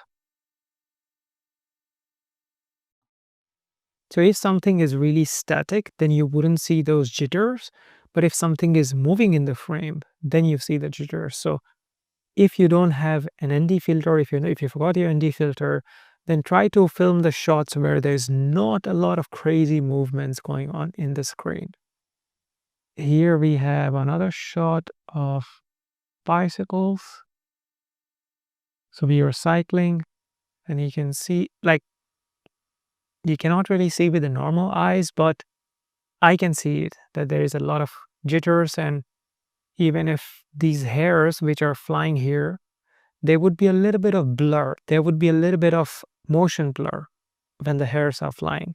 So if something is really static, then you wouldn't see those jitters. But if something is moving in the frame, then you see the jitters. So if you don't have an ND filter, if you forgot your ND filter, then try to film the shots where there's not a lot of crazy movements going on in the screen. Here we have another shot of bicycles. So we are cycling, and you can see, like, you cannot really see with the normal eyes, but I can see it, that there is a lot of jitters. And even if these hairs which are flying here, there would be a little bit of blur. There would be a little bit of motion blur when the hairs are flying.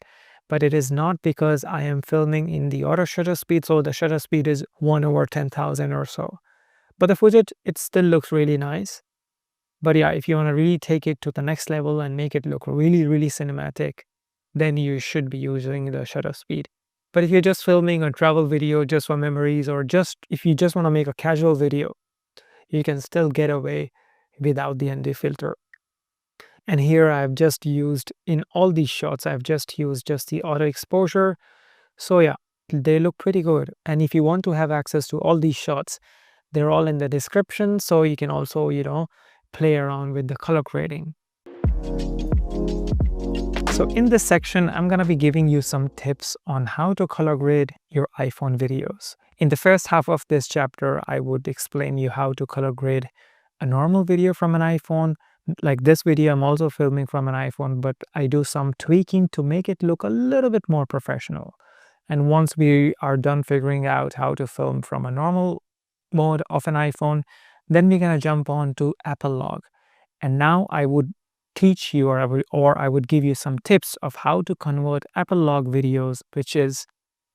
But it is not because I am filming in the auto shutter speed, so the shutter speed is 1/10,000 or so. But the footage, it still looks really nice. But yeah, if you want to really take it to the next level and make it look really, really cinematic, then you should be using the shutter speed. But if you're just filming a travel video just for memories, or just if you just want to make a casual video, you can still get away without the ND filter. And here I've just used, in all these shots, I've just used just the auto exposure. So yeah, they look pretty good. And if you want to have access to all these shots, they're all in the description. So you can also, play around with the color grading. So in this section, I'm going to be giving you some tips on how to color grade your iPhone videos. In the first half of this chapter, I would explain you how to color grade a normal video from an iPhone. Like this video, I'm also filming from an iPhone, but I do some tweaking to make it look a little bit more professional. And once we are done figuring out how to film from a normal mode of an iPhone, then we're going to jump on to Apple Log. And now I would teach you, or I would give you some tips of how to convert Apple Log videos, which is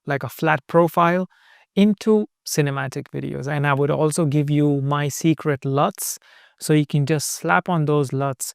like a flat profile, into cinematic videos. And I would also give you my secret LUTs, so you can just slap on those LUTs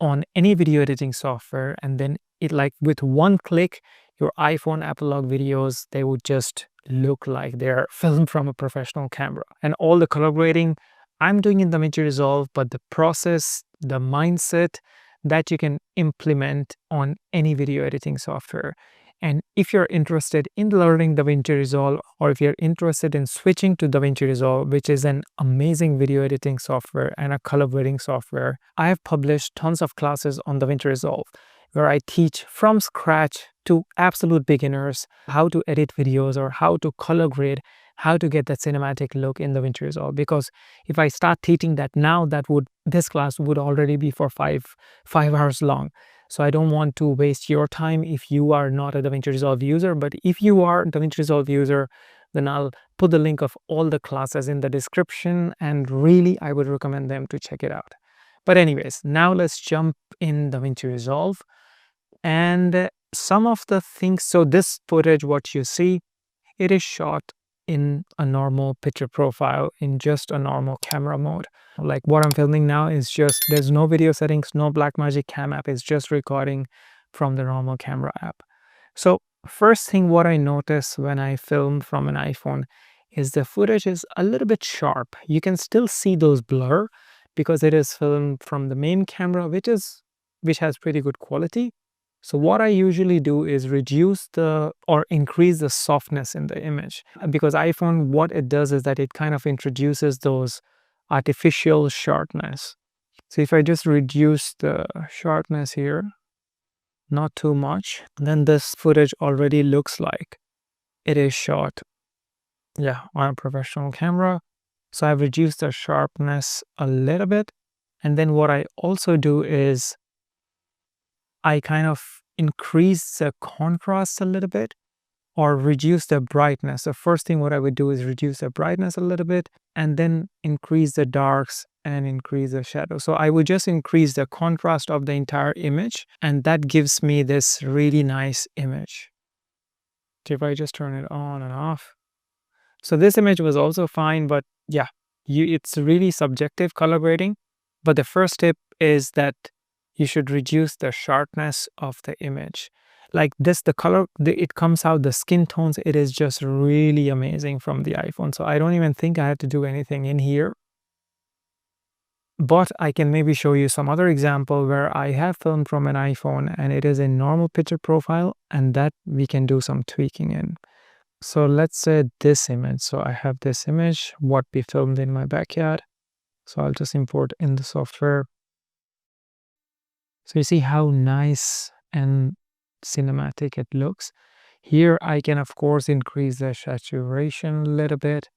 on any video editing software, and then it, like, with one click, your iPhone Apple Log videos, they would just look like they're filmed from a professional camera. And all the color grading I'm doing in DaVinci Resolve, but the process, the mindset, that you can implement on any video editing software. And if you're interested in learning DaVinci Resolve, or if you're interested in switching to DaVinci Resolve, which is an amazing video editing software and a color grading software, I have published tons of classes on DaVinci Resolve, where I teach from scratch to absolute beginners how to edit videos, or how to color grade, how to get that cinematic look in DaVinci Resolve. Because if I start teaching that now, this class would already be for five hours long. So I don't want to waste your time if you are not a DaVinci Resolve user. But if you are a DaVinci Resolve user, then I'll put the link of all the classes in the description, and really I would recommend them to check it out. But anyways, now let's jump in DaVinci Resolve. And some of the things, so this footage, what you see, it is shot in a normal picture profile in just a normal camera mode. Like what I'm filming now is just, there's no video settings, no Blackmagic Cam app, it's just recording from the normal camera app. So first thing what I notice when I film from an iPhone is the footage is a little bit sharp. You can still see those blur because it is filmed from the main camera, which has pretty good quality. So what I usually do is reduce or increase the softness in the image, because iPhone, what it does is that it kind of introduces those artificial sharpness. So if I just reduce the sharpness here, not too much, then this footage already looks like it is shot, yeah, on a professional camera. So I've reduced the sharpness a little bit. And then what I also do is I kind of increase the contrast a little bit or reduce the brightness. The first thing what I would do is reduce the brightness a little bit and then increase the darks and increase the shadow. So I would just increase the contrast of the entire image, and that gives me this really nice image. So if I just turn it on and off. So this image was also fine, but yeah, it's really subjective color grading. But the first tip is that you should reduce the sharpness of the image. Like this, the color, it comes out, the skin tones, it is just really amazing from the iPhone. So I don't even think I had to do anything in here. But I can maybe show you some other example where I have filmed from an iPhone and it is a normal picture profile, and that we can do some tweaking in. So let's say this image. So I have this image, what we filmed in my backyard. So I'll just import in the software. So you see how nice and cinematic it looks. Here I can of course increase the saturation a little bit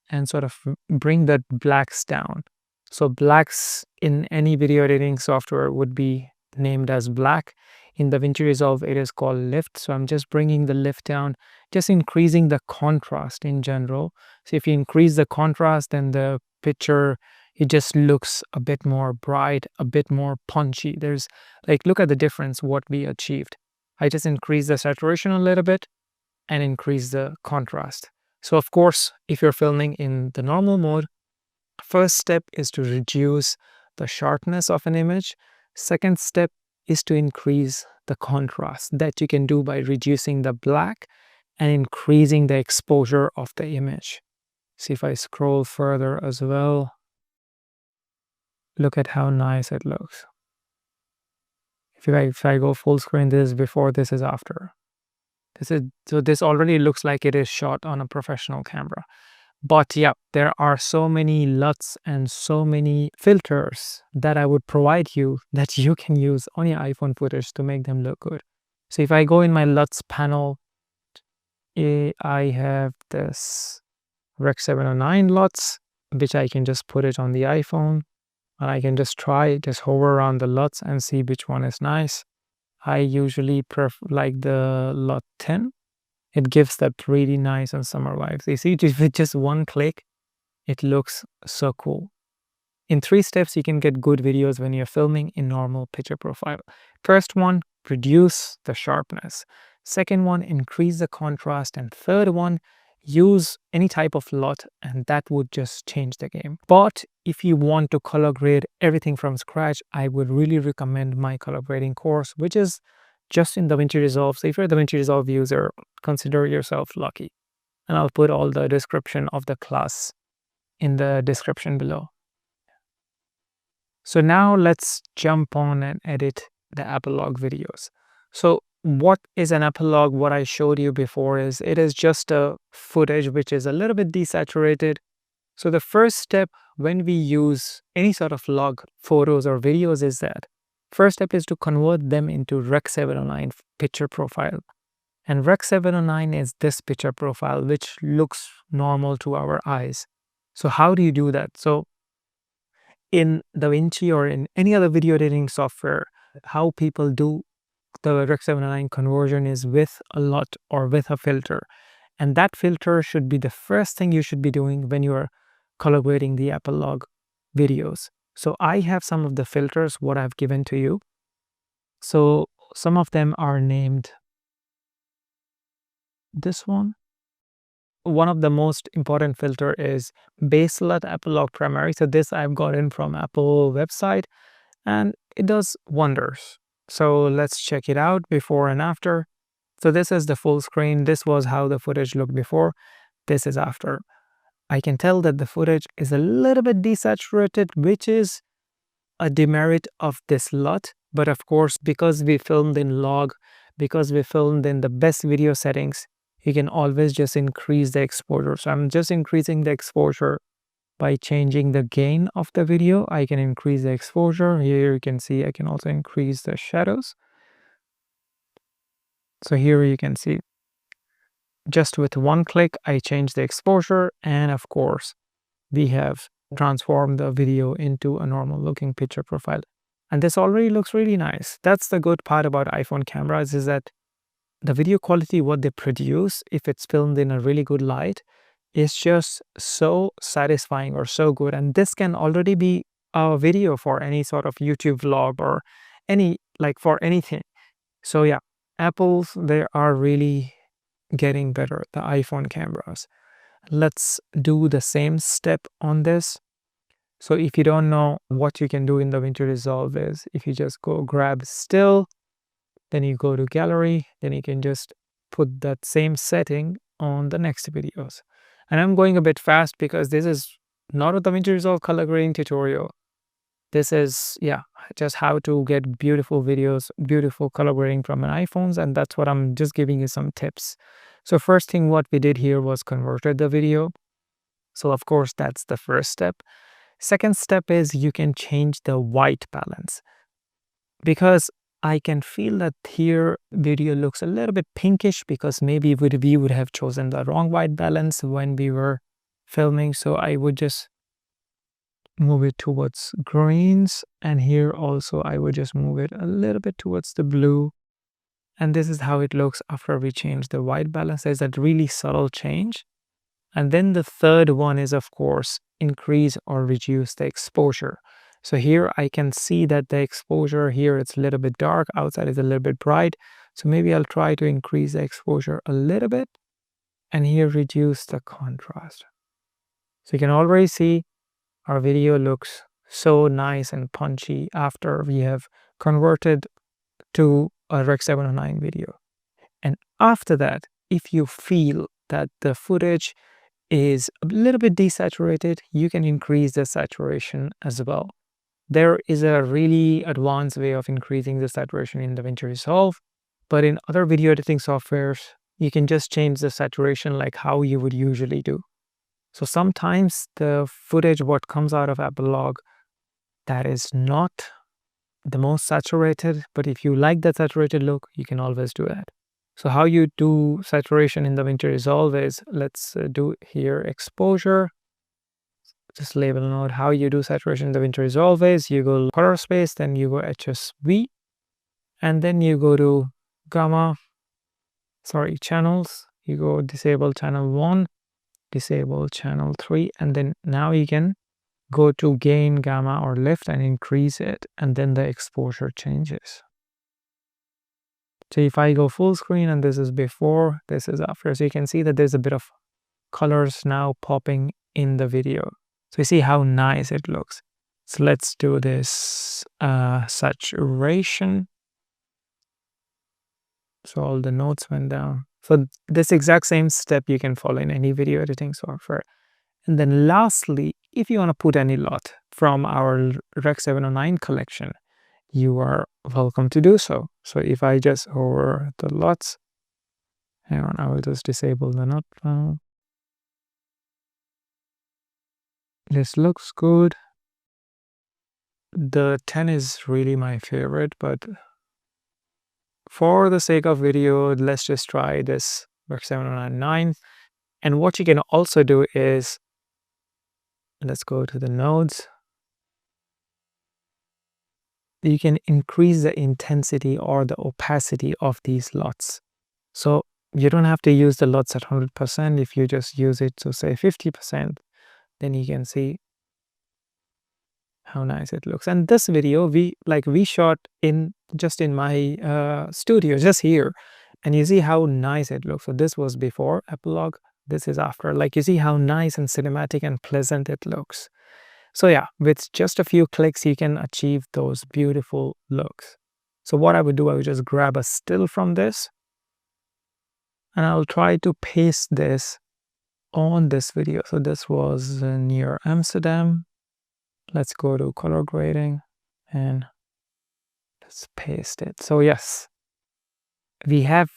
and sort of bring the blacks down. So blacks in any video editing software would be named as black. In DaVinci Resolve, it is called lift. So I'm just bringing the lift down, just increasing the contrast in general. So if you increase the contrast, then the picture, it just looks a bit more bright, a bit more punchy. There's like, look at the difference, what we achieved. I just increased the saturation a little bit and increase the contrast. So of course, if you're filming in the normal mode, first step is to reduce the sharpness of an image. Second step is to increase the contrast. That you can do by reducing the black and increasing the exposure of the image. See if I scroll further as well. Look at how nice it looks. If I go full screen, this is before, this is after. So this already looks like it is shot on a professional camera. But yeah, there are so many LUTs and so many filters that I would provide you that you can use on your iPhone footage to make them look good. So if I go in my LUTs panel, I have this Rec 709 LUTs, which I can just put it on the iPhone and I can just hover around the LUTs and see which one is nice. I usually like the LUT 10. It gives that really nice and summer vibes. You see, with just one click, it looks so cool. In 3 steps, you can get good videos when you're filming in normal picture profile. First one, reduce the sharpness. Second one, increase the contrast. And third one, use any type of LUT, and that would just change the game. But if you want to color grade everything from scratch, I would really recommend my color grading course, which is just in DaVinci Resolve. So if you're a DaVinci Resolve user, consider yourself lucky. And I'll put all the description of the class in the description below. So now let's jump on and edit the epilogue videos. So what is an epilogue? What I showed you before is it is just a footage which is a little bit desaturated. So the first step when we use any sort of log photos or videos is that first step is to convert them into Rec 709 picture profile. And Rec 709 is this picture profile which looks normal to our eyes. So how do you do that? So in DaVinci or in any other video editing software, how people do the Rec 709 conversion is with a LUT or with a filter. And that filter should be the first thing you should be doing when you're color grading the epilogue videos. So I have some of the filters what I've given to you. So some of them are named this one. one of the most important filter is baselit epilogue primary. So this I've gotten from Apple website and it does wonders. So let's check it out before and after. So this is the full screen. This was how the footage looked before. This is after. I can tell that the footage is a little bit desaturated, which is a demerit of this LUT. But of course, because we filmed in log, because we filmed in the best video settings, you can always just increase the exposure. So I'm just increasing the exposure by changing the gain of the video. I can increase the exposure. Here you can see I can also increase the shadows. So here you can see just with one click, I change the exposure, and of course, we have transformed the video into a normal looking picture profile. And this already looks really nice. That's the good part about iPhone cameras, is that the video quality, what they produce, if it's filmed in a really good light, is just so satisfying or so good. And this can already be a video for any sort of YouTube vlog or for anything. So yeah, Apple's, they are really getting better, the iPhone cameras. Let's do the same step on this. So if you don't know, what you can do in DaVinci Resolve is, if you just go grab still, then you go to gallery, then you can just put that same setting on the next videos. And I'm going a bit fast because this is not a DaVinci Resolve color grading tutorial. This is, just how to get beautiful videos, beautiful color grading from an iPhones, and that's what I'm just giving you some tips. So first thing what we did here was converted the video. So of course, that's the first step. Second step is you can change the white balance, because I can feel that here video looks a little bit pinkish because maybe we would have chosen the wrong white balance when we were filming. So I would just move it towards greens, and here also I would just move it a little bit towards the blue. And this is how it looks after we change the white balance. There's that really subtle change. And then the third one is, of course, increase or reduce the exposure. So here I can see that the exposure here, it's a little bit dark, outside is a little bit bright. So maybe I'll try to increase the exposure a little bit, and here reduce the contrast. So you can already see our video looks so nice and punchy after we have converted to a Rec 709 video. And after that, if you feel that the footage is a little bit desaturated, you can increase the saturation as well. There is a really advanced way of increasing the saturation in DaVinci Resolve, but in other video editing softwares, you can just change the saturation like how you would usually do. So sometimes the footage what comes out of epilogue, that is not the most saturated, but if you like that saturated look, you can always do that. So how you do saturation in DaVinci Resolve is, let's do here exposure. Just label a note. How you do saturation in DaVinci Resolve is, you go color space, then you go HSV, and then you go to channels. You go disable channel 1, disable channel 3, and then now you can go to gain, gamma, or lift and increase it, and then the exposure changes. So if I go full screen, and this is before, this is after, so you can see that there's a bit of colors now popping in the video. So you see how nice it looks. So let's do this saturation. So all the notes went down. So this exact same step you can follow in any video editing software. And then lastly, if you want to put any LUT from our Rec 709 collection, you are welcome to do so. So if I just hover the LUTs, hang on, I will just disable the LUT panel. This looks good. The 10 is really my favorite, but for the sake of video, let's just try this Rec 709. And what you can also do is, let's go to the nodes. You can increase the intensity or the opacity of these LUTs. So you don't have to use the LUTs at 100%. If you just use it to say 50%, then you can see how nice it looks. And this video we shot in my studio just here, and you see how nice it looks. So this was before epilogue. This is after. Like, you see how nice and cinematic and pleasant it looks. So yeah, with just a few clicks, you can achieve those beautiful looks. So what I would do, I would just grab a still from this and I'll try to paste this on this video. So this was near Amsterdam. Let's go to color grading and let's paste it. So yes, we have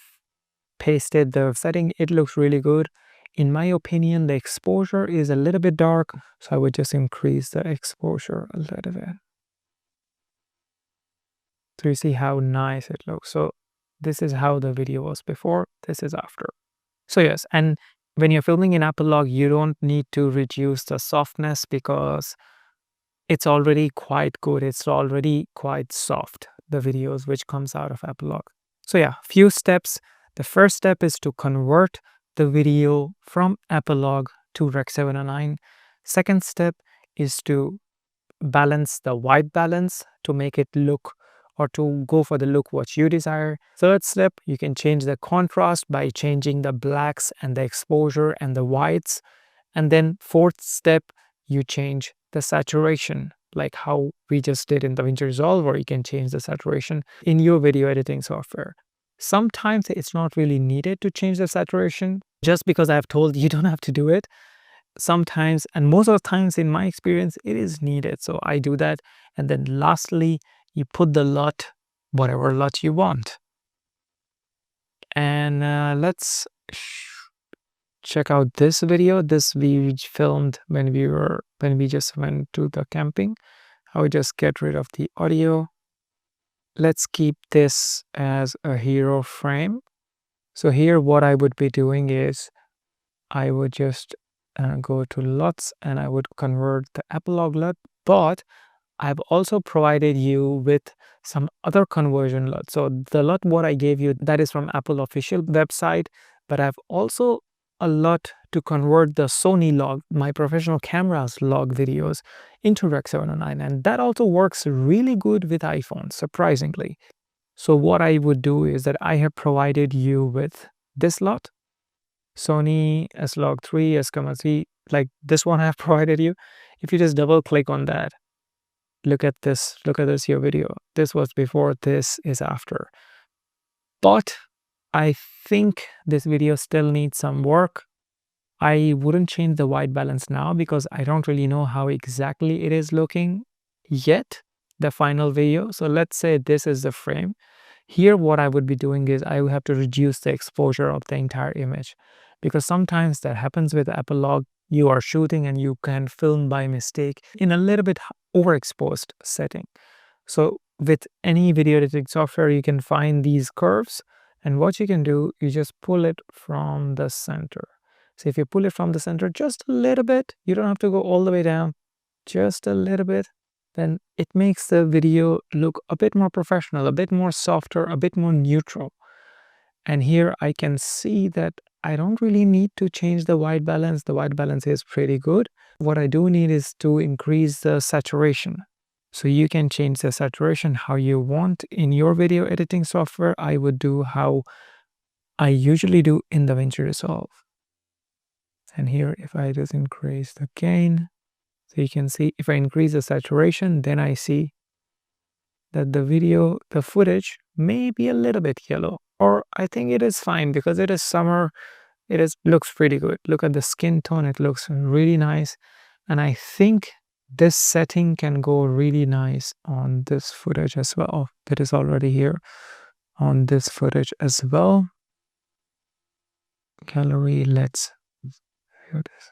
pasted the setting. It looks really good. In my opinion, the exposure is a little bit dark, so I would just increase the exposure a little bit. So you see how nice it looks. So this is how the video was before, this is after. So yes, and when you're filming in Apolog, you don't need to reduce the softness because it's already quite good. It's already quite soft, the videos which comes out of Apolog. So yeah, few steps. The first step is to convert the video from Apolog to Rec 709. Second step is to balance the white balance to make it look or to go for the look what you desire. Third step, you can change the contrast by changing the blacks and the exposure and the whites. And then fourth step, you change the saturation, like how we just did in DaVinci Resolve, or you can change the saturation in your video editing software. Sometimes it's not really needed to change the saturation. Just because I've told you don't have to do it, sometimes, and most of the times in my experience, it is needed. So I do that. And then lastly, you put the LUT, whatever LUT you want. And let's check out this video. This we filmed when we just went to the camping. I would just get rid of the audio. Let's keep this as a hero frame. So here what I would be doing is I would just go to LUTs and I would convert the Apolog LUT, but I've also provided you with some other conversion LUT. So the LUT what I gave you, that is from Apple official website, but I've also a LUT to convert the Sony log, my professional camera's log videos into Rec 709, and that also works really good with iPhone, surprisingly. So what I would do is that I have provided you with this LUT, Sony S-Log3, S-3, like this one I have provided you. If you just double click on that, look at this your video. This was before, this is after. But I think this video still needs some work. I wouldn't change the white balance now because I don't really know how exactly it is looking yet, the final video. So let's say this is the frame. Here what I would be doing is I would have to reduce the exposure of the entire image, because sometimes that happens with Apolog. You are shooting and you can film by mistake in a little bit overexposed setting. So with any video editing software, you can find these curves, and what you can do, you just pull it from the center. So if you pull it from the center just a little bit, you don't have to go all the way down, just a little bit, then it makes the video look a bit more professional, a bit more softer, a bit more neutral. And here I can see that I don't really need to change the white balance. The white balance is pretty good. What I do need is to increase the saturation. So you can change the saturation how you want in your video editing software. I would do how I usually do in DaVinci Resolve. And here, if I just increase the gain, so you can see if I increase the saturation, then I see that the video, the footage may be a little bit yellow, or I think it is fine because it is summer. Looks pretty good. Look at the skin tone. It looks really nice. And I think this setting can go really nice on this footage as well. That is already here on this footage as well. Gallery, let's view this.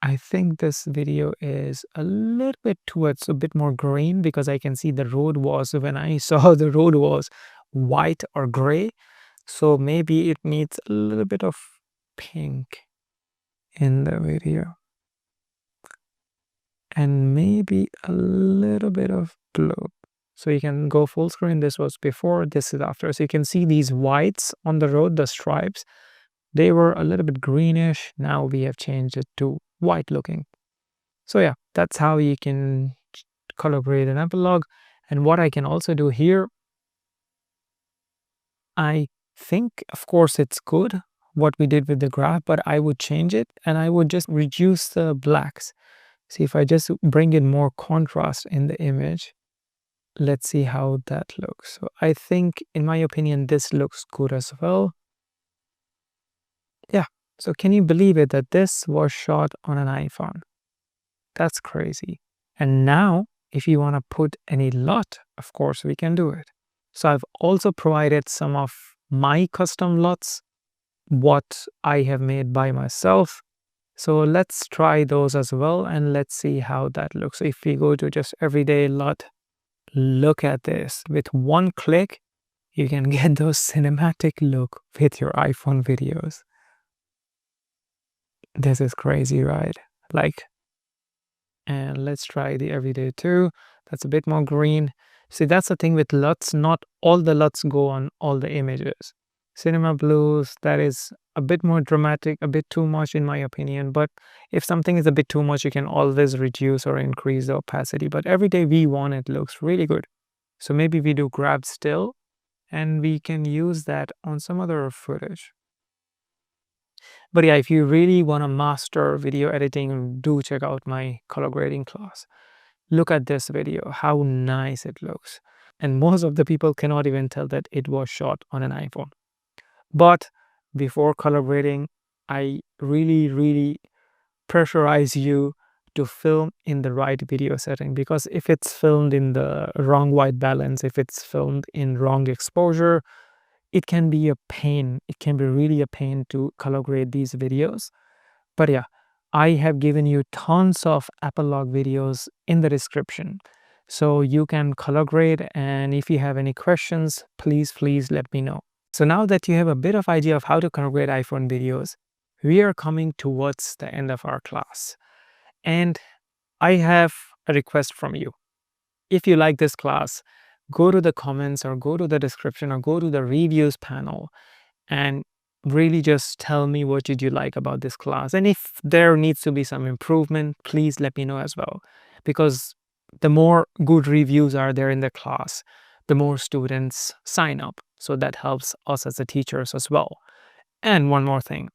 I think this video is a little bit towards a bit more green because I can see the road was, when I saw the road was white or gray. So maybe it needs a little bit of pink in the video. And maybe a little bit of blue. So you can go full screen. This was before, this is after. So you can see these whites on the road, the stripes. They were a little bit greenish. Now we have changed it to white looking. So yeah, that's how you can color grade an Apolog. And what I can also do here, I think, of course, it's good what we did with the graph, but I would change it and I would just reduce the blacks. See, if I just bring in more contrast in the image, let's see how that looks. So I think, in my opinion, this looks good as well. Yeah. So can you believe it that this was shot on an iPhone? That's crazy. And now, if you want to put any LUT, of course, we can do it. So I've also provided some of my custom LUTs, what I have made by myself. So let's try those as well and let's see how that looks. So if we go to just everyday LUT, look at this. With one click, you can get those cinematic look with your iPhone videos. This is crazy, right? Like, and let's try the everyday too. That's a bit more green. See, that's the thing with LUTs. Not all the LUTs go on all the images. Cinema blues, that is a bit more dramatic, a bit too much in my opinion. But if something is a bit too much, you can always reduce or increase the opacity. But everyday V1, it looks really good. So maybe we do grab still and we can use that on some other footage. But yeah, if you really want to master video editing, do check out my color grading class. Look at this video, how nice it looks. And most of the people cannot even tell that it was shot on an iPhone. But before color grading, I really pressurize you to film in the right video setting, because if it's filmed in the wrong white balance, if it's filmed in wrong exposure, it can be a pain. It can be really a pain to color grade these videos. But yeah, I have given you tons of Apple log videos in the description, so you can color grade, and if you have any questions, please let me know. So now that you have a bit of idea of how to color grade iPhone videos, we are coming towards the end of our class. And I have a request from you. If you like this class, go to the comments or go to the description or go to the reviews panel and really just tell me what did you like about this class. And if there needs to be some improvement, please let me know as well. Because the more good reviews are there in the class, the more students sign up. So that helps us as the teachers as well. And one more thing,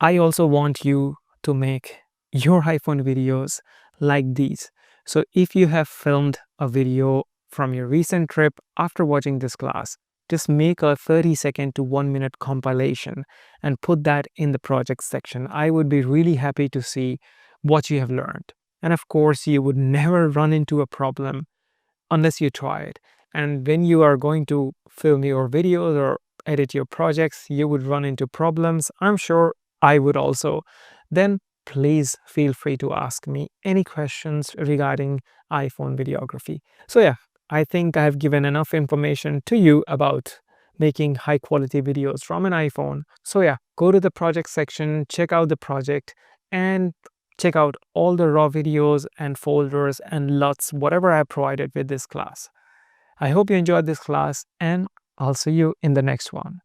I also want you to make your iPhone videos like these. So if you have filmed a video from your recent trip after watching this class, just make a 30-second to 1-minute compilation and put that in the project section. I would be really happy to see what you have learned. And of course, you would never run into a problem unless you try it. And when you are going to film your videos or edit your projects, you would run into problems. I'm sure I would also. Then please feel free to ask me any questions regarding iPhone videography. So yeah, I think I've given enough information to you about making high quality videos from an iPhone. So yeah, go to the project section, check out the project, and check out all the raw videos and folders and LUTs, whatever I provided with this class. I hope you enjoyed this class, and I'll see you in the next one.